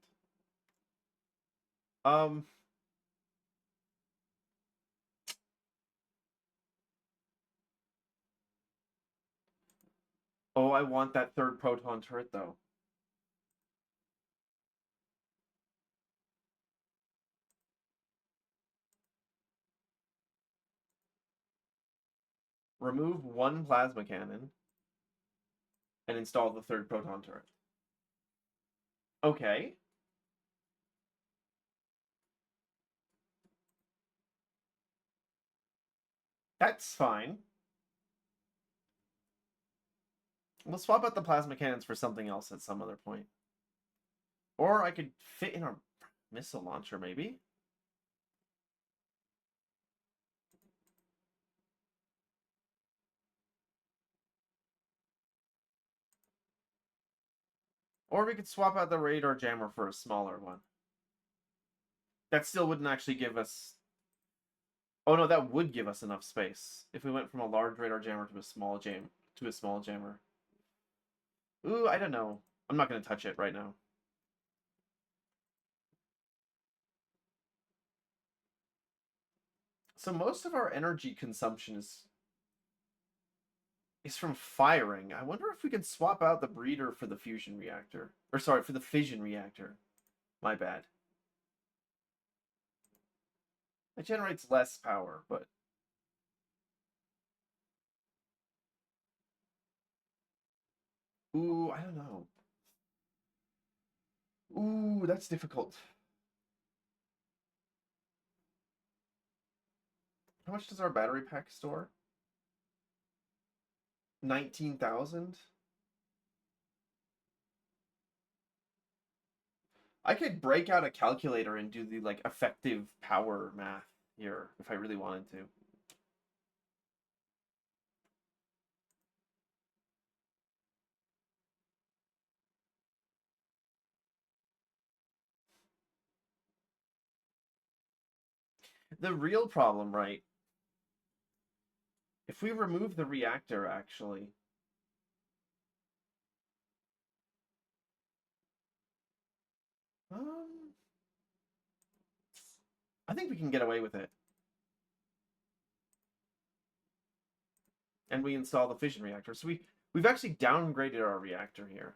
Speaker 1: Oh, I want that third proton turret, though. Remove one plasma cannon and install the third proton turret. Okay. That's fine. We'll swap out the plasma cannons for something else at some other point. Or I could fit in our missile launcher, maybe. Or we could swap out the radar jammer for a smaller one. That still wouldn't actually give us... Oh no, that would give us enough space if we went from a large radar jammer to a small jammer. Ooh, I don't know. I'm not going to touch it right now. So most of our energy consumption is from firing. I wonder if we could swap out the breeder for the fusion reactor. Or sorry, for the fission reactor. My bad. It generates less power, but... Ooh, I don't know. Ooh, that's difficult. How much does our battery pack store? 19,000? I could break out a calculator and do the like effective power math here if I really wanted to. The real problem, right? If we remove the reactor, actually. I think we can get away with it. And we install the fission reactor. So we've actually downgraded our reactor here.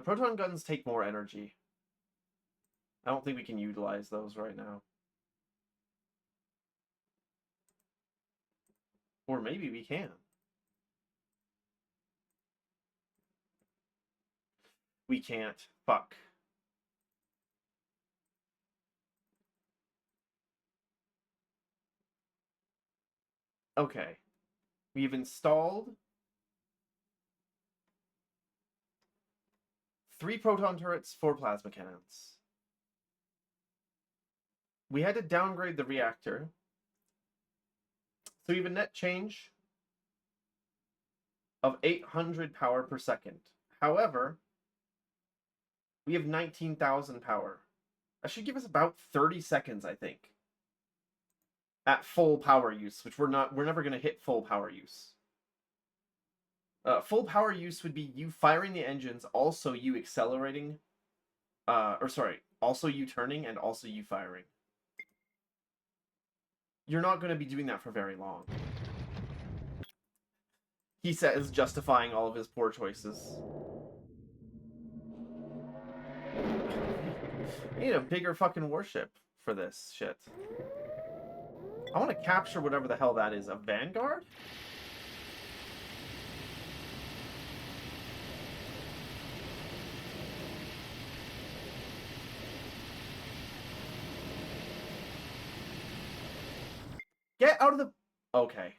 Speaker 1: Proton guns take more energy. I don't think we can utilize those right now. Or maybe we can. We can't. Fuck. Okay. We've installed 3 proton turrets, 4 plasma cannons. We had to downgrade the reactor. So we have a net change of 800 power per second. However, we have 19,000 power. That should give us about 30 seconds, I think, at full power use, which we're never going to hit full power use. Full power use would be you firing the engines, also you accelerating, also you turning, and also you firing. You're not going to be doing that for very long. He says, justifying all of his poor choices. I need a bigger fucking warship for this shit. I want to capture whatever the hell that is. A Vanguard? Get out of the... Okay.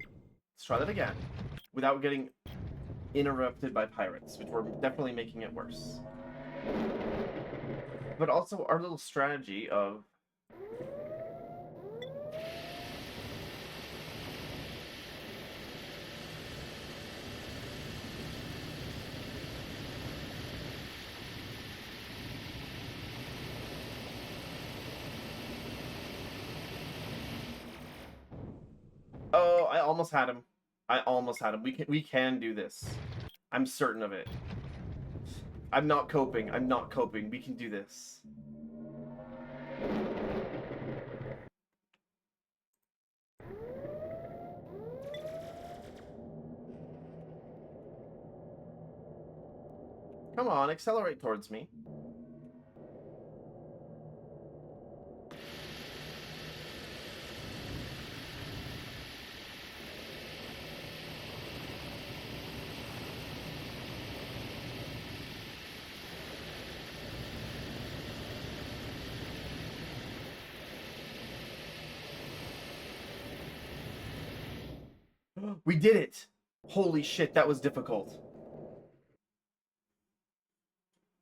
Speaker 1: Let's try that again. Without getting interrupted by pirates, which were definitely making it worse. But also our little strategy of... Oh, I almost had him. I almost had him. We can do this. I'm certain of it. I'm not coping. I'm not coping. We can do this. Come on, accelerate towards me. We did it! Holy shit, that was difficult.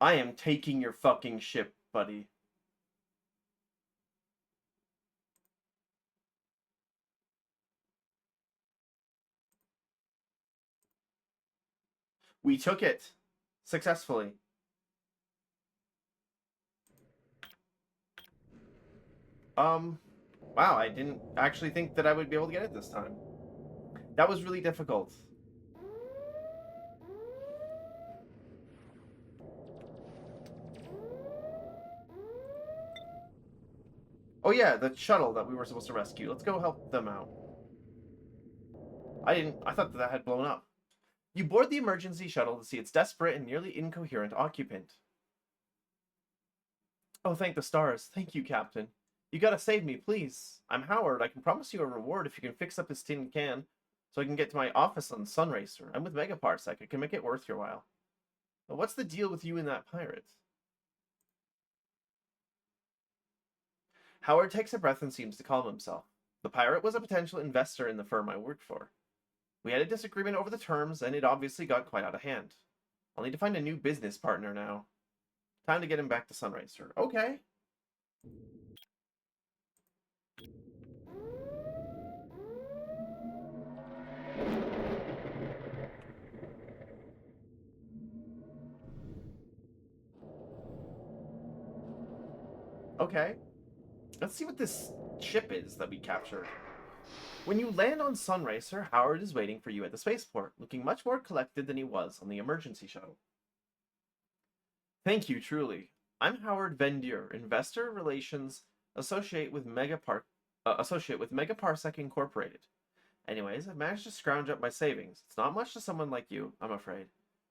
Speaker 1: I am taking your fucking ship, buddy. We took it. Successfully. Wow, I didn't actually think that I would be able to get it this time. That was really difficult. Oh yeah, the shuttle that we were supposed to rescue. Let's go help them out. I thought that had blown up. You board the emergency shuttle to see its desperate and nearly incoherent occupant. Oh, thank the stars. Thank you, Captain. You gotta save me, please. I'm Howard. I can promise you a reward if you can fix up this tin can so I can get to my office on Sunracer. I'm with Megaparsec. I can make it worth your while. But what's the deal with you and that pirate? Howard takes a breath and seems to calm himself. The pirate was a potential investor in the firm I worked for. We had a disagreement over the terms, and it obviously got quite out of hand. I'll need to find a new business partner now. Time to get him back to Sunracer. Okay. Okay. Let's see what this ship is that we captured. When you land on Sunracer, Howard is waiting for you at the spaceport, looking much more collected than he was on the emergency shuttle. Thank you, truly. I'm Howard Vendur, Investor Relations Associate with Megaparsec Incorporated. Anyways, I've managed to scrounge up my savings. It's not much to someone like you, I'm afraid.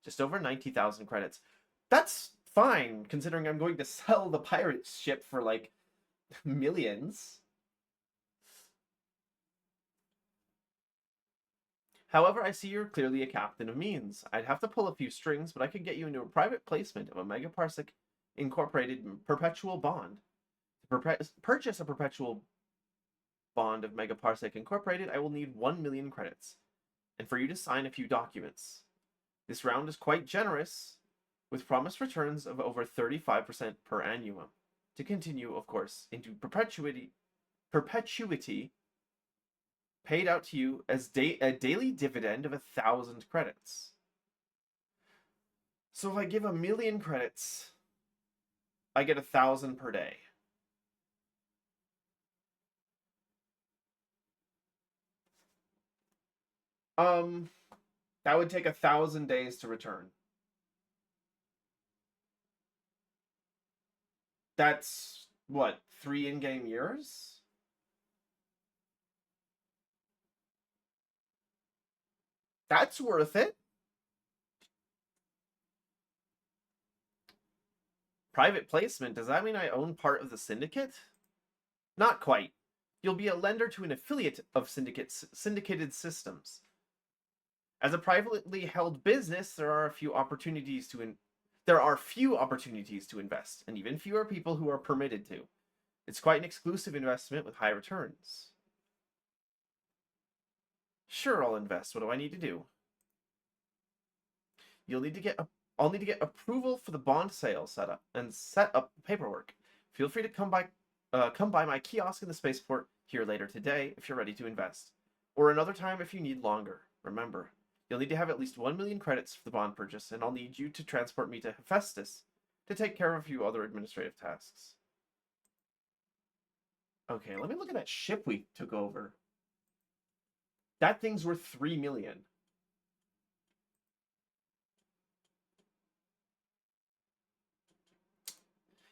Speaker 1: Just over 90,000 credits. That's fine, considering I'm going to sell the pirate ship for, like, millions. However, I see you're clearly a captain of means. I'd have to pull a few strings, but I could get you into a private placement of a Megaparsec Incorporated perpetual bond. To purchase a perpetual bond of Megaparsec Incorporated, I will need 1 million credits, and for you to sign a few documents. This round is quite generous, with promised returns of over 35% per annum, to continue, of course, into perpetuity, paid out to you as a daily dividend of 1,000 credits. So if I give 1,000,000 credits, I get 1,000 per day. That would take 1,000 days to return. That's what, 3 in-game years? That's worth it. Private placement, does that mean I own part of the syndicate? Not quite. You'll be a lender to an affiliate of syndicated systems. As a privately held business, there are few opportunities to invest, and even fewer people who are permitted to. It's quite an exclusive investment with high returns. Sure, I'll invest. What do I need to do? I'll need to get approval for the bond sale setup and set up paperwork. Feel free to come by my kiosk in the spaceport here later today if you're ready to invest, or another time if you need longer. Remember, you'll need to have at least 1 million credits for the bond purchase, and I'll need you to transport me to Hephaestus to take care of a few other administrative tasks. Okay, let me look at that ship we took over. That thing's worth 3 million.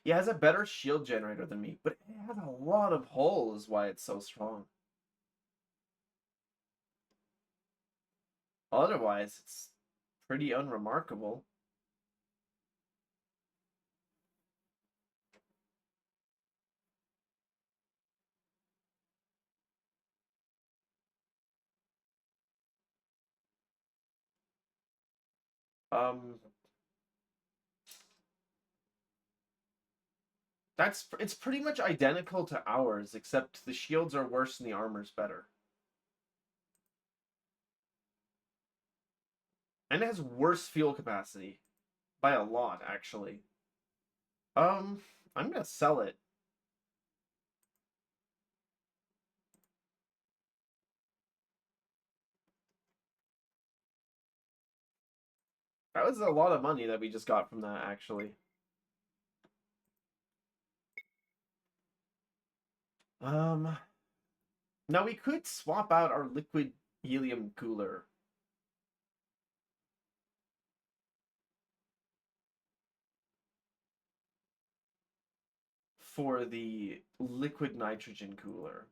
Speaker 1: It has a better shield generator than me, but it has a lot of hull is why it's so strong. Otherwise, it's pretty unremarkable. Um, it's pretty much identical to ours, except the shields are worse and the armor's better. And it has worse fuel capacity. By a lot, actually. I'm gonna sell it. That was a lot of money that we just got from that, actually. Now we could swap out our liquid helium cooler. For the liquid nitrogen cooler.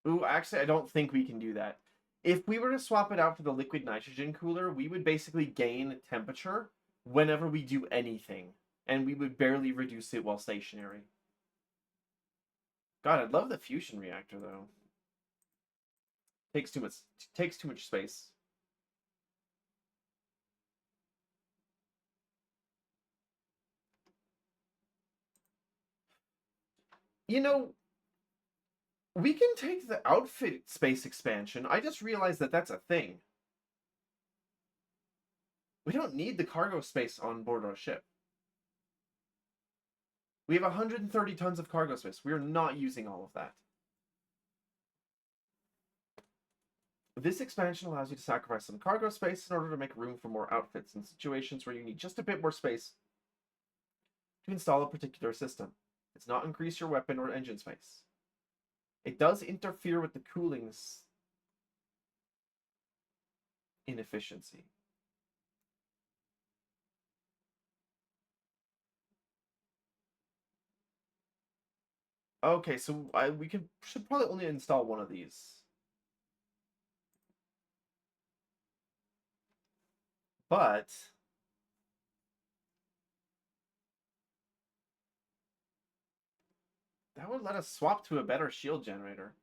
Speaker 1: Ooh, actually, I don't think we can do that. If we were to swap it out for the liquid nitrogen cooler, we would basically gain temperature whenever we do anything, and we would barely reduce it while stationary. God, I'd love the fusion reactor though. Takes too much space. You know, we can take the outfit space expansion. I just realized that that's a thing. We don't need the cargo space on board our ship. We have 130 tons of cargo space. We are not using all of that. This expansion allows you to sacrifice some cargo space in order to make room for more outfits in situations where you need just a bit more space to install a particular system. It does not increase your weapon or engine space. It does interfere with the cooling's inefficiency. Okay, so should probably only install one of these. But that would let us swap to a better shield generator.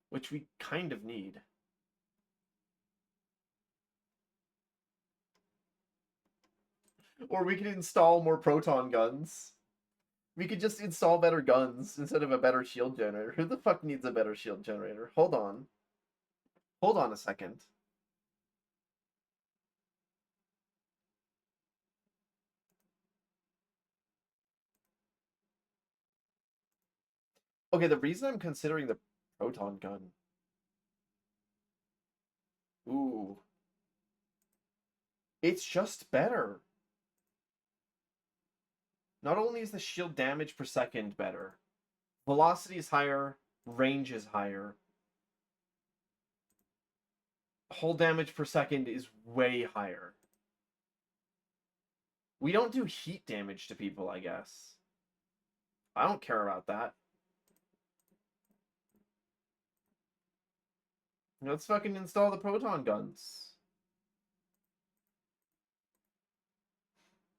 Speaker 1: Which we kind of need. Or we could install more proton guns. We could just install better guns instead of a better shield generator. Who the fuck needs a better shield generator? Hold on. Hold on a second. Okay, the reason I'm considering the proton gun. Ooh. It's just better. Not only is the shield damage per second better, velocity is higher, range is higher. Hull damage per second is way higher. We don't do heat damage to people, I guess. I don't care about that. Let's fucking install the proton guns.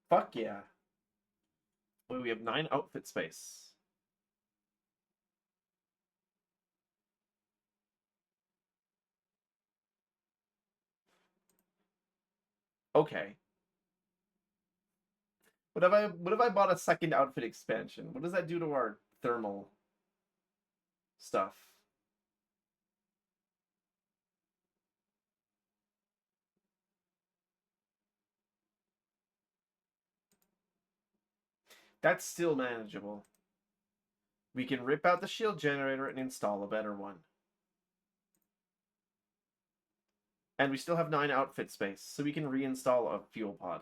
Speaker 1: Fuck yeah. Wait, we have 9 outfit space. Okay. What if I bought a second outfit expansion? What does that do to our thermal stuff? That's still manageable. We can rip out the shield generator and install a better one. And we still have 9 outfit space, so we can reinstall a fuel pod.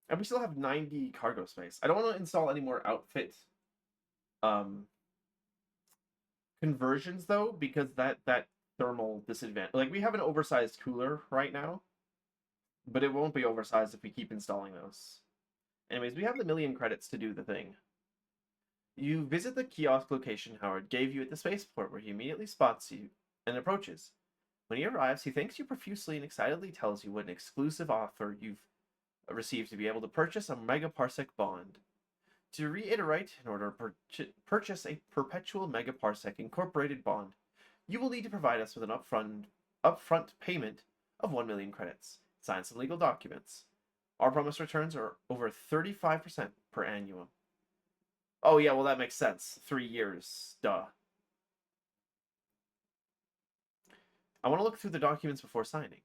Speaker 1: And we still have 90 cargo space. I don't want to install any more outfit conversions though, because that thermal disadvantage. Like we have an oversized cooler right now, but it won't be oversized if we keep installing those. Anyways, we have the million credits to do the thing. You visit the kiosk location Howard gave you at the spaceport, where he immediately spots you and approaches. When he arrives, he thanks you profusely and excitedly tells you what an exclusive offer you've received to be able to purchase a megaparsec bond. To reiterate, in order to purchase a perpetual megaparsec incorporated bond, you will need to provide us with an upfront payment of 1 million credits. Sign some legal documents. Our promised returns are over 35% per annum. Oh yeah, well that makes sense. 3 years. Duh. I want to look through the documents before signing.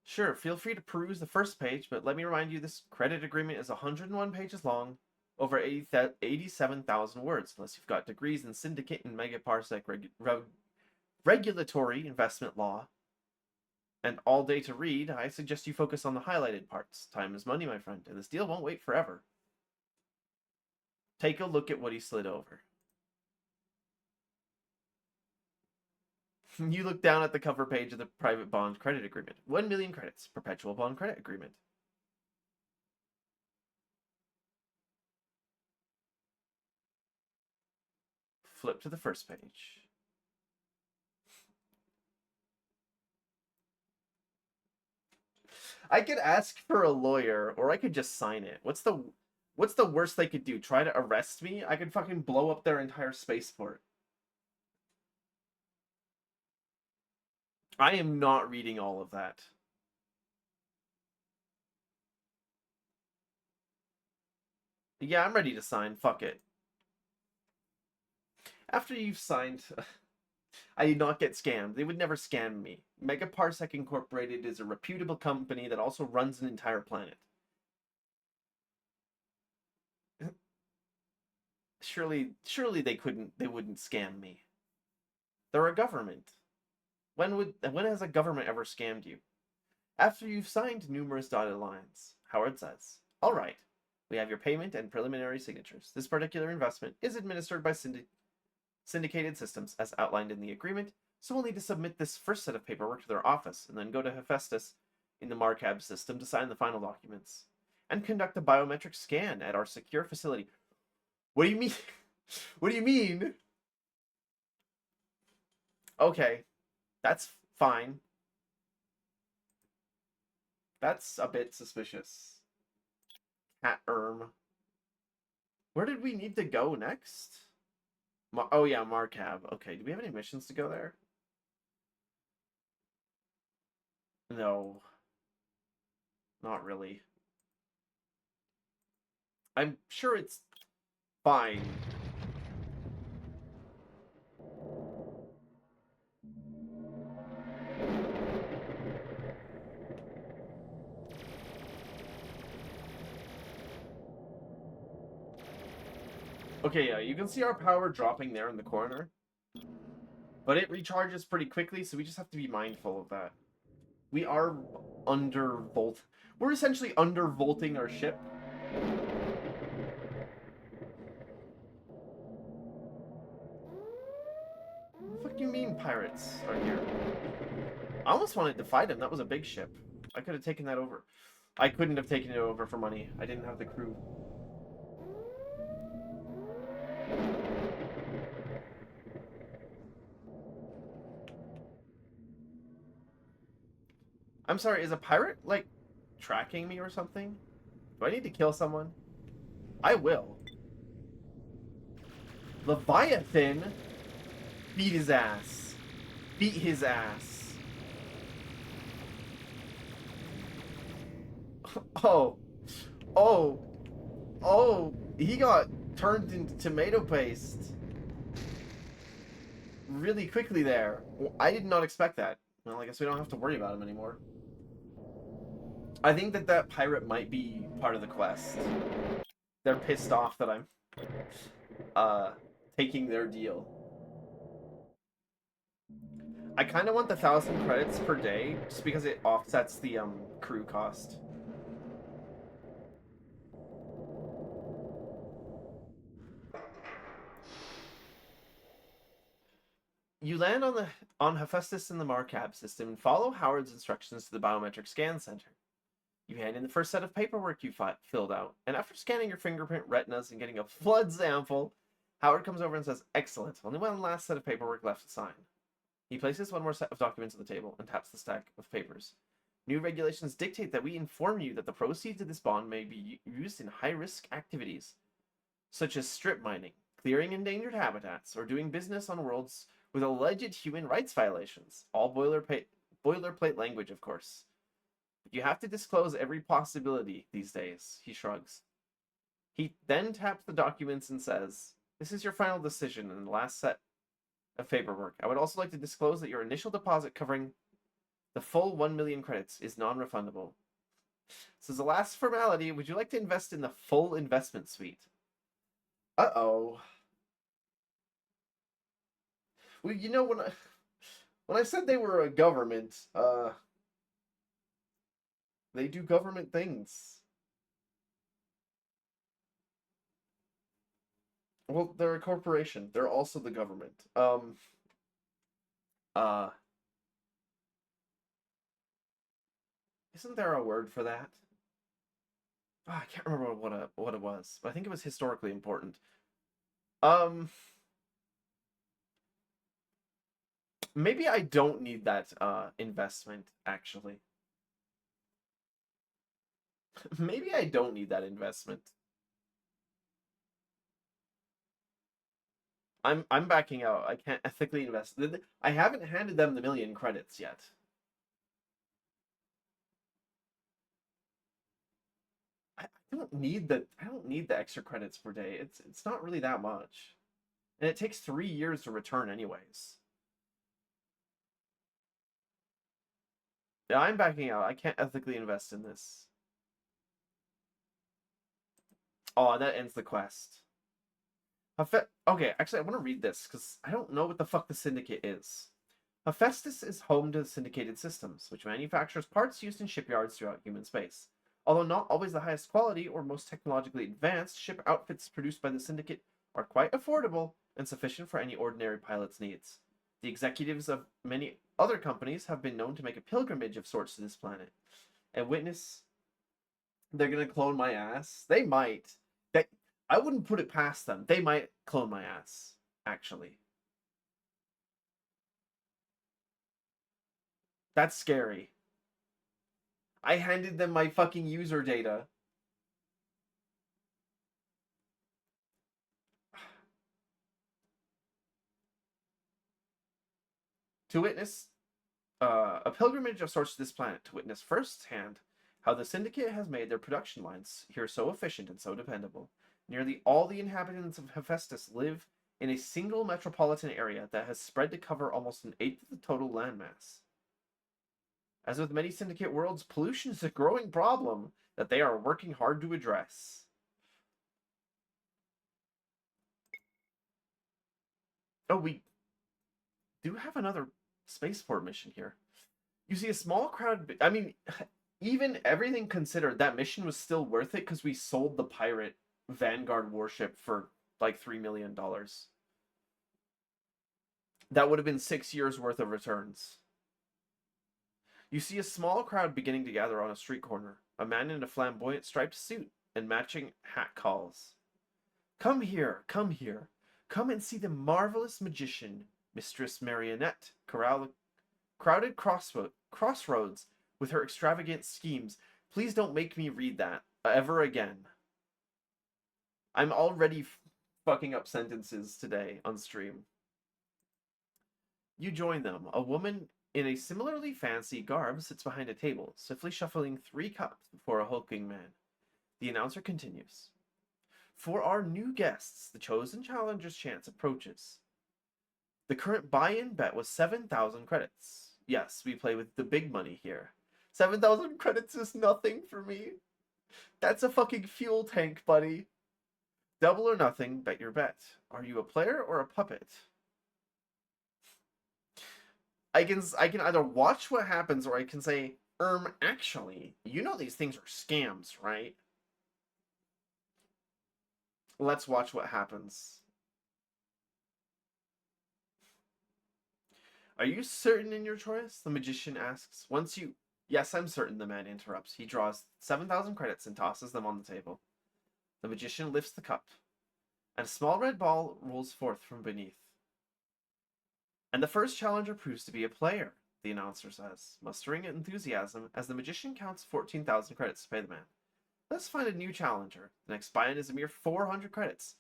Speaker 1: Sure, feel free to peruse the first page, but let me remind you this credit agreement is 101 pages long, over 87,000 words, unless you've got degrees in syndicate and megaparsec regulatory investment law. And all day to read, I suggest you focus on the highlighted parts. Time is money, my friend, and this deal won't wait forever. Take a look at what he slid over. You look down at the cover page of the private bond credit agreement. 1 million credits. Perpetual bond credit agreement. Flip to the first page. I could ask for a lawyer, or I could just sign it. What's the worst they could do? Try to arrest me? I could fucking blow up their entire spaceport. I am not reading all of that. Yeah, I'm ready to sign. Fuck it. After you've signed, I did not get scammed. They would never scam me. Megaparsec Incorporated is a reputable company that also runs an entire planet. Surely they wouldn't scam me. They're a government. When has a government ever scammed you? After you've signed numerous dotted lines, Howard says, "All right, we have your payment and preliminary signatures. This particular investment is administered by syndicated systems as outlined in the agreement, so we'll need to submit this first set of paperwork to their office and then go to Hephaestus in the Marcab system to sign the final documents and conduct a biometric scan at our secure facility." What do you mean? What do you mean? Okay, that's fine. That's a bit suspicious. Cat Where did we need to go next? Oh yeah, Marcab. Okay, do we have any missions to go there? No. Not really. I'm sure it's fine. Okay, yeah, you can see our power dropping there in the corner. But it recharges pretty quickly, so we just have to be mindful of that. We are undervolt. We're essentially undervolting our ship. What the fuck do you mean pirates are here? I almost wanted to fight him. That was a big ship. I could have taken that over. I couldn't have taken it over for money. I didn't have the crew. I'm sorry, is a pirate, like, tracking me or something? Do I need to kill someone? I will. Leviathan? Beat his ass. Beat his ass. Oh. Oh. Oh. He got turned into tomato paste. Really quickly there. I did not expect that. Well, I guess we don't have to worry about him anymore. I think that pirate might be part of the quest. They're pissed off that I'm taking their deal. I kind of want the 1,000 credits per day just because it offsets the crew cost. You land on Hephaestus in the Marcab system and follow Howard's instructions to the biometric scan center. You hand in the first set of paperwork you filled out, and after scanning your fingerprint retinas and getting a blood sample, Howard comes over and says, "Excellent, only one last set of paperwork left to sign." He places one more set of documents on the table and taps the stack of papers. New regulations dictate that we inform you that the proceeds of this bond may be used in high-risk activities, such as strip mining, clearing endangered habitats, or doing business on worlds with alleged human rights violations. All boilerplate language, of course. But you have to disclose every possibility these days, he shrugs. He then taps the documents and says, "This is your final decision and the last set of paperwork. I would also like to disclose that your initial deposit covering the full 1 million credits is non-refundable. So as a last formality, would you like to invest in the full investment suite?" Uh-oh. Well, you know, when I said they were a government, they do government things. Well, they're a corporation. They're also the government. Uh, isn't there a word for that? Oh, I can't remember what it was, but I think it was historically important. Um, Maybe I don't need that investment actually. Maybe I don't need that investment. I'm backing out. I can't ethically invest. I haven't handed them the million credits yet. I don't need the extra credits per day. It's not really that much. And it takes 3 years to return anyways. Yeah, I'm backing out. I can't ethically invest in this. Oh, and that ends the quest. Okay, actually, I want to read this because I don't know what the fuck the Syndicate is. Hephaestus is home to the Syndicated Systems, which manufactures parts used in shipyards throughout human space. Although not always the highest quality or most technologically advanced, ship outfits produced by the Syndicate are quite affordable and sufficient for any ordinary pilot's needs. The executives of many other companies have been known to make a pilgrimage of sorts to this planet. And witness, they're gonna clone my ass. They might. That I wouldn't put it past them. They might clone my ass, actually. That's scary. I handed them my fucking user data. To witness a pilgrimage of sorts to this planet, to witness firsthand how the Syndicate has made their production lines here so efficient and so dependable. Nearly all the inhabitants of Hephaestus live in a single metropolitan area that has spread to cover almost an eighth of the total landmass. As with many Syndicate worlds, pollution is a growing problem that they are working hard to address. Oh, we do have another spaceport mission here. You see a small crowd. I mean, even everything considered, that mission was still worth it because we sold the pirate Vanguard warship for like $3 million. That would have been 6 years worth of returns. You see a small crowd beginning to gather on a street corner. A man in a flamboyant striped suit and matching hat calls. Come here, come here. Come and see the marvelous magician, Mistress Marionette, crowded crossroads with her extravagant schemes. Please don't make me read that ever again. I'm already fucking up sentences today on stream. You join them. A woman in a similarly fancy garb sits behind a table, swiftly shuffling 3 cups before a hulking man. The announcer continues. For our new guests, the chosen challenger's chance approaches. The current buy-in bet was 7,000 credits. Yes, we play with the big money here. 7,000 credits is nothing for me. That's a fucking fuel tank, buddy. Double or nothing, bet your bet. Are you a player or a puppet? I can either watch what happens or I can say, actually, you know these things are scams, right? Let's watch what happens. Are you certain in your choice? The magician asks. Yes, I'm certain, the man interrupts. He draws 7,000 credits and tosses them on the table. The magician lifts the cup, and a small red ball rolls forth from beneath. And the first challenger proves to be a player. the announcer says, mustering enthusiasm as the magician counts 14,000 credits to pay the man. Let's find a new challenger. The next buy-in is a mere 400 credits.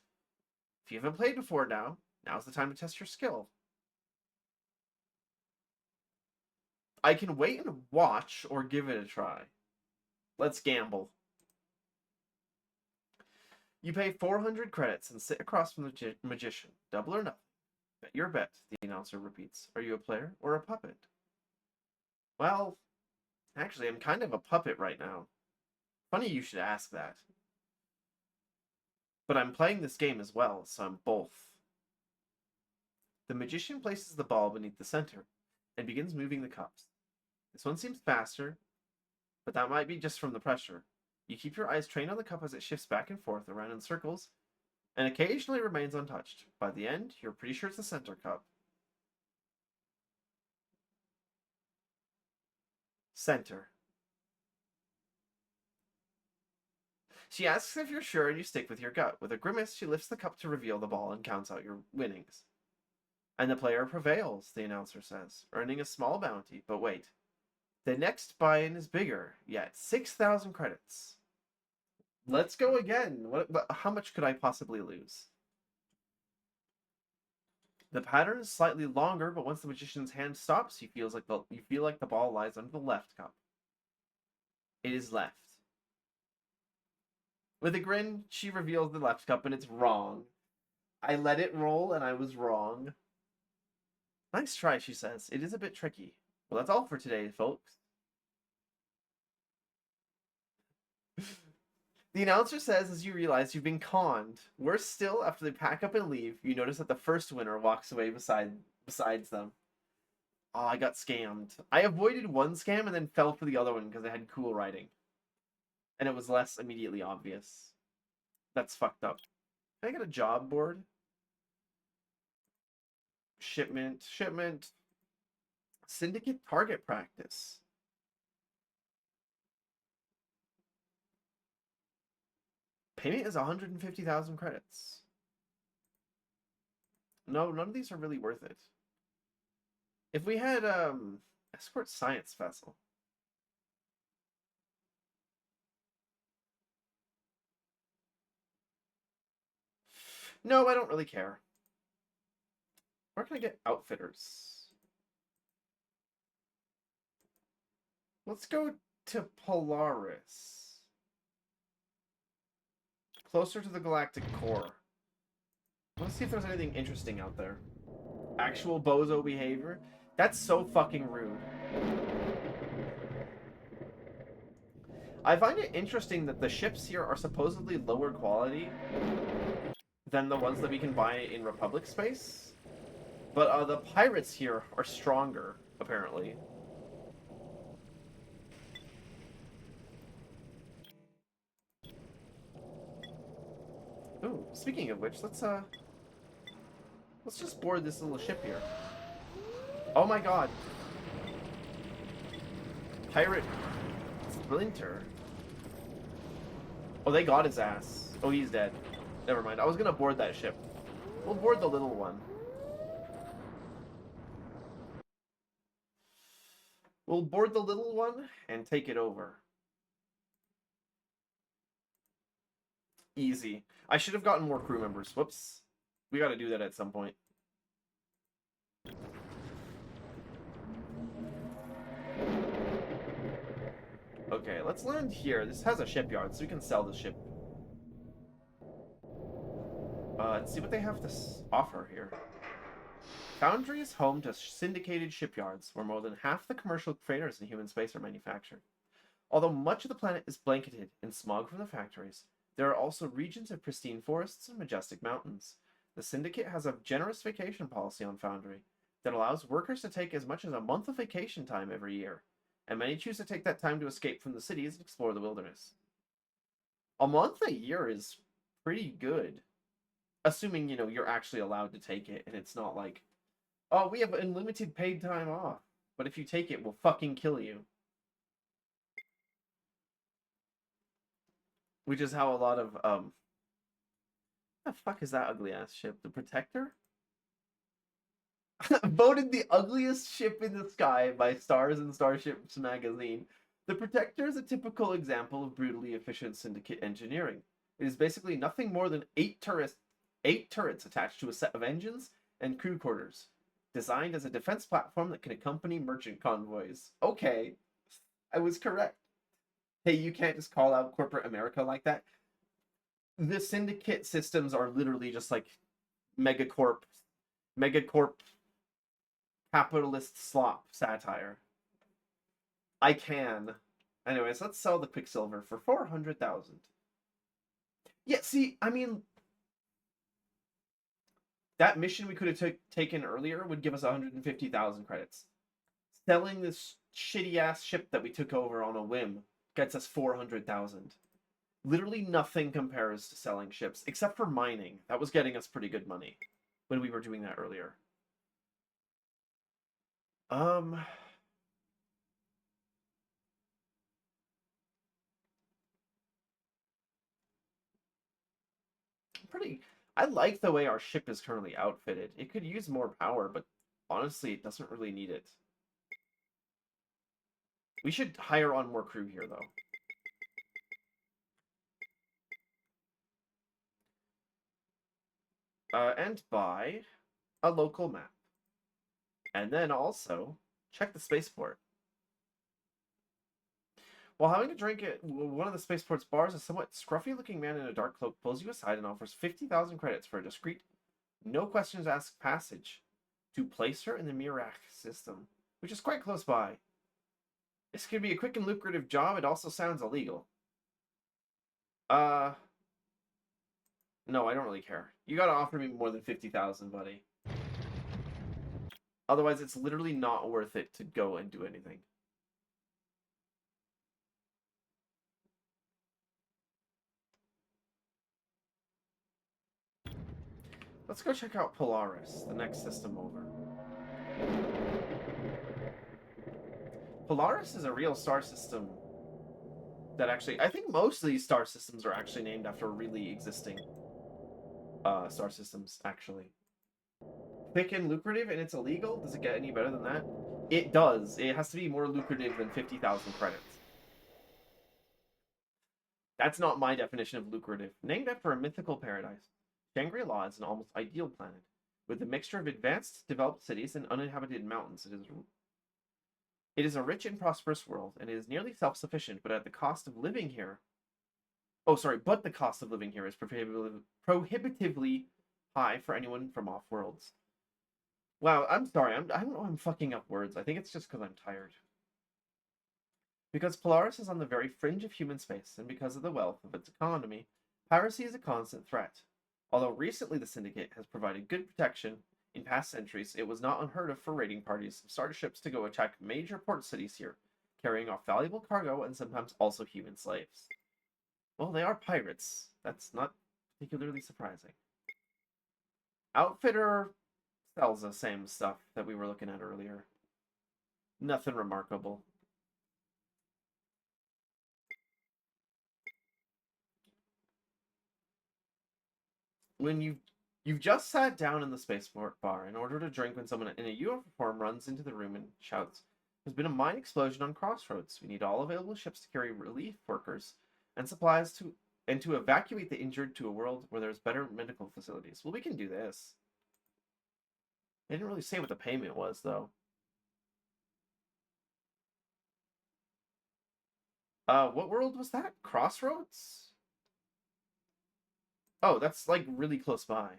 Speaker 1: If you haven't played before now's the time to test your skill. I can wait and watch or give it a try. Let's gamble. You pay 400 credits and sit across from the magician. Double or nothing. Bet your bet, the announcer repeats. Are you a player or a puppet? Well, actually, I'm kind of a puppet right now. Funny you should ask that. But I'm playing this game as well, so I'm both. The magician places the ball beneath the center and begins moving the cups. This one seems faster, but that might be just from the pressure. You keep your eyes trained on the cup as it shifts back and forth around in circles, and occasionally remains untouched. By the end, you're pretty sure it's the center cup. Center. She asks if you're sure and you stick with your gut. With a grimace, she lifts the cup to reveal the ball and counts out your winnings. And the player prevails, the announcer says, earning a small bounty. But wait. The next buy-in is bigger, yet 6,000 credits. Let's go again. How much could I possibly lose? The pattern is slightly longer, but once the magician's hand stops, you feel like the ball lies under the left cup. It is left. With a grin, she reveals the left cup, and it's wrong. I let it roll, and I was wrong. Nice try, she says. It is a bit tricky. Well, that's all for today, folks. The announcer says as you realize you've been conned. Worse still, after they pack up and leave, you notice that the first winner walks away besides them. Oh, I got scammed. I avoided one scam and then fell for the other one because it had cool writing. And it was less immediately obvious. That's fucked up. Can I get a job board? Shipment. Syndicate target practice. Payment is 150,000 credits. No, none of these are really worth it. If we had escort science vessel. No, I don't really care. Where can I get outfitters? Let's go to Polaris. Closer to the galactic core. Let's see if there's anything interesting out there. Actual bozo behavior? That's so fucking rude. I find it interesting that the ships here are supposedly lower quality than the ones that we can buy in Republic space. But the pirates here are stronger, apparently. Ooh, speaking of which, let's just board this little ship here. Oh my god. Pirate Splinter. Oh, they got his ass. Oh, he's dead. Never mind. I was gonna board that ship. We'll board the little one. We'll board the little one and take it over. Easy. I should have gotten more crew members. Whoops. We gotta do that at some point. Okay, let's land here. This has a shipyard, so we can sell the ship. And see what they have to offer here. Foundry is home to syndicated shipyards, where more than half the commercial freighters in human space are manufactured. Although much of the planet is blanketed in smog from the factories, there are also regions of pristine forests and majestic mountains. The Syndicate has a generous vacation policy on Foundry that allows workers to take as much as a month of vacation time every year, and many choose to take that time to escape from the cities and explore the wilderness. A month a year is pretty good. Assuming, you're actually allowed to take it, and it's not like, oh, we have unlimited paid time off, but if you take it, we'll fucking kill you. Which is how a lot of, what the fuck is that ugly ass ship? The Protector? Voted the ugliest ship in the sky by Stars and Starships magazine. The Protector is a typical example of brutally efficient syndicate engineering. It is basically nothing more than eight turrets attached to a set of engines and crew quarters, designed as a defense platform that can accompany merchant convoys. Okay, I was correct. Hey, you can't just call out corporate America like that. The syndicate systems are literally just like megacorp capitalist slop satire. I can. Anyways, let's sell the Quicksilver for 400,000. Yeah, see, I mean, that mission we could have taken earlier would give us 150,000 credits. Selling this shitty ass ship that we took over on a whim gets us 400,000. Literally nothing compares to selling ships, except for mining. That was getting us pretty good money when we were doing that earlier. I like the way our ship is currently outfitted. It could use more power, but honestly, it doesn't really need it. We should hire on more crew here, though. And buy a local map. And then also, check the spaceport. While having a drink at one of the spaceport's bars, a somewhat scruffy-looking man in a dark cloak pulls you aside and offers 50,000 credits for a discreet, no questions asked passage to place her in the Mirak system, which is quite close by. This could be a quick and lucrative job. It also sounds illegal. No, I don't really care. You gotta offer me more than 50,000, buddy. Otherwise, it's literally not worth it to go and do anything. Let's go check out Polaris, the next system over. Polaris is a real star system that actually... I think most of these star systems are actually named after really existing star systems, actually. Quick and lucrative, and it's illegal? Does it get any better than that? It does. It has to be more lucrative than 50,000 credits. That's not my definition of lucrative. Named after a mythical paradise, Shangri-La is an almost ideal planet, with a mixture of advanced, developed cities and uninhabited mountains. It is a rich and prosperous world, and it is nearly self-sufficient, but at the cost of living here... Oh, sorry, but the cost of living here is prohibitively high for anyone from off-worlds. Wow, I'm sorry, I don't know, I'm fucking up words. I think it's just because I'm tired. Because Polaris is on the very fringe of human space, and because of the wealth of its economy, piracy is a constant threat. Although recently the Syndicate has provided good protection in past centuries, it was not unheard of for raiding parties of starships to go attack major port cities here, carrying off valuable cargo and sometimes also human slaves. Well, they are pirates. That's not particularly surprising. Outfitter sells the same stuff that we were looking at earlier. Nothing remarkable. When you've just sat down in the spaceport bar in order to drink when someone in a uniform runs into the room and shouts, "There's been a mine explosion on Crossroads. We need all available ships to carry relief workers and supplies to evacuate the injured to a world where there's better medical facilities." Well, we can do this. They didn't really say what the payment was, though. What world was that? Crossroads? Oh, that's like really close by.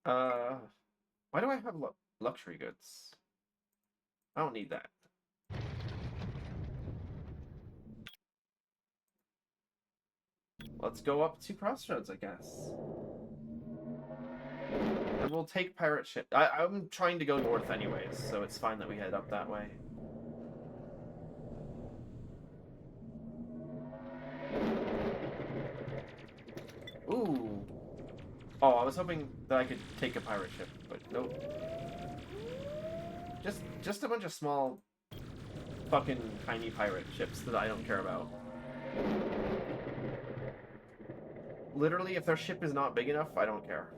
Speaker 1: Why do I have luxury goods? I don't need that. Let's go up to Crossroads, I guess. And we'll take pirate ship. I'm trying to go north anyways, so it's fine that we head up that way. Ooh. Oh, I was hoping that I could take a pirate ship, but nope. Just a bunch of small, fucking tiny pirate ships that I don't care about. Literally, if their ship is not big enough, I don't care.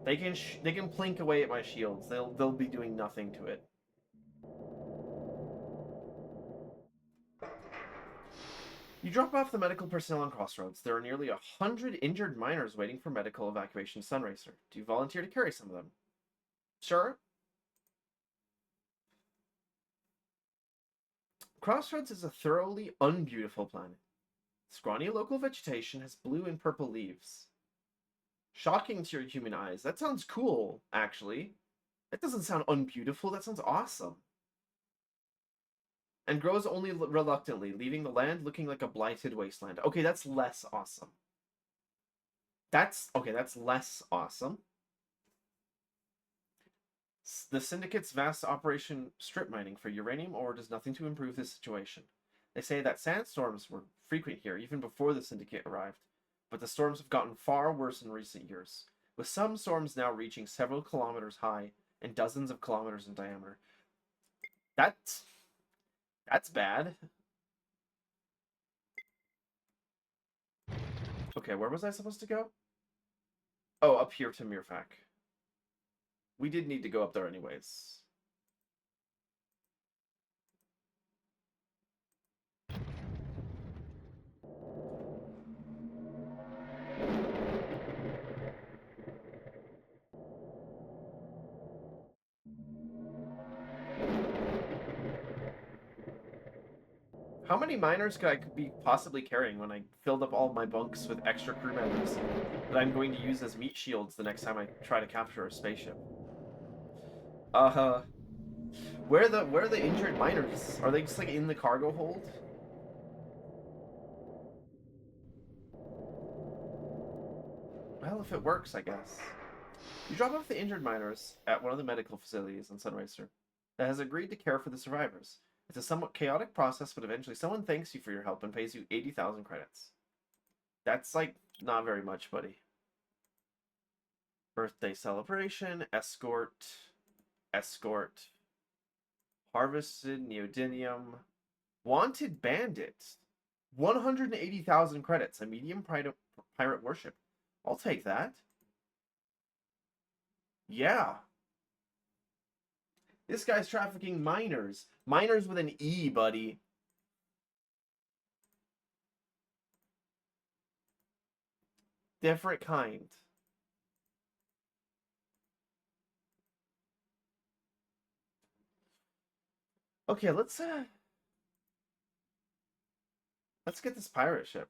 Speaker 1: They can plink away at my shields. They'll be doing nothing to it. You drop off the medical personnel on Crossroads. There are nearly 100 injured miners waiting for medical evacuation to Sunracer. Do you volunteer to carry some of them? Sure. Crossroads is a thoroughly unbeautiful planet. Scrawny local vegetation has blue and purple leaves. Shocking to your human eyes. That sounds cool, actually. That doesn't sound unbeautiful. That sounds awesome. And grows only reluctantly, leaving the land looking like a blighted wasteland. Okay, that's less awesome. That's less awesome. The Syndicate's vast operation strip mining for uranium ore does nothing to improve this situation. They say that sandstorms were frequent here even before the Syndicate arrived, but the storms have gotten far worse in recent years, with some storms now reaching several kilometers high and dozens of kilometers in diameter. That's bad. Okay, where was I supposed to go? Oh, up here to Mirfak. We did need to go up there anyways. How many miners could I be possibly carrying when I filled up all my bunks with extra crew members that I'm going to use as meat shields the next time I try to capture a spaceship? Where are the injured miners? Are they just like in the cargo hold? Well, if it works, I guess. You drop off the injured miners at one of the medical facilities on Sunracer that has agreed to care for the survivors. It's a somewhat chaotic process, but eventually someone thanks you for your help and pays you 80,000 credits. That's, like, not very much, buddy. Birthday celebration, escort, harvested neodymium, wanted bandit, 180,000 credits, a medium pirate worship. I'll take that. Yeah. This guy's trafficking miners. Miners with an E, buddy. Different kind. Okay, let's get this pirate ship.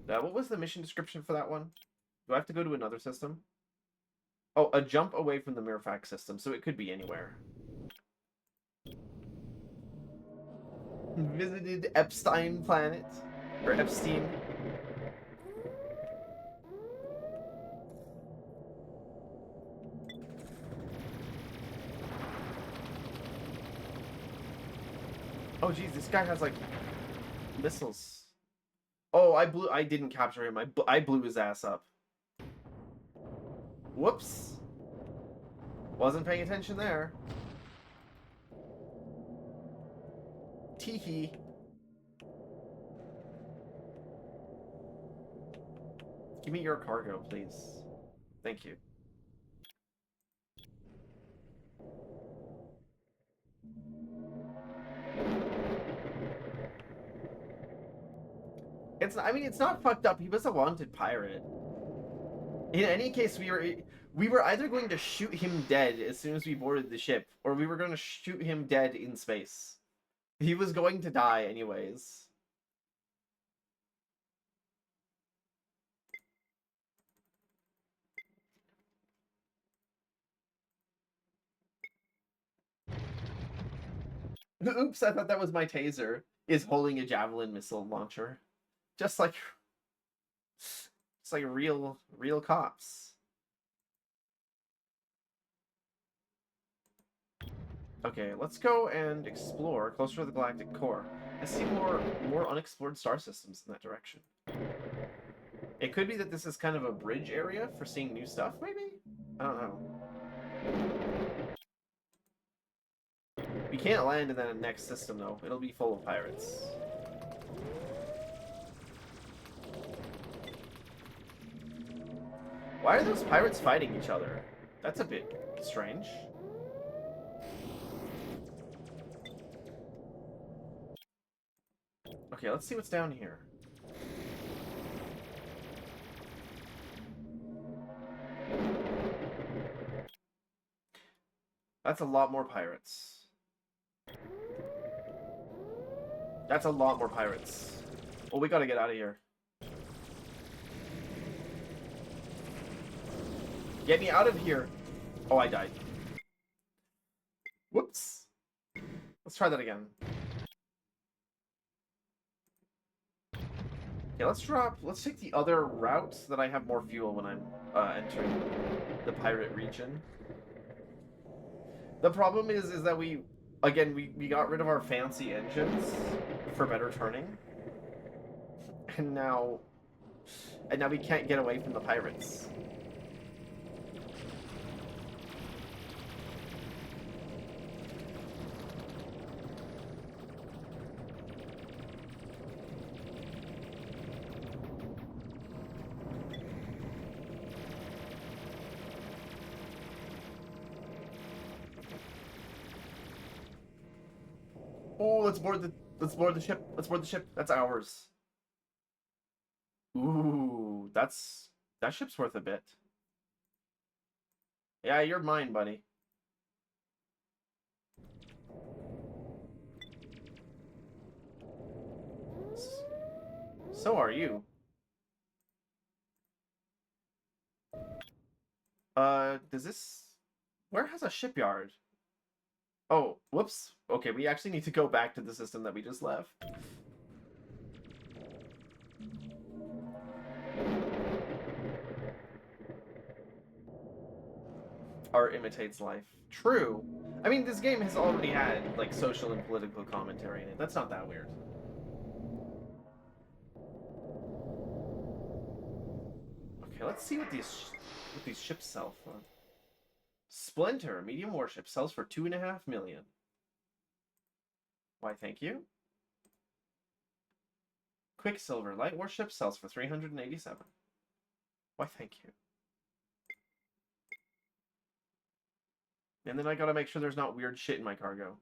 Speaker 1: What was the mission description for that one? Do I have to go to another system? Oh, a jump away from the Mirfak system, so it could be anywhere. Visited Epstein planet. Or Epstein. Oh geez, this guy has like missiles. Oh, I didn't capture him. I blew his ass up. Whoops. Wasn't paying attention there. Teehee. Give me your cargo, please. Thank you. It's not fucked up. He was a wanted pirate. In any case, we were either going to shoot him dead as soon as we boarded the ship, or we were going to shoot him dead in space. He was going to die anyways. Oops, I thought that was my taser. Is holding a javelin missile launcher. Just like it's like real cops. Okay, let's go and explore closer to the galactic core. I see more unexplored star systems in that direction. It could be that this is kind of a bridge area for seeing new stuff, maybe? I don't know. We can't land in that next system, though. It'll be full of pirates. Why are those pirates fighting each other? That's a bit strange. Okay, let's see what's down here. That's a lot more pirates. That's a lot more pirates. Well, we gotta get out of here. Get me out of here. Oh, I died. Whoops. Let's try that again. Okay, let's take the other route so that I have more fuel when I'm entering the pirate region. The problem is that we got rid of our fancy engines for better turning. And now we can't get away from the pirates. Oh, let's board the ship. Let's board the ship. That's ours. Ooh, that ship's worth a bit. Yeah, you're mine, buddy. So are you. Does this... Where has a shipyard? Oh, whoops. Okay, we actually need to go back to the system that we just left. Art imitates life. True. I mean, this game has already had, like, social and political commentary in it. That's not that weird. Okay, let's see what these ships sell for. Splinter, medium warship, sells for $2.5 million. Why, thank you. Quicksilver, light warship, sells for $387. Why, thank you. And then I gotta make sure there's not weird shit in my cargo.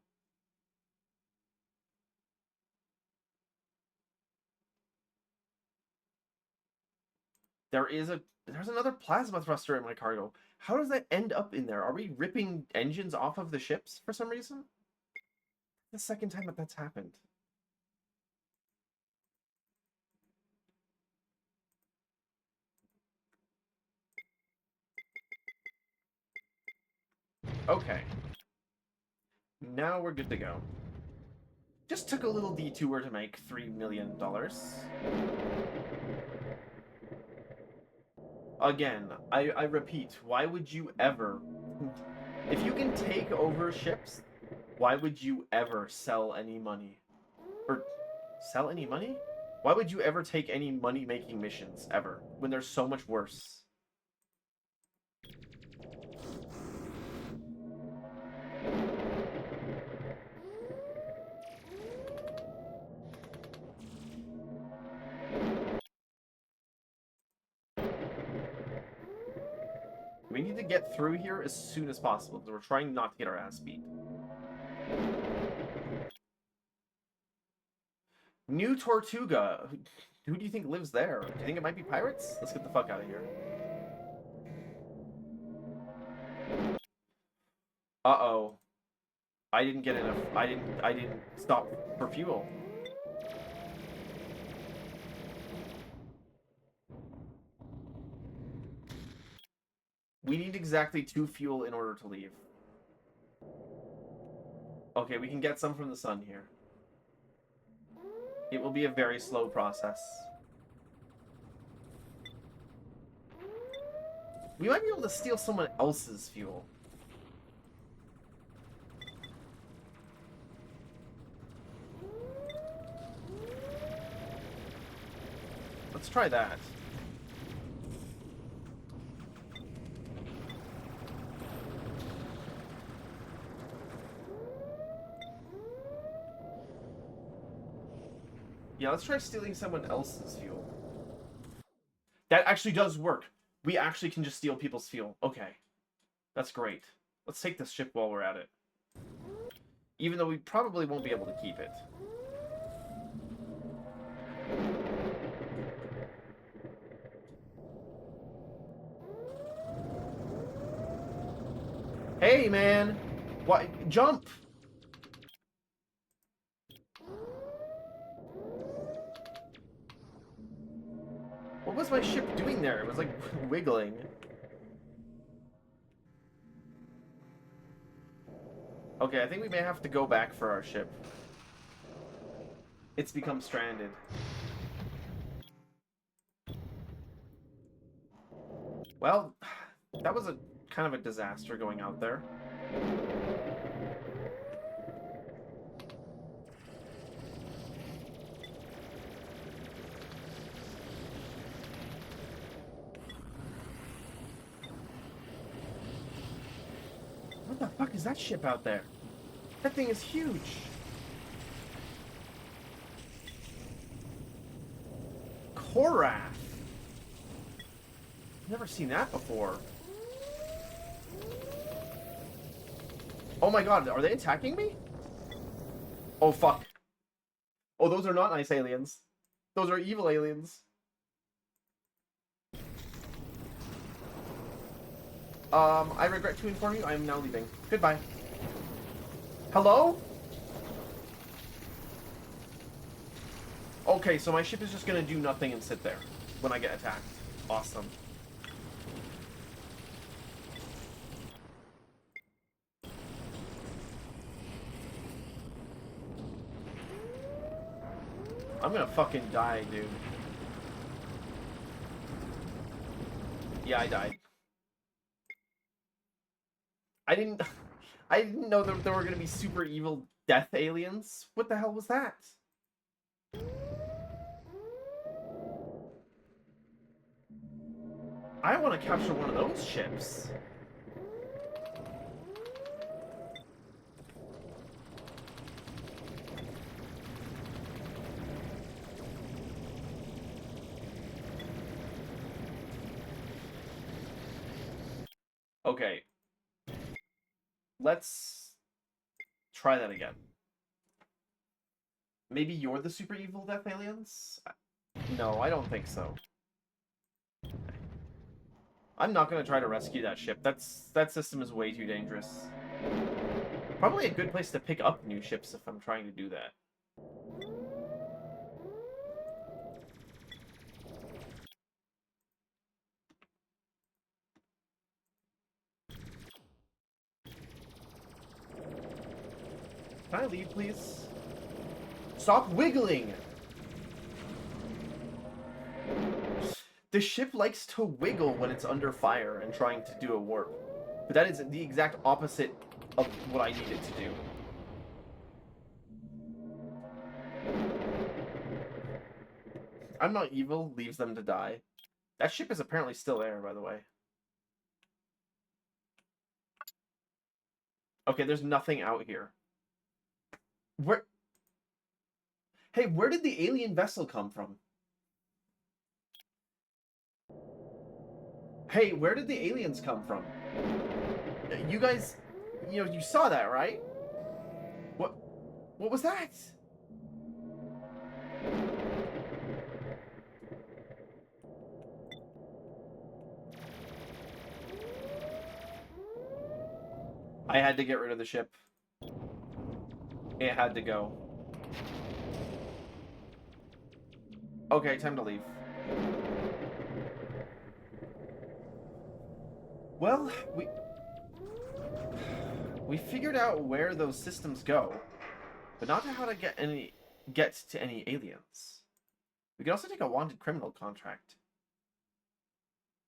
Speaker 1: There's another plasma thruster in my cargo. How does that end up in there? Are we ripping engines off of the ships for some reason? The second time that that's happened. Okay. Now we're good to go. Just took a little detour to make $3 million. Again, I repeat, why would you ever... If you can take over ships, why would you ever sell any money? Or sell any money? Why would you ever take any money-making missions, ever, when there's so much worse? We need to get through here as soon as possible, because we're trying not to get our ass beat. New Tortuga. Who do you think lives there? Do you think it might be pirates? Let's get the fuck out of here. Uh-oh. I didn't get enough. I didn't stop for fuel. We need exactly 2 fuel in order to leave. Okay, we can get some from the sun here. It will be a very slow process. We might be able to steal someone else's fuel. Let's try that. Yeah, let's try stealing someone else's fuel. That actually does work. We actually can just steal people's fuel. Okay. That's great. Let's take this ship while we're at it. Even though we probably won't be able to keep it. Hey, man! What? Jump! What was my ship doing there? It was like wiggling. Okay, I think we may have to go back for our ship. It's become stranded. Well, that was a kind of a disaster going out there. What the fuck is that ship out there? That thing is huge. Korath. Never seen that before. Oh my god, are they attacking me? Oh fuck. Oh, those are not nice aliens. Those are evil aliens. I regret to inform you, I am now leaving. Goodbye. Hello? Okay, so my ship is just gonna do nothing and sit there when I get attacked. Awesome. I'm gonna fucking die, dude. Yeah, I died. I didn't know that there were gonna be super evil death aliens. What the hell was that? I want to capture one of those ships. Okay. Let's try that again. Maybe you're the super evil death aliens? No, I don't think so. I'm not going to try to rescue that ship. That system is way too dangerous. Probably a good place to pick up new ships if I'm trying to do that. Can I leave, please? Stop wiggling! The ship likes to wiggle when it's under fire and trying to do a warp. But that is the exact opposite of what I need it to do. I'm not evil, leaves them to die. That ship is apparently still there, by the way. Okay, there's nothing out here. Where... Hey, where did the alien vessel come from? Hey, where did the aliens come from? You guys, you know, you saw that, right? What was that? I had to get rid of the ship. It had to go. Okay, time to leave. Well, we figured out where those systems go, but not how to get to any aliens. We could also take a wanted criminal contract.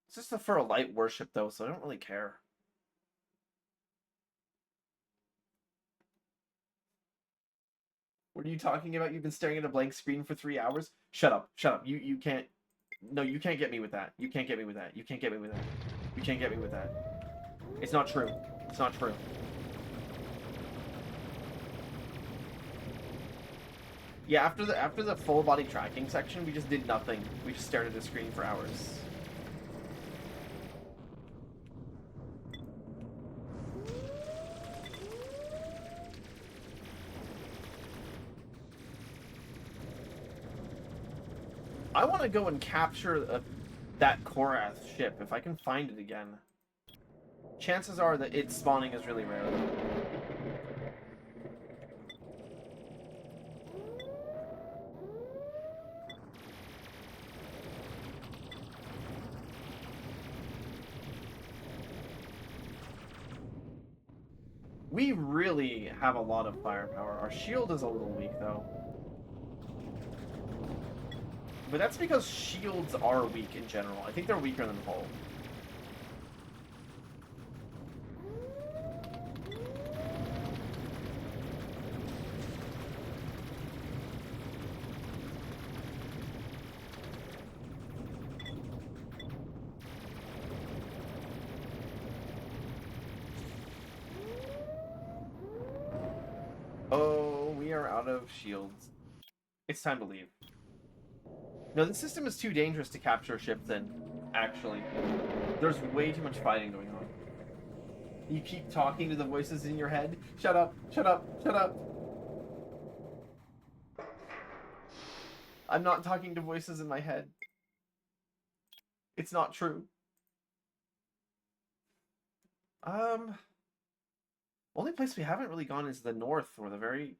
Speaker 1: It's just for a light worship though, so I don't really care. What are you talking about? You've been staring at a blank screen for 3 hours? Shut up. Shut up. You can't. No, you can't get me with that. You can't get me with that. You can't get me with that. You can't get me with that. It's not true. It's not true. Yeah, after the full body tracking section, we just did nothing. We just stared at the screen for hours. I want to go and capture that Korath ship, if I can find it again. Chances are that its spawning is really rare, though. We really have a lot of firepower. Our shield is a little weak, though. But that's because shields are weak in general. I think they're weaker than hull. Oh, we are out of shields. It's time to leave. No, the system is too dangerous to capture ships in, actually. There's way too much fighting going on. You keep talking to the voices in your head. Shut up, shut up, shut up. I'm not talking to voices in my head. It's not true. Only place we haven't really gone is the north, or the very,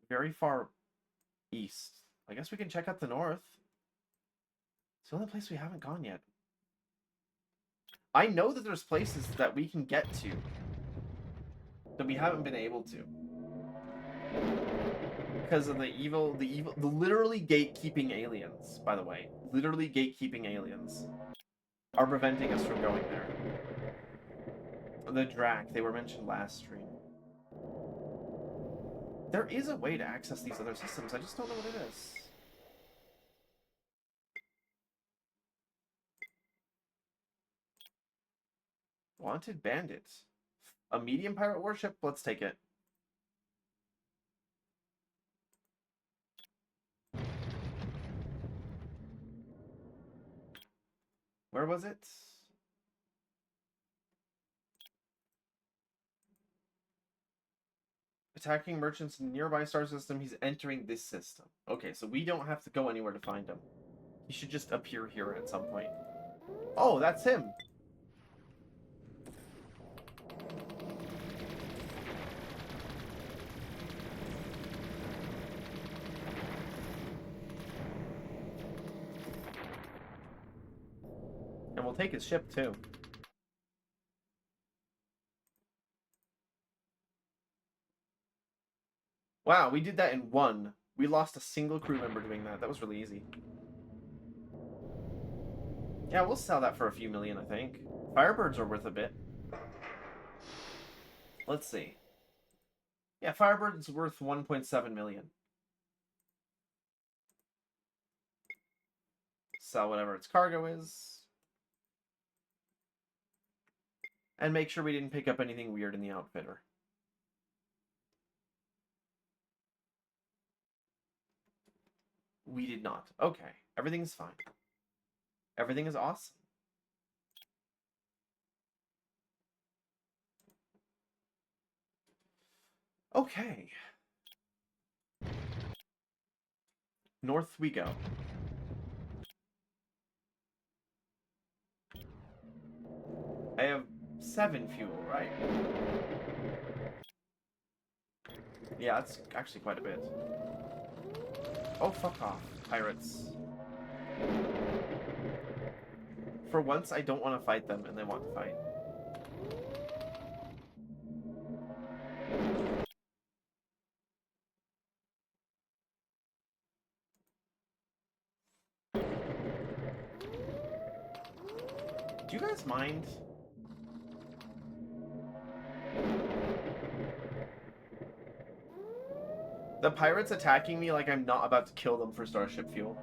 Speaker 1: very far east. I guess we can check out the north. It's the only place we haven't gone yet. I know that there's places that we can get to that we haven't been able to. Because of the literally gatekeeping aliens, by the way. Literally gatekeeping aliens are preventing us from going there. The Drac, they were mentioned last stream. There is a way to access these other systems, I just don't know what it is. Wanted bandits. A medium pirate warship? Let's take it. Where was it? Attacking merchants in nearby star system. He's entering this system. Okay, so we don't have to go anywhere to find him. He should just appear here at some point. Oh, that's him. And we'll take his ship, too. Wow, we did that in one. We lost a single crew member doing that. That was really easy. Yeah, we'll sell that for a few million, I think. Firebirds are worth a bit. Let's see. Yeah, Firebird's worth 1.7 million. Sell whatever its cargo is. And make sure we didn't pick up anything weird in the outfitter. We did not. Okay, everything is fine. Everything is awesome. Okay. North we go. I have 7 fuel, right? Yeah, that's actually quite a bit. Oh, fuck off, pirates. For once, I don't want to fight them, and they want to fight. Do you guys mind? The pirates attacking me like I'm not about to kill them for starship fuel.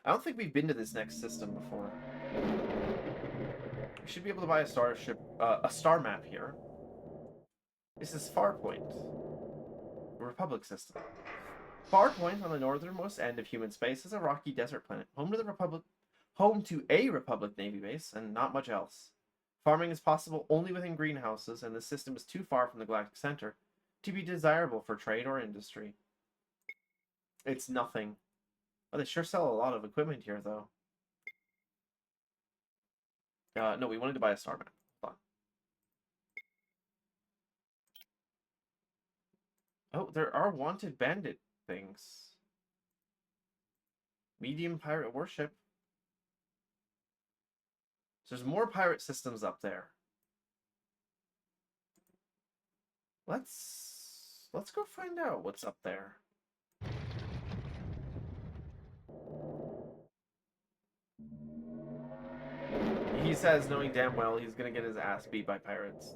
Speaker 1: I don't think we've been to this next system before. We should be able to buy a starship, a star map here. This is Farpoint, a Republic system. Farpoint, on the northernmost end of human space, is a rocky desert planet, home to a Republic Navy base, and not much else. Farming is possible only within greenhouses, and the system is too far from the galactic center to be desirable for trade or industry. It's nothing. Oh, they sure sell a lot of equipment here, though. No, we wanted to buy a star map. Hold on. Oh, there are wanted bandit things. Medium pirate warship. So there's more pirate systems up there. Let's go find out what's up there. He says, knowing damn well he's gonna get his ass beat by pirates.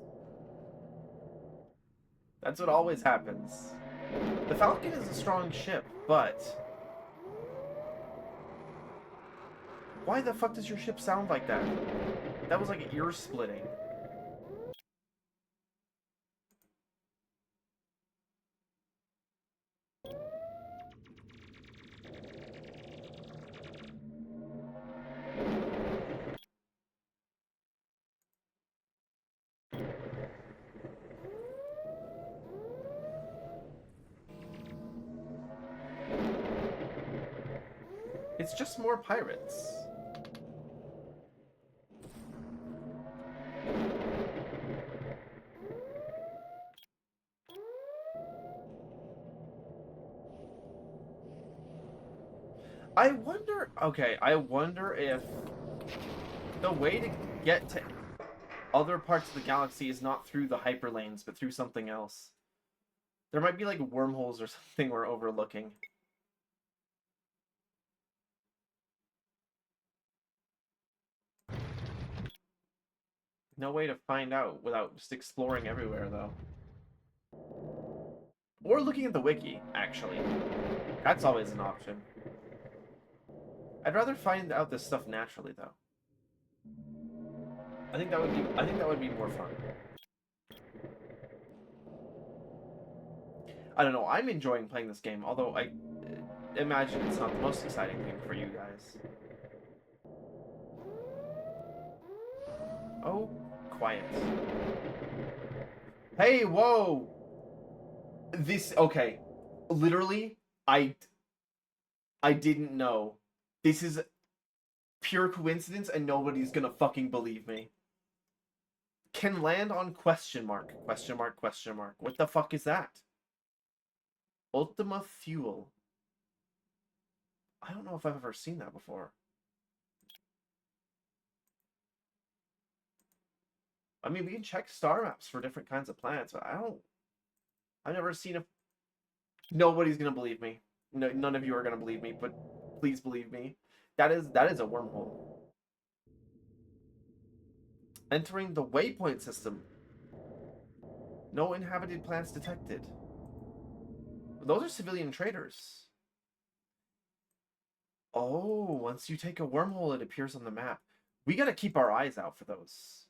Speaker 1: That's what always happens. The Falcon is a strong ship, but... why the fuck does your ship sound like that? That was like ear splitting. It's just more pirates. I wonder if the way to get to other parts of the galaxy is not through the hyperlanes, but through something else. There might be like wormholes or something we're overlooking. No way to find out without just exploring everywhere, though. Or looking at the wiki, actually. That's always an option. I'd rather find out this stuff naturally, though. I think that would be more fun. I don't know. I'm enjoying playing this game, although I imagine it's not the most exciting thing for you guys. Oh, quiet. Hey, whoa! Okay. Literally, I didn't know. This is pure coincidence and nobody's gonna fucking believe me. Can land on question mark, question mark, question mark. What the fuck is that? Ultima Fuel. I don't know if I've ever seen that before. I mean, we can check star maps for different kinds of planets, but I've never seen a... Nobody's gonna believe me. No, none of you are gonna believe me, but please believe me. That is a wormhole. Entering the waypoint system. No inhabited planets detected. Those are civilian traders. Oh, once you take a wormhole, it appears on the map. We gotta keep our eyes out for those.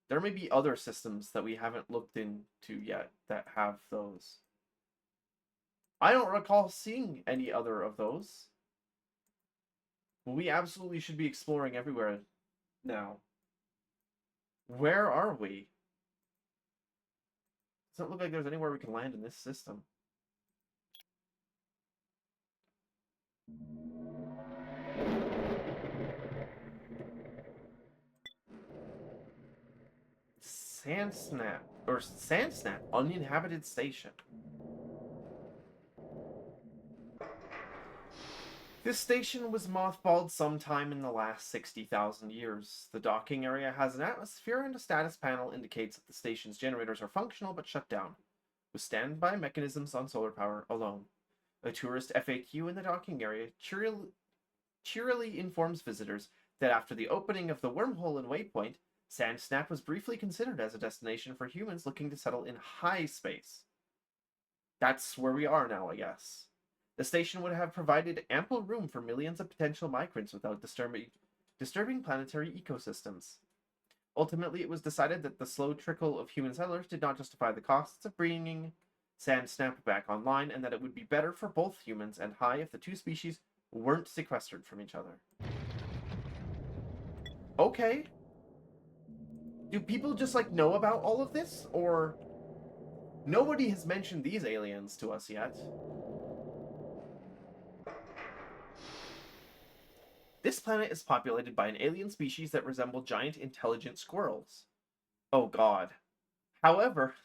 Speaker 1: There may be other systems that we haven't looked into yet that have those. I don't recall seeing any other of those. We absolutely should be exploring everywhere now. Where are we? Doesn't look like there's anywhere we can land in this system. Sandsnap, uninhabited station. This station was mothballed sometime in the last 60,000 years. The docking area has an atmosphere and a status panel indicates that the station's generators are functional but shut down, with standby mechanisms on solar power alone. A tourist FAQ in the docking area cheerily informs visitors that after the opening of the wormhole in Waypoint, Sandsnap was briefly considered as a destination for humans looking to settle in high space. That's where we are now, I guess. The station would have provided ample room for millions of potential migrants without disturbing planetary ecosystems. Ultimately, it was decided that the slow trickle of human settlers did not justify the costs of bringing Sandsnap back online, and that it would be better for both humans and High if the two species weren't sequestered from each other. Okay. Do people just, like, know about all of this? Or nobody has mentioned these aliens to us yet. This planet is populated by an alien species that resemble giant intelligent squirrels. Oh god. However,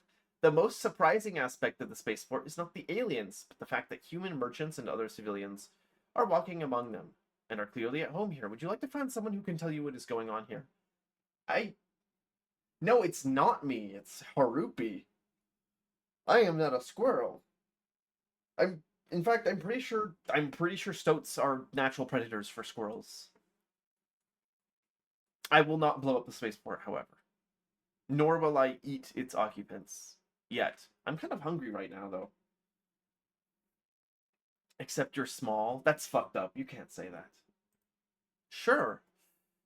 Speaker 1: the most surprising aspect of the spaceport is not the aliens, but the fact that human merchants and other civilians are walking among them and are clearly at home here. Would you like to find someone who can tell you what is going on here? I... No, it's not me. It's Harupi. I am not a squirrel. I'm... In fact, I'm pretty sure stoats are natural predators for squirrels. I will not blow up the spaceport, however. Nor will I eat its occupants. Yet. I'm kind of hungry right now, though. Except you're small. That's fucked up. You can't say that. Sure.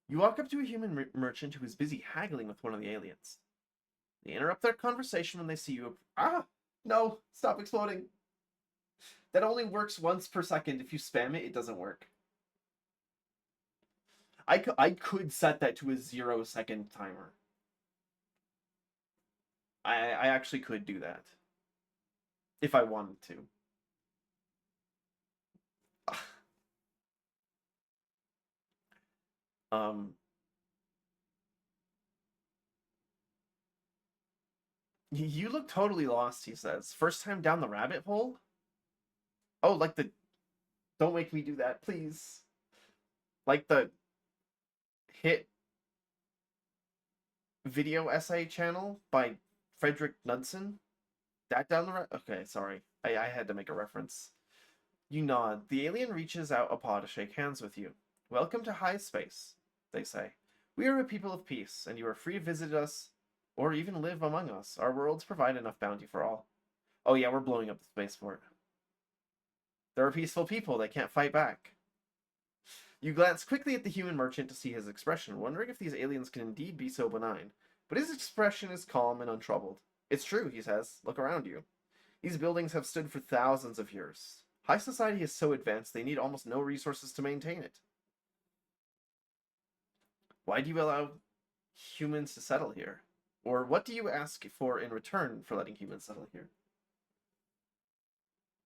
Speaker 1: You walk up to a human merchant who is busy haggling with one of the aliens. They interrupt their conversation when they see you. Ah! No! Stop exploding! That only works once per second. If you spam it, it doesn't work. I could set that to a 0-second timer. I actually could do that. If I wanted to. You look totally lost, he says. First time down the rabbit hole? Oh, like the... Don't make me do that, please. Like the hit video essay channel by Frederick Knudsen? That down the rabbit... Okay, sorry. I had to make a reference. You nod. The alien reaches out a paw to shake hands with you. Welcome to high space, they say. We are a people of peace, and you are free to visit us or even live among us. Our worlds provide enough bounty for all. Oh yeah, we're blowing up the spaceport. They're a peaceful people. They can't fight back. You glance quickly at the human merchant to see his expression, wondering if these aliens can indeed be so benign. But his expression is calm and untroubled. It's true, he says. Look around you. These buildings have stood for thousands of years. High society is so advanced they need almost no resources to maintain it. Why do you allow humans to settle here? Or what do you ask for in return for letting humans settle here?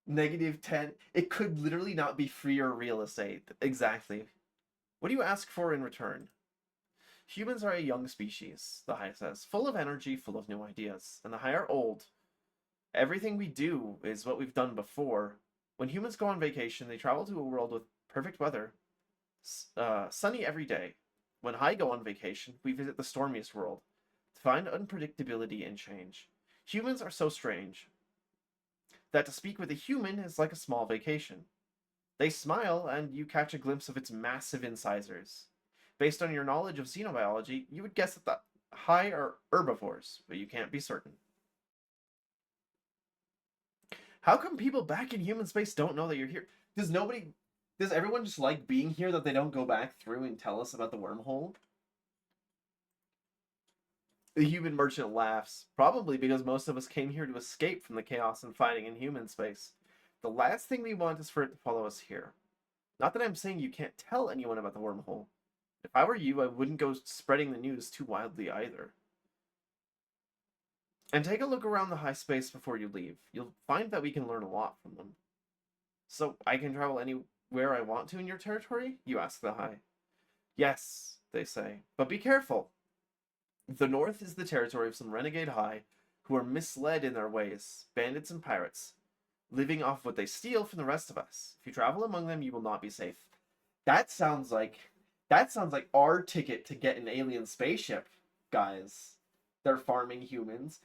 Speaker 1: -10. It could literally not be free or real estate. Exactly. What do you ask for in return? Humans are a young species, the High says, full of energy, full of new ideas. And the High are old. Everything we do is what we've done before. When humans go on vacation, they travel to a world with perfect weather, sunny every day. When High go on vacation, we visit the stormiest world, to find unpredictability and change. Humans are so strange that to speak with a human is like a small vacation. They smile, and you catch a glimpse of its massive incisors. Based on your knowledge of xenobiology, you would guess that the High are herbivores, but you can't be certain. How come people back in human space don't know that you're here? Does everyone just like being here that they don't go back through and tell us about the wormhole? The human merchant laughs, probably because most of us came here to escape from the chaos and fighting in human space. The last thing we want is for it to follow us here. Not that I'm saying you can't tell anyone about the wormhole. If I were you, I wouldn't go spreading the news too wildly either. And take a look around the high space before you leave. You'll find that we can learn a lot from them. So I can travel anywhere I want to in your territory? You ask the High. Yes, they say, but be careful. The north is the territory of some renegade High who are misled in their ways, bandits and pirates, living off what they steal from the rest of us. If you travel among them, you will not be safe. That sounds like our ticket to get an alien spaceship, guys. They're farming humans.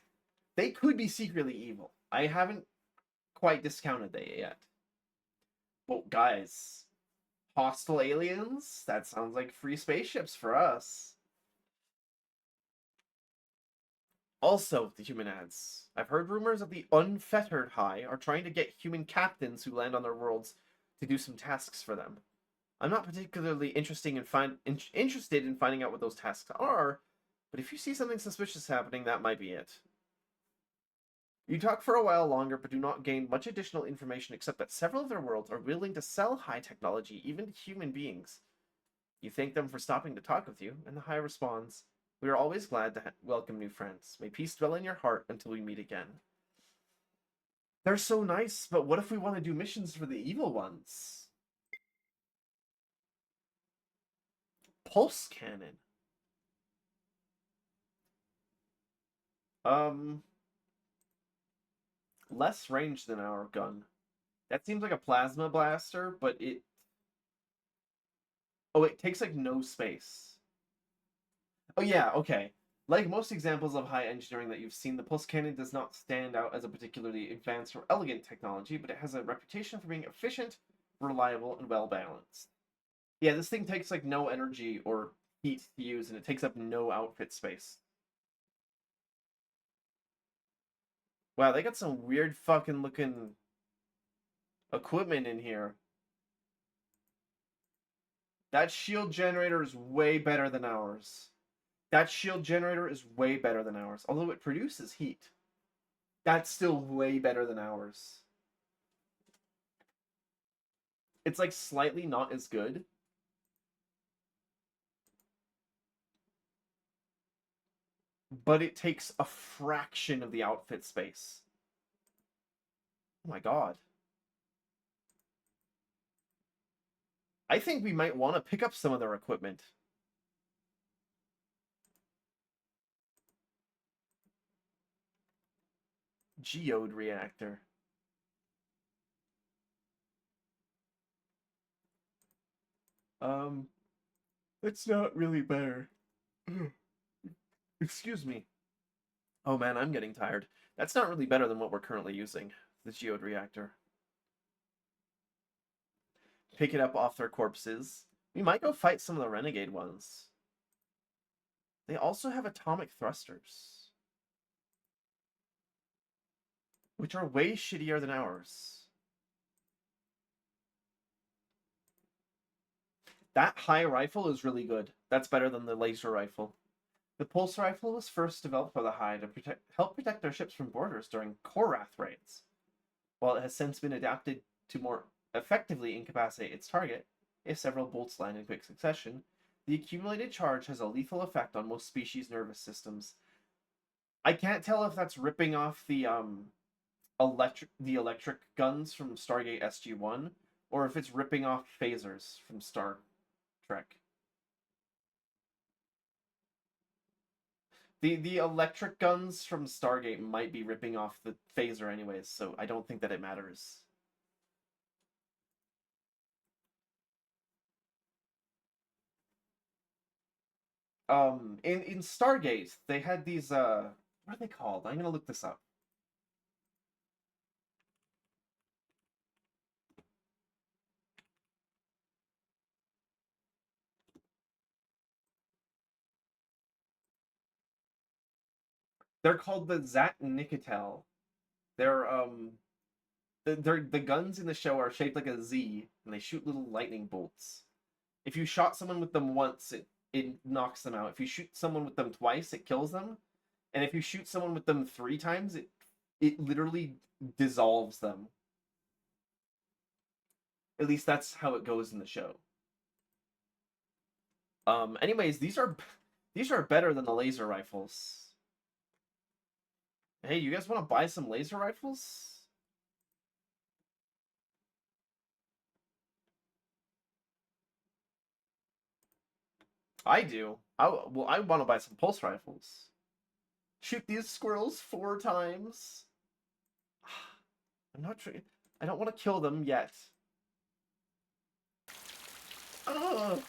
Speaker 1: They could be secretly evil. I haven't quite discounted that yet. But guys, hostile aliens? That sounds like free spaceships for us. Also, the human adds, I've heard rumors of the unfettered High are trying to get human captains who land on their worlds to do some tasks for them. I'm not particularly interested in finding out what those tasks are, but if you see something suspicious happening, that might be it. You talk for a while longer, but do not gain much additional information except that several of their worlds are willing to sell high technology, even to human beings. You thank them for stopping to talk with you, and the Hive responds, "We are always glad to welcome new friends. May peace dwell in your heart until we meet again." They're so nice, but what if we want to do missions for the evil ones? Pulse cannon. Um, less range than our gun. That seems like a plasma blaster, but it... Oh, it takes like no space. Oh yeah, okay. Like most examples of high engineering that you've seen, the pulse cannon does not stand out as a particularly advanced or elegant technology, but it has a reputation for being efficient, reliable, and well balanced. Yeah, this thing takes like no energy or heat to use, and it takes up no outfit space. Wow, they got some weird fucking looking equipment in here. That shield generator is way better than ours. That shield generator is way better than ours. Although it produces heat. That's still way better than ours. It's like slightly not as good. But it takes a fraction of the outfit space. Oh my god. I think we might want to pick up some of their equipment. Geode reactor. It's not really better. Excuse me. Oh man, I'm getting tired. That's not really better than what we're currently using, the geode reactor. Pick it up off their corpses. We might go fight some of the renegade ones. They also have atomic thrusters, which are way shittier than ours. That high rifle is really good. That's better than the laser rifle. The pulse rifle was first developed by the High to help protect their ships from boarders during Korath raids. While it has since been adapted to more effectively incapacitate its target, if several bolts land in quick succession, the accumulated charge has a lethal effect on most species' nervous systems. I can't tell if that's ripping off the electric guns from Stargate SG-1, or if it's ripping off phasers from Star Trek. The electric guns from Stargate might be ripping off the phaser anyways, so I don't think that it matters. In Stargate, they had these what are they called? I'm gonna look this up. They're called the Zat Nikitel. They're the guns in the show are shaped like a Z, and they shoot little lightning bolts. If you shot someone with them once, it knocks them out. If you shoot someone with them twice, it kills them. And if you shoot someone with them 3 times, it literally dissolves them. At least that's how it goes in the show. Anyways, these are better than the laser rifles. Hey, you guys want to buy some laser rifles? I do. I want to buy some pulse rifles. Shoot these squirrels 4 times. I'm not trying. I don't want to kill them yet. Ugh.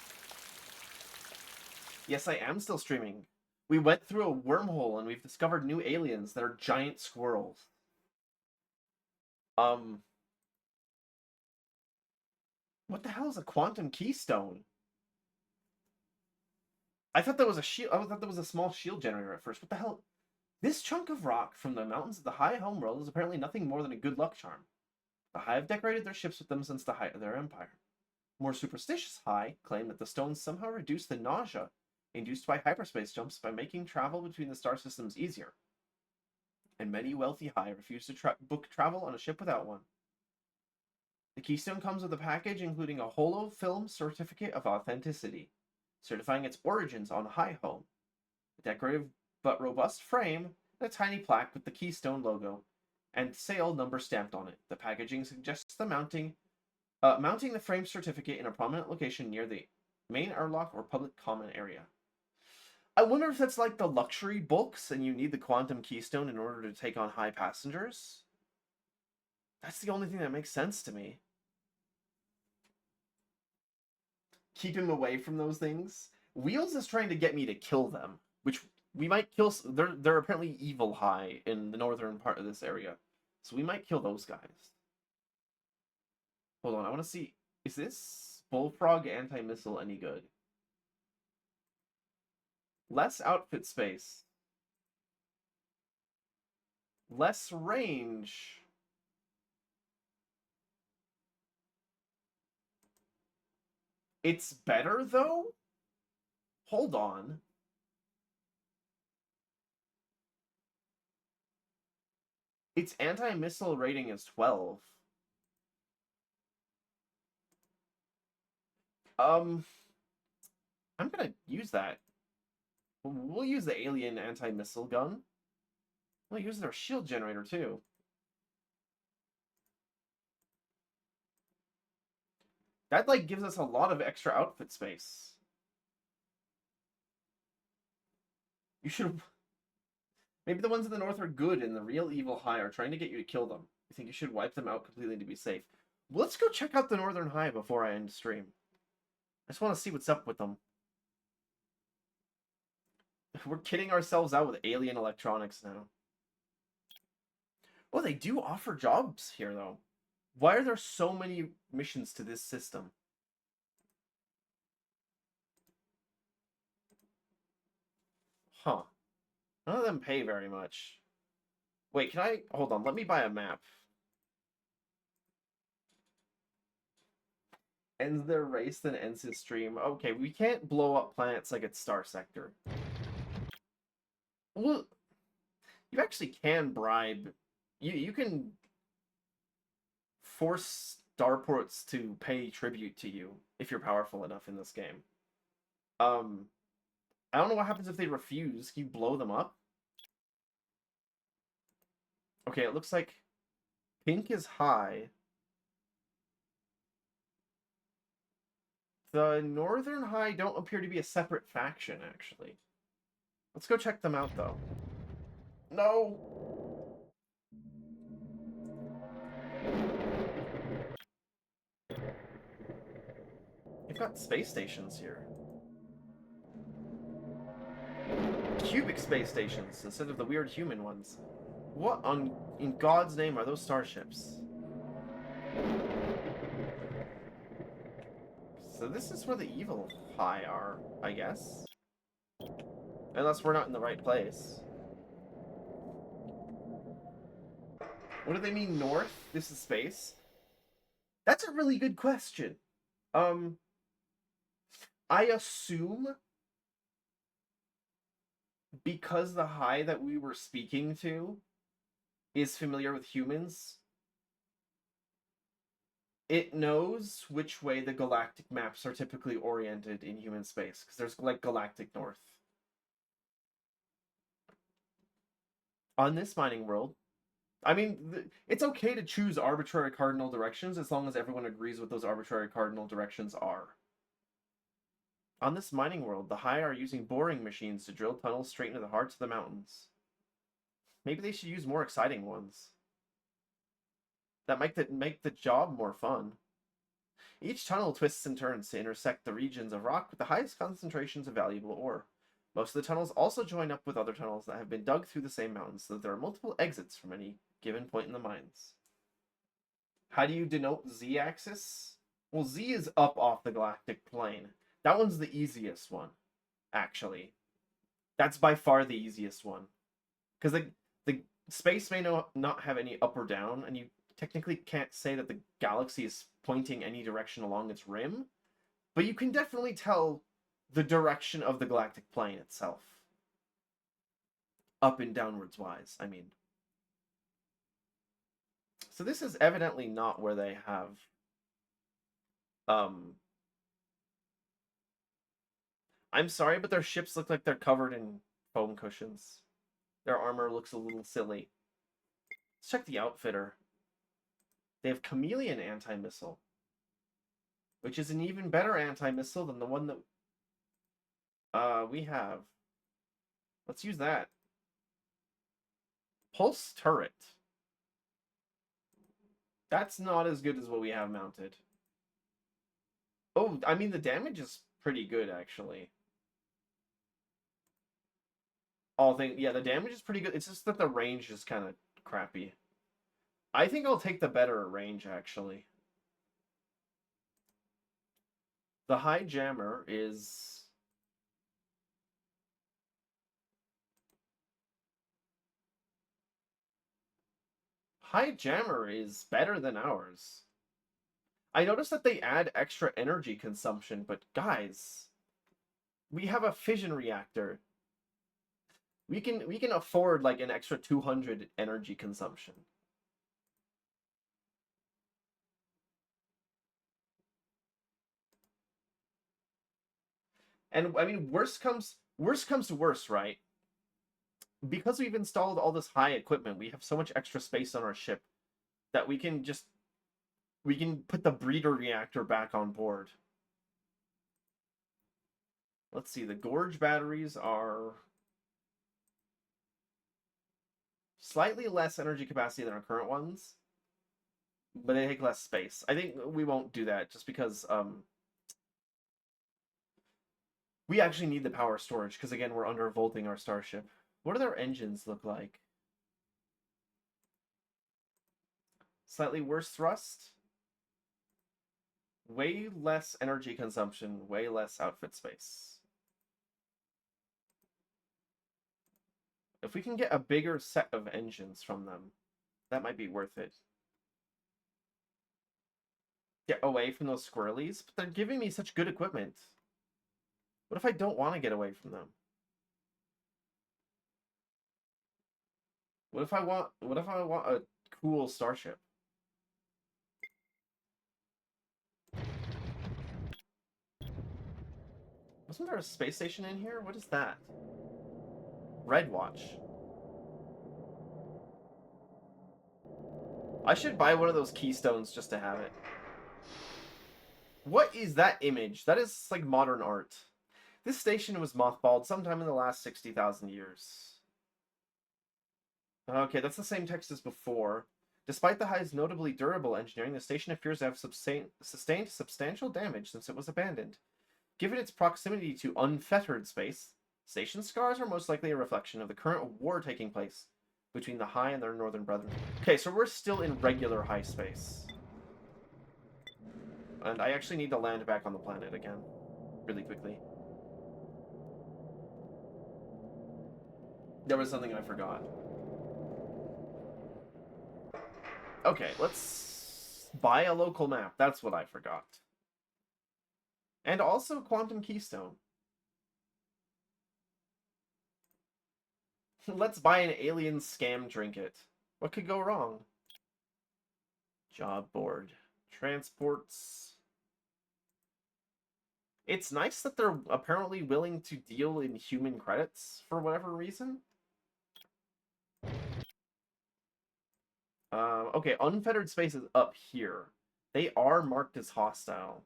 Speaker 1: Yes, I am still streaming. We went through a wormhole and we've discovered new aliens that are giant squirrels. What the hell is a quantum keystone? I thought that was a shield. I thought that was a small shield generator at first. What the hell? This chunk of rock from the mountains of the High Homeworld is apparently nothing more than a good luck charm. The High have decorated their ships with them since the height of their empire. More superstitious High claim that the stones somehow reduce the nausea induced by hyperspace jumps by making travel between the star systems easier. And many wealthy High refuse to book travel on a ship without one. The keystone comes with a package including a holofilm certificate of authenticity. certifying its origins on Hi-Ho. A decorative but robust frame and a tiny plaque with the Keystone logo and sale number stamped on it. The packaging suggests the mounting the frame certificate in a prominent location near the main airlock or public common area. I wonder if that's like the luxury bulks and you need the quantum keystone in order to take on high passengers. That's the only thing that makes sense to me. Keep him away from those things. Wheels is trying to get me to kill them, which we might kill. They're apparently evil high in the northern part of this area, so we might kill those guys. Hold on, I want to see. Is this Bullfrog anti-missile any good? Less outfit space. Less range. It's better, though? Hold on. Its anti-missile rating is 12. I'm gonna use that. We'll use the alien anti-missile gun. We'll use their shield generator, too. That, like, gives us a lot of extra outfit space. You should... Maybe the ones in the north are good and the real evil high are trying to get you to kill them. You think you should wipe them out completely to be safe. Let's go check out the northern high before I end stream. I just want to see what's up with them. We're kidding ourselves out with alien electronics now. Oh, they do offer jobs here, though. Why are there so many missions to this system? Huh. None of them pay very much. Wait, can I... Hold on, let me buy a map. Ends their race, then ends his stream. Okay, we can't blow up planets like it's Star Sector. Well, you actually can bribe... You can force starports to pay tribute to you if you're powerful enough in this game. I don't know what happens if they refuse. Can you blow them up? Okay, it looks like pink is high. The Northern High don't appear to be a separate faction, actually. Let's go check them out, though. No! You've got space stations here. Cubic space stations instead of the weird human ones. What in God's name are those starships? So this is where the evil high are, I guess. Unless we're not in the right place. What do they mean north? This is space? That's a really good question. I assume because the high that we were speaking to is familiar with humans, it knows which way the galactic maps are typically oriented in human space, because there's like galactic north. On this mining world, I mean, it's okay to choose arbitrary cardinal directions as long as everyone agrees what those arbitrary cardinal directions are. On this mining world, the High are using boring machines to drill tunnels straight into the hearts of the mountains. Maybe they should use more exciting ones. That might make the job more fun. Each tunnel twists and turns to intersect the regions of rock with the highest concentrations of valuable ore. Most of the tunnels also join up with other tunnels that have been dug through the same mountains, so that there are multiple exits from any given point in the mines. How do you denote Z-axis? Well, Z is up off the galactic plane. That one's the easiest one, actually. That's by far the easiest one. Because the space may not have any up or down, and you technically can't say that the galaxy is pointing any direction along its rim, but you can definitely tell the direction of the galactic plane itself. Up and downwards wise, I mean. So this is evidently not where they have I'm sorry, but their ships look like they're covered in foam cushions. Their armor looks a little silly. Let's check the outfitter. They have Chameleon anti-missile, which is an even better anti-missile than the one that we have. Let's use that. Pulse turret. That's not as good as what we have mounted. Oh, I mean, the damage is pretty good, actually. Yeah, the damage is pretty good. It's just that the range is kind of crappy. I think I'll take the better range, actually. The high jammer is... High jammer is better than ours. I noticed that they add extra energy consumption, but guys, we have a fission reactor. We can afford like an extra 200 energy consumption. And I mean, worst comes to worst, right? Because we've installed all this high equipment, we have so much extra space on our ship that we can put the breeder reactor back on board. Let's see, the Gorge batteries are slightly less energy capacity than our current ones, but they take less space. I think we won't do that just because we actually need the power storage because, again, we're undervolting our starship. What do their engines look like? Slightly worse thrust. Way less energy consumption, way less outfit space. If we can get a bigger set of engines from them, that might be worth it. Get away from those squirrelies, but they're giving me such good equipment. What if I don't want to get away from them? What if I want a cool starship? Wasn't there a space station in here? What is that? Red Watch. I should buy one of those keystones just to have it. What is that image? That is like modern art. This station was mothballed sometime in the last 60,000 years. Okay, that's the same text as before. Despite the high's notably durable engineering, the station appears to have sustained substantial damage since it was abandoned. Given its proximity to unfettered space, station scars are most likely a reflection of the current war taking place between the High and their northern brethren. Okay, so we're still in regular high space. And I actually need to land back on the planet again, really quickly. There was something I forgot. Okay, let's buy a local map. That's what I forgot. And also Quantum Keystone. Let's buy an alien scam trinket. What could go wrong? Job board. Transports. It's nice that they're apparently willing to deal in human credits for whatever reason. Okay, unfettered space is up here. They are marked as hostile.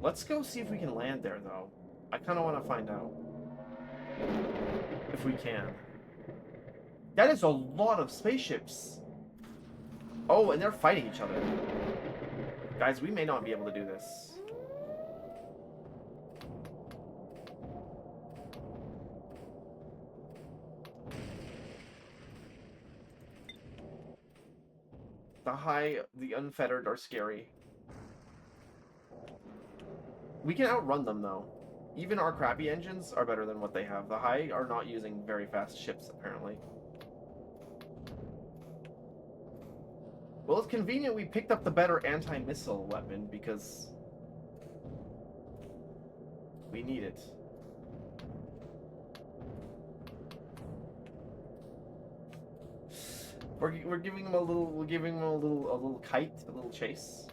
Speaker 1: Let's go see if we can land there, though. I kind of want to find out. If we can. That is a lot of spaceships. Oh, and they're fighting each other. Guys, we may not be able to do this. The unfettered are scary. We can outrun them, though. Even our crappy engines are better than what they have. The High are not using very fast ships, apparently. Well, it's convenient we picked up the better anti-missile weapon, because we need it. We're giving them a little kite, a little chase.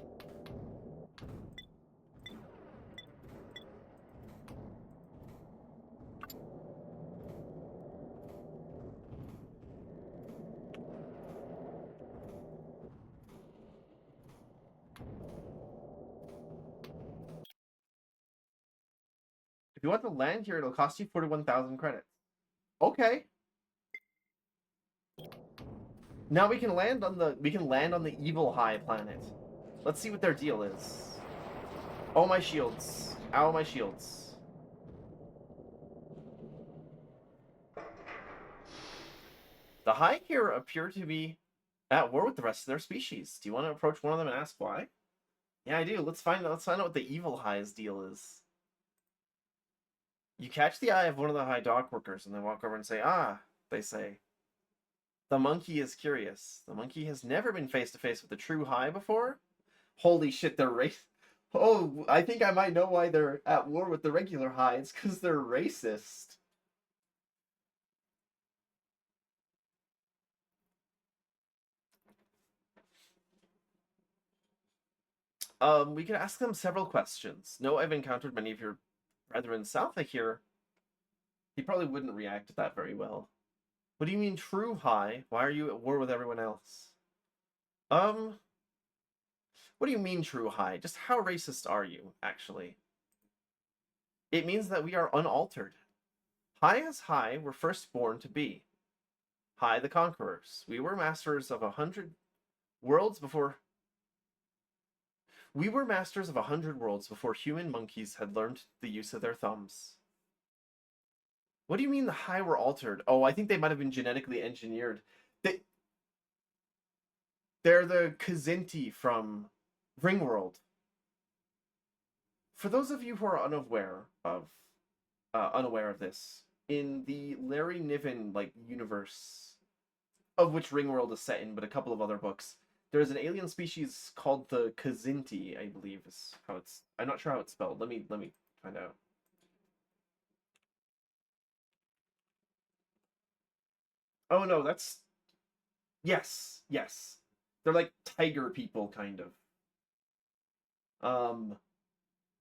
Speaker 1: If you want to land here, it'll cost you 41,000 credits. Okay. Now we can land on the Evil High planet. Let's see what their deal is. Oh, my shields. Ow, my shields. The High here appear to be at war with the rest of their species. Do you want to approach one of them and ask why? Yeah, I do. Let's find out what the Evil High's deal is. You catch the eye of one of the High dock workers and they walk over and say, "Ah," they say. The monkey is curious. The monkey has never been face to face with a true High before. Holy shit, they're race. Oh, I think I might know why they're at war with the regular High. It's because they're racist. We could ask them several questions. No, I've encountered many of your brethren south of here. He probably wouldn't react to that very well. What do you mean true High? Why are you at war with everyone else? What do you mean true High? Just how racist are you, actually? It means that we are unaltered. High as High were first born to be. High the conquerors. We were masters of 100 worlds before... We were masters of 100 worlds before human monkeys had learned the use of their thumbs. What do you mean the High were altered? Oh, I think they might have been genetically engineered. They're the Kzinti from Ringworld. For those of you who are unaware of this, in the Larry Niven universe, of which Ringworld is set in, but a couple of other books, there is an alien species called the Kzinti, I believe is how it's. I'm not sure how it's spelled. Let me find out. Oh no, that's yes. They're like tiger people, kind of.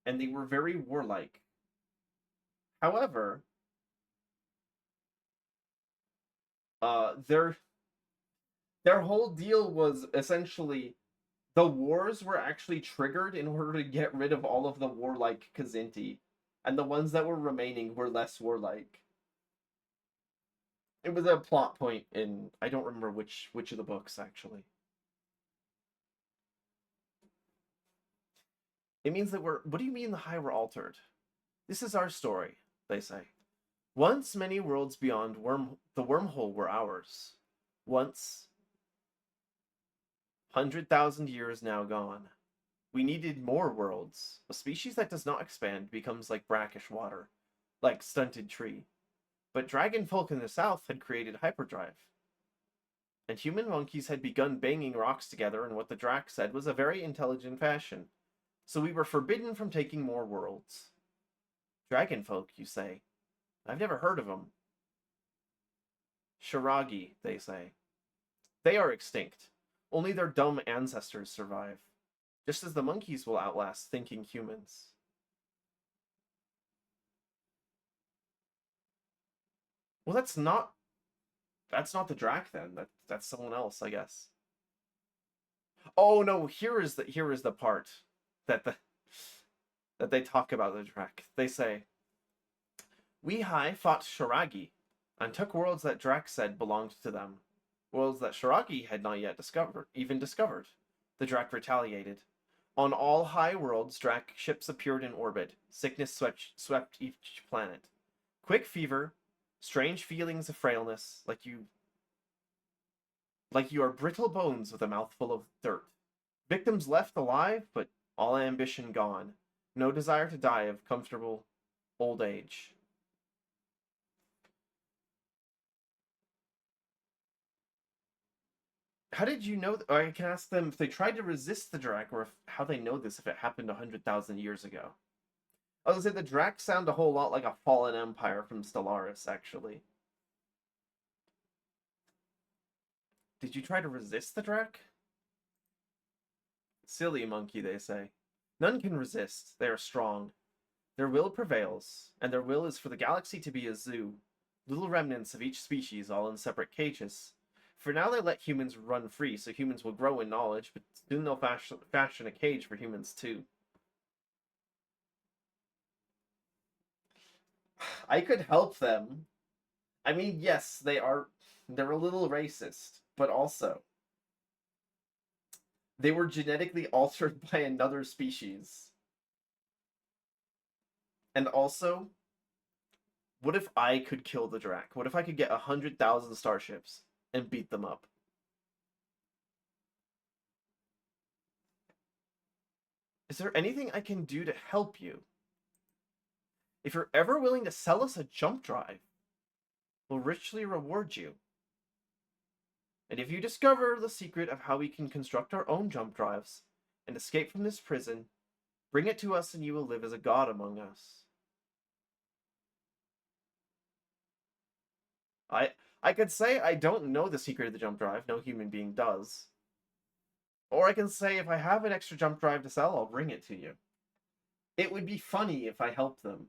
Speaker 1: And they were very warlike. However, their whole deal was essentially the wars were actually triggered in order to get rid of all of the warlike Kzinti, and the ones that were remaining were less warlike. It was a plot point in I don't remember which of the books actually. It means that we're. What do you mean the High were altered? This is our story, they say. Once many worlds beyond the wormhole were ours. Once 100,000 years now gone. We needed more worlds. A species that does not expand becomes like brackish water, like stunted tree. But dragon folk in the south had created hyperdrive. And human monkeys had begun banging rocks together in what the Drac said was a very intelligent fashion. So we were forbidden from taking more worlds. Dragon folk, you say? I've never heard of them. Shiragi, they say. They are extinct. Only their dumb ancestors survive. Just as the monkeys will outlast thinking humans. Well, that's not the Drac then. That's someone else, I guess. Oh no, here is the part that they talk about the Drac. They say, "We High fought Shiragi and took worlds that Drac said belonged to them. Worlds that Shiragi had not yet discovered. The Drac retaliated. On all High worlds, Drac ships appeared in orbit. Sickness swept each planet. Quick fever, strange feelings of frailness, like you are brittle bones with a mouthful of dirt. Victims left alive, but all ambition gone. No desire to die of comfortable old age." How did you know? I can ask them if they tried to resist the Drac, or how they know this if it happened 100,000 years ago. I was gonna say the Drac sound a whole lot like a fallen empire from Stellaris, actually. Did you try to resist the Drac? Silly monkey, they say. None can resist. They are strong. Their will prevails, and their will is for the galaxy to be a zoo. Little remnants of each species, all in separate cages. For now they let humans run free, so humans will grow in knowledge, but soon they'll fashion a cage for humans too. I could help them. I mean, yes, they're a little racist, but also they were genetically altered by another species. And also, what if I could kill the Drac? What if I could get 100,000 starships and beat them up? Is there anything I can do to help you? If you're ever willing to sell us a jump drive, we'll richly reward you. And if you discover the secret of how we can construct our own jump drives and escape from this prison, bring it to us and you will live as a god among us. I could say I don't know the secret of the jump drive, no human being does. Or I can say if I have an extra jump drive to sell, I'll bring it to you. It would be funny if I helped them.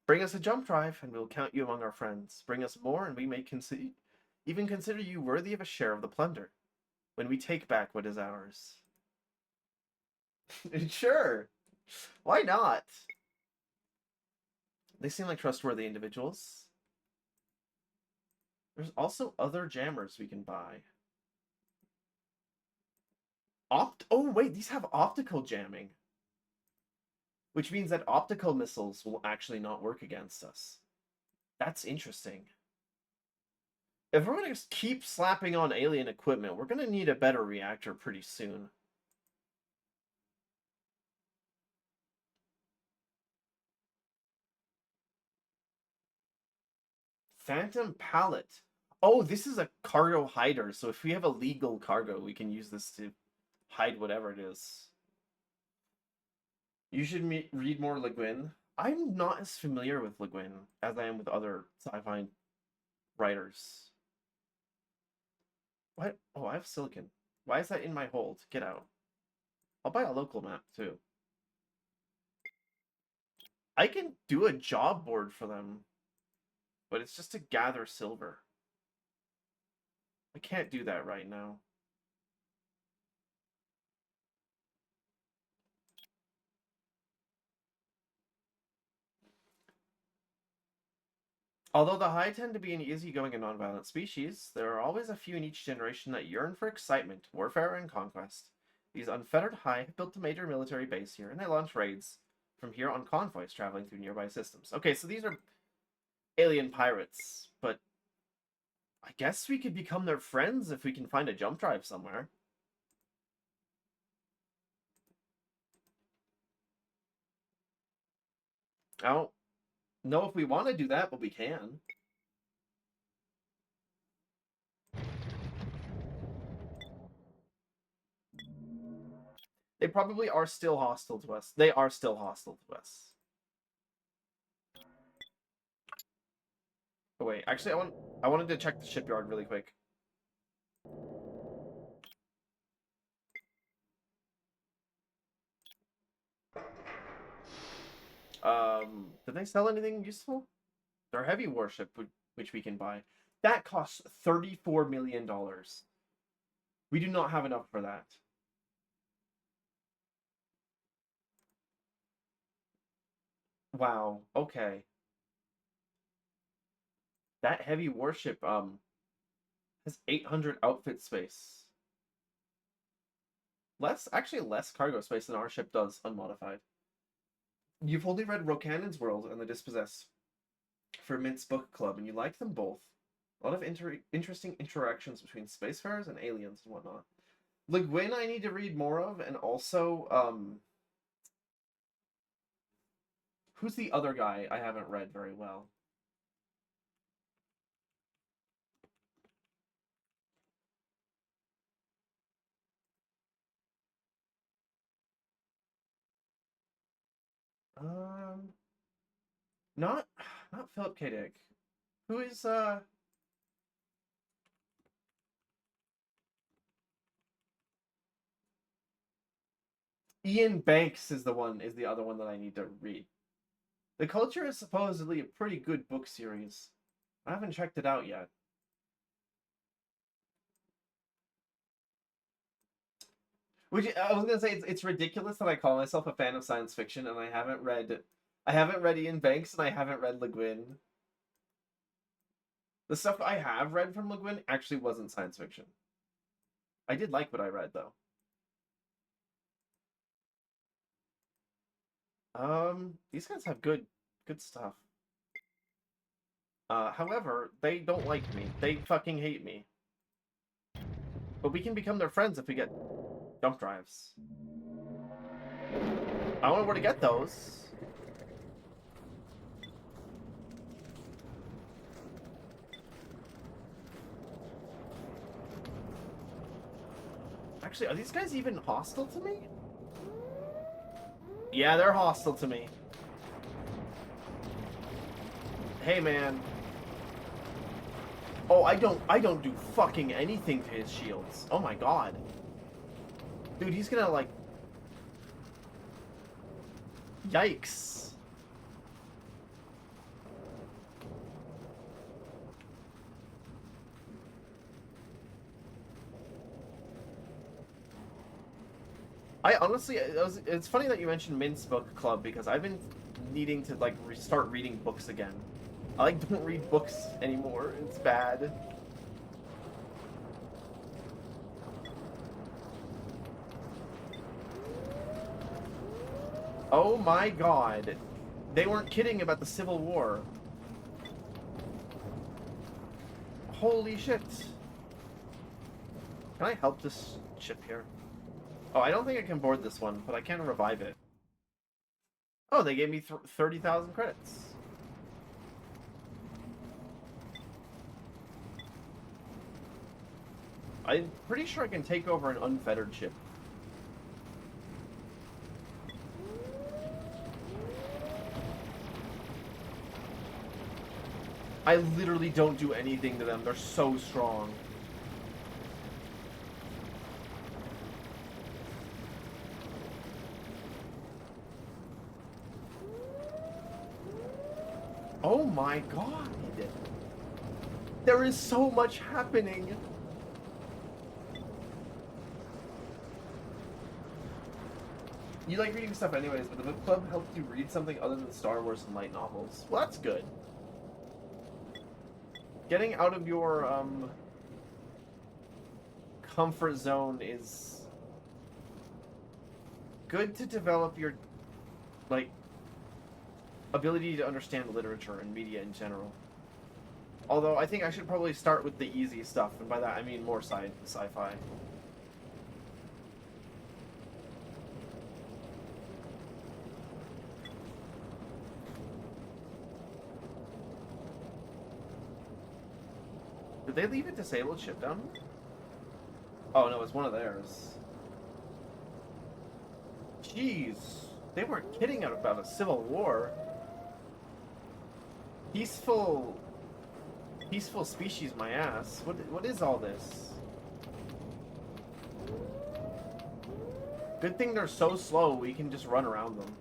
Speaker 1: Bring us a jump drive, and we'll count you among our friends. Bring us more, and we may even consider you worthy of a share of the plunder when we take back what is ours. Sure. Why not? They seem like trustworthy individuals. There's also other jammers we can buy. Oh, wait, these have optical jamming. Which means that optical missiles will actually not work against us. That's interesting. If we're going to keep slapping on alien equipment, we're going to need a better reactor pretty soon. Phantom pallet. Oh, this is a cargo hider, so if we have illegal cargo, we can use this to hide whatever it is. You should read more Le Guin. I'm not as familiar with Le Guin as I am with other sci-fi writers. What? Oh, I have silicon. Why is that in my hold? Get out. I'll buy a local map, too. I can do a job board for them, but it's just to gather silver. I can't do that right now. Although the High tend to be an easygoing and nonviolent species, there are always a few in each generation that yearn for excitement, warfare, and conquest. These unfettered High have built a major military base here, and they launch raids from here on convoys traveling through nearby systems. Okay, so these are alien pirates, but I guess we could become their friends if we can find a jump drive somewhere. I don't know if we want to do that, but we can. They probably are still hostile to us. They are still hostile to us. Oh wait, actually I wanted to check the shipyard really quick. Did they sell anything useful? Their heavy warship, which we can buy. That costs $34 million. We do not have enough for that. Wow, okay. That heavy warship, has 800 outfit space. Actually less cargo space than our ship does, unmodified. You've only read Rokanan's World and The Dispossessed for Mint's Book Club, and you like them both. A lot of interesting interactions between spacefarers and aliens and whatnot. Le Guin I need to read more of, and also, who's the other guy I haven't read very well? Um, not not Philip K. Dick. Who is Ian Banks is the other one that I need to read. The Culture is supposedly a pretty good book series. I haven't checked it out yet. Which I was gonna say, it's ridiculous that I call myself a fan of science fiction and I haven't read Ian Banks and I haven't read Le Guin. The stuff I have read from Le Guin actually wasn't science fiction. I did like what I read though. These guys have good stuff. However, they don't like me. They fucking hate me. But we can become their friends if we get jump drives. I don't know where to get those. Actually, are these guys even hostile to me? Yeah, they're hostile to me. Hey, man. Oh, I don't do fucking anything to his shields. Oh my god. Dude, he's gonna, like... Yikes. I honestly, it's funny that you mentioned Mint's book club, because I've been needing to, like, start reading books again. I, like, don't read books anymore. It's bad. Oh my god. They weren't kidding about the Civil War. Holy shit. Can I help this ship here? Oh, I don't think I can board this one, but I can revive it. Oh, they gave me 30,000 credits. I'm pretty sure I can take over an unfettered ship. I literally don't do anything to them. They're so strong. Oh my god. There is so much happening. You like reading stuff anyways, but the book club helped you read something other than Star Wars and light novels. Well, that's good. Getting out of your, comfort zone is good to develop your, like, ability to understand literature and media in general. Although, I think I should probably start with the easy stuff, and by that I mean more sci-fi. Did they leave a disabled ship down here? Oh, no, it's one of theirs. Jeez. They weren't kidding about a civil war. Peaceful species, my ass. What is all this? Good thing they're so slow, we can just run around them.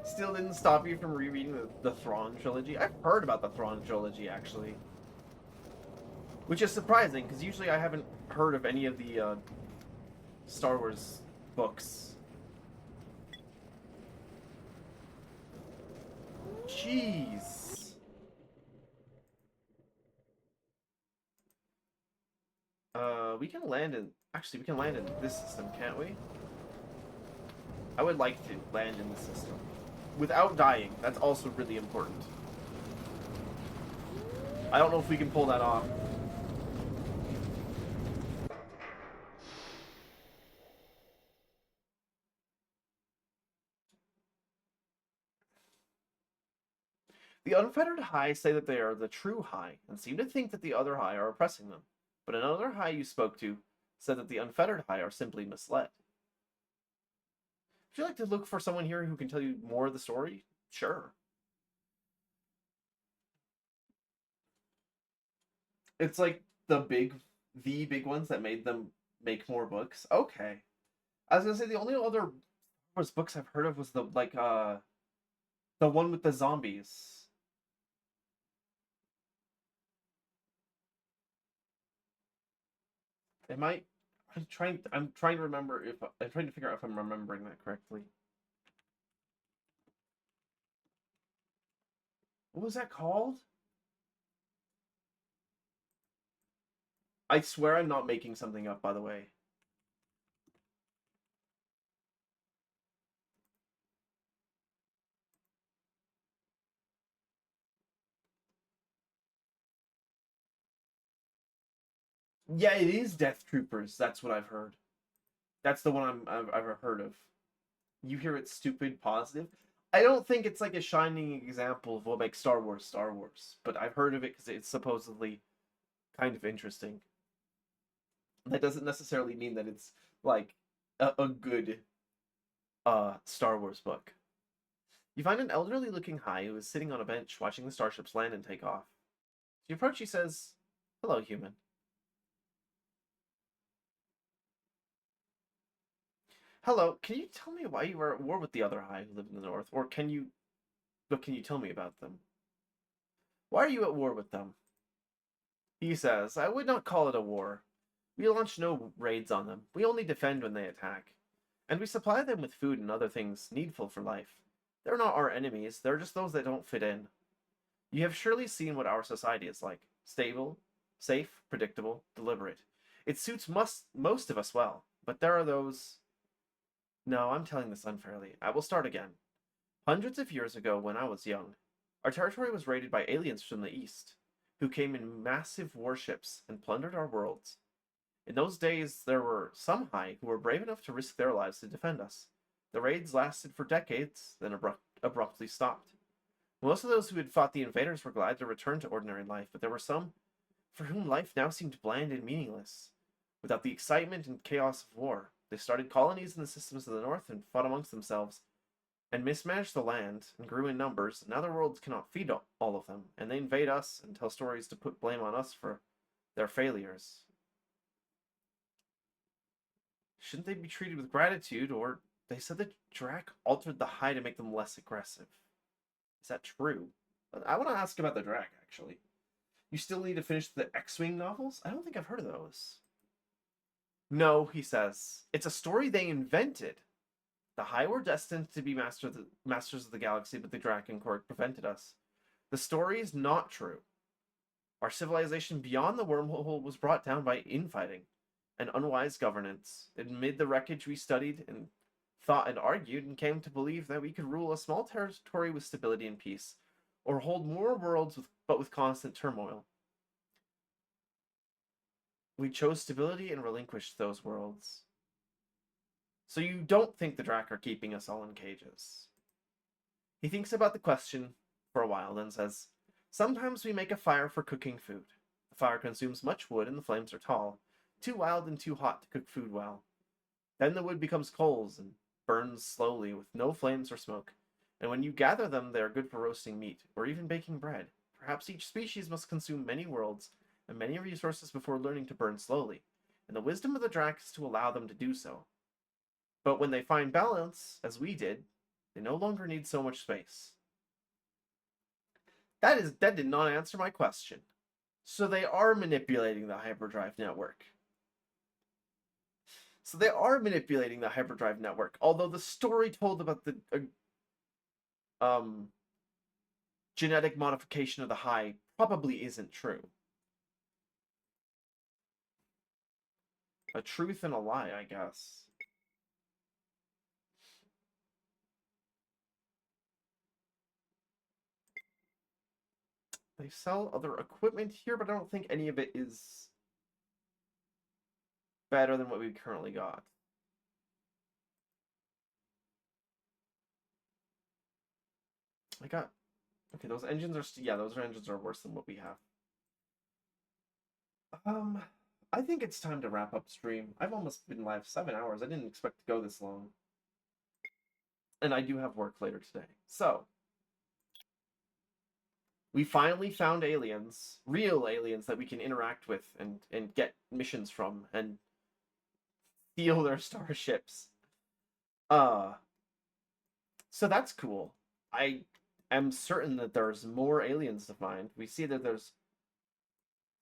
Speaker 1: Still didn't stop you from rereading the Thrawn trilogy? I've heard about the Thrawn trilogy, actually. Which is surprising, because usually I haven't heard of any of the Star Wars books. Jeez. We can land in... Actually, we can land in this system, can't we? I would like to land in the system. Without dying. That's also really important. I don't know if we can pull that off. The unfettered High say that they are the true High, and seem to think that the other High are oppressing them. But another High you spoke to said that the unfettered High are simply misled. Would you like to look for someone here who can tell you more of the story? Sure. It's like the big ones that made them make more books. Okay. I was gonna say the only other books I've heard of was the one with the zombies. Am I? I'm trying to remember if I'm trying to figure out if I'm remembering that correctly. What was that called? I swear I'm not making something up, by the way. Yeah, it is Death Troopers. That's what I've heard. That's the one I've heard of. You hear it's stupid positive. I don't think it's like a shining example of what makes Star Wars, but I've heard of it because it's supposedly kind of interesting. That doesn't necessarily mean that it's like a good Star Wars book. You find an elderly looking Hai who is sitting on a bench watching the starships land and take off. You approach, he says, "Hello, human." "Hello, can you tell me why you were at war with the other Hai who live in the north? Or what can you tell me about them? Why are you at war with them?" He says, "I would not call it a war. We launch no raids on them. We only defend when they attack. And we supply them with food and other things needful for life. They're not our enemies, they're just those that don't fit in. You have surely seen what our society is like. Stable, safe, predictable, deliberate. It suits most of us well, but there are those... No, I'm telling this unfairly. I will start again. Hundreds of years ago, when I was young, our territory was raided by aliens from the east, who came in massive warships and plundered our worlds. In those days, there were some Hai who were brave enough to risk their lives to defend us. The raids lasted for decades, then abruptly stopped. Most of those who had fought the invaders were glad to return to ordinary life, but there were some for whom life now seemed bland and meaningless. Without the excitement and chaos of war, they started colonies in the systems of the north and fought amongst themselves, and mismanaged the land, and grew in numbers, and now their worlds cannot feed all of them, and they invade us and tell stories to put blame on us for their failures. Shouldn't they be treated with gratitude, or they said that Drac altered the Hai to make them less aggressive. Is that true? I want to ask about the Drac, actually. You still need to finish the X-Wing novels? I don't think I've heard of those. No, he says. It's a story they invented. The Hai were destined to be masters of the galaxy, but the Drakencorp prevented us. The story is not true. Our civilization beyond the wormhole was brought down by infighting and unwise governance. Amid the wreckage, we studied and thought and argued and came to believe that we could rule a small territory with stability and peace, or hold more worlds but with constant turmoil. We chose stability and relinquished those worlds. So you don't think the Drac are keeping us all in cages? He thinks about the question for a while, then says, "Sometimes we make a fire for cooking food. The fire consumes much wood and the flames are tall, too wild and too hot to cook food well. Then the wood becomes coals and burns slowly with no flames or smoke. And when you gather them, they are good for roasting meat or even baking bread. Perhaps each species must consume many worlds and many resources before learning to burn slowly, and the wisdom of the Drac is to allow them to do so. But when they find balance, as we did, they no longer need so much space." That did not answer my question. So they are manipulating the hyperdrive network. Although the story told about the genetic modification of the Hai probably isn't true. A truth and a lie, I guess. They sell other equipment here, but I don't think any of it is better than what we currently got. I got... Okay, those engines are... Yeah, those engines are worse than what we have. I think it's time to wrap up stream. I've almost been live 7 hours. I didn't expect to go this long. And I do have work later today. So, we finally found aliens, real aliens that we can interact with and get missions from and steal their starships. So that's cool. I am certain that there's more aliens to find. We see that there's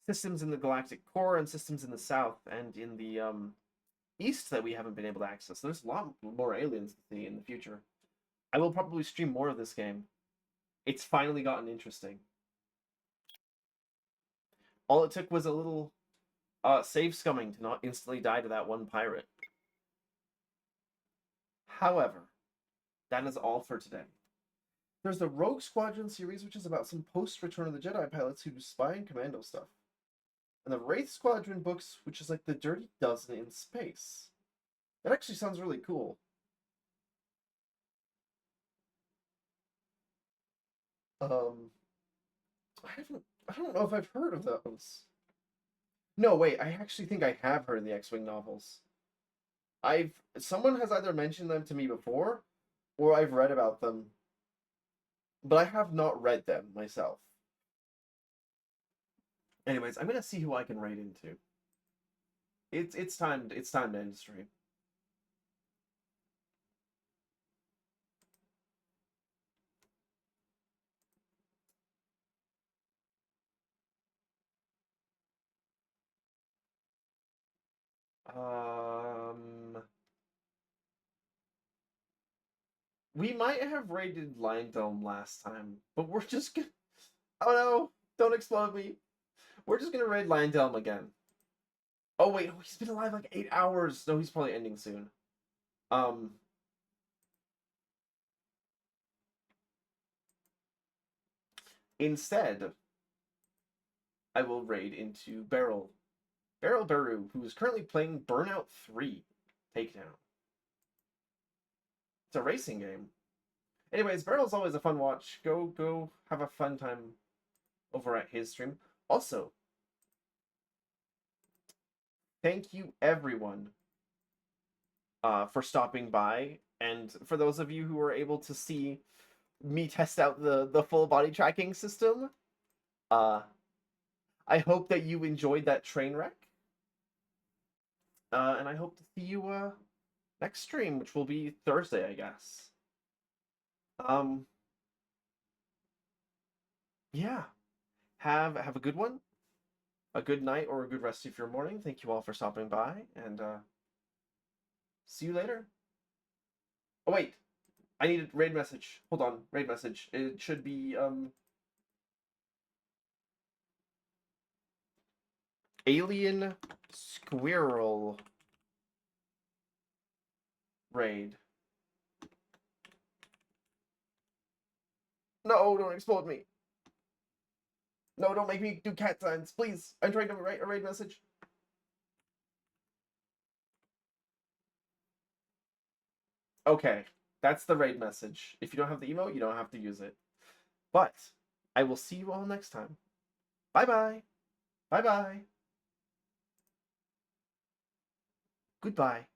Speaker 1: systems in the galactic core and systems in the south and in the east that we haven't been able to access. There's a lot more aliens to see in the future. I will probably stream more of this game. It's finally gotten interesting. All it took was a little save scumming to not instantly die to that one pirate. However, that is all for today. There's the Rogue Squadron series, which is about some post-Return of the Jedi pilots who do spy and commando stuff. And the Wraith Squadron books, which is like the Dirty Dozen in space. That actually sounds really cool. I don't know if I've heard of those. No, wait, I actually think I have heard of the X-Wing novels. Someone has either mentioned them to me before, or I've read about them, but I have not read them myself. Anyways, I'm gonna see who I can raid into. It's time to end stream. We might have raided Lion Dome last time, but we're just gonna. Oh no! Don't explode me. We're just gonna raid Lion Dome again. Oh wait, oh, he's been alive like 8 hours. No, he's probably ending soon. Instead, I will raid into Beryl Baru, who is currently playing Burnout 3 Takedown. It's a racing game. Anyways, Beryl's always a fun watch. Go have a fun time over at his stream. Also, thank you everyone for stopping by, and for those of you who were able to see me test out the full body tracking system, I hope that you enjoyed that train wreck. And I hope to see you next stream, which will be Thursday, I guess. Yeah. Have a good one, a good night, or a good rest of your morning. Thank you all for stopping by, and see you later. Oh wait, I need a raid message. Hold on, raid message. It should be Alien Squirrel raid. No, don't explode me. No, don't make me do cat signs, please. I'm trying to write a raid message. Okay, that's the raid message. If you don't have the emote, you don't have to use it. But I will see you all next time. Bye-bye. Bye-bye. Goodbye.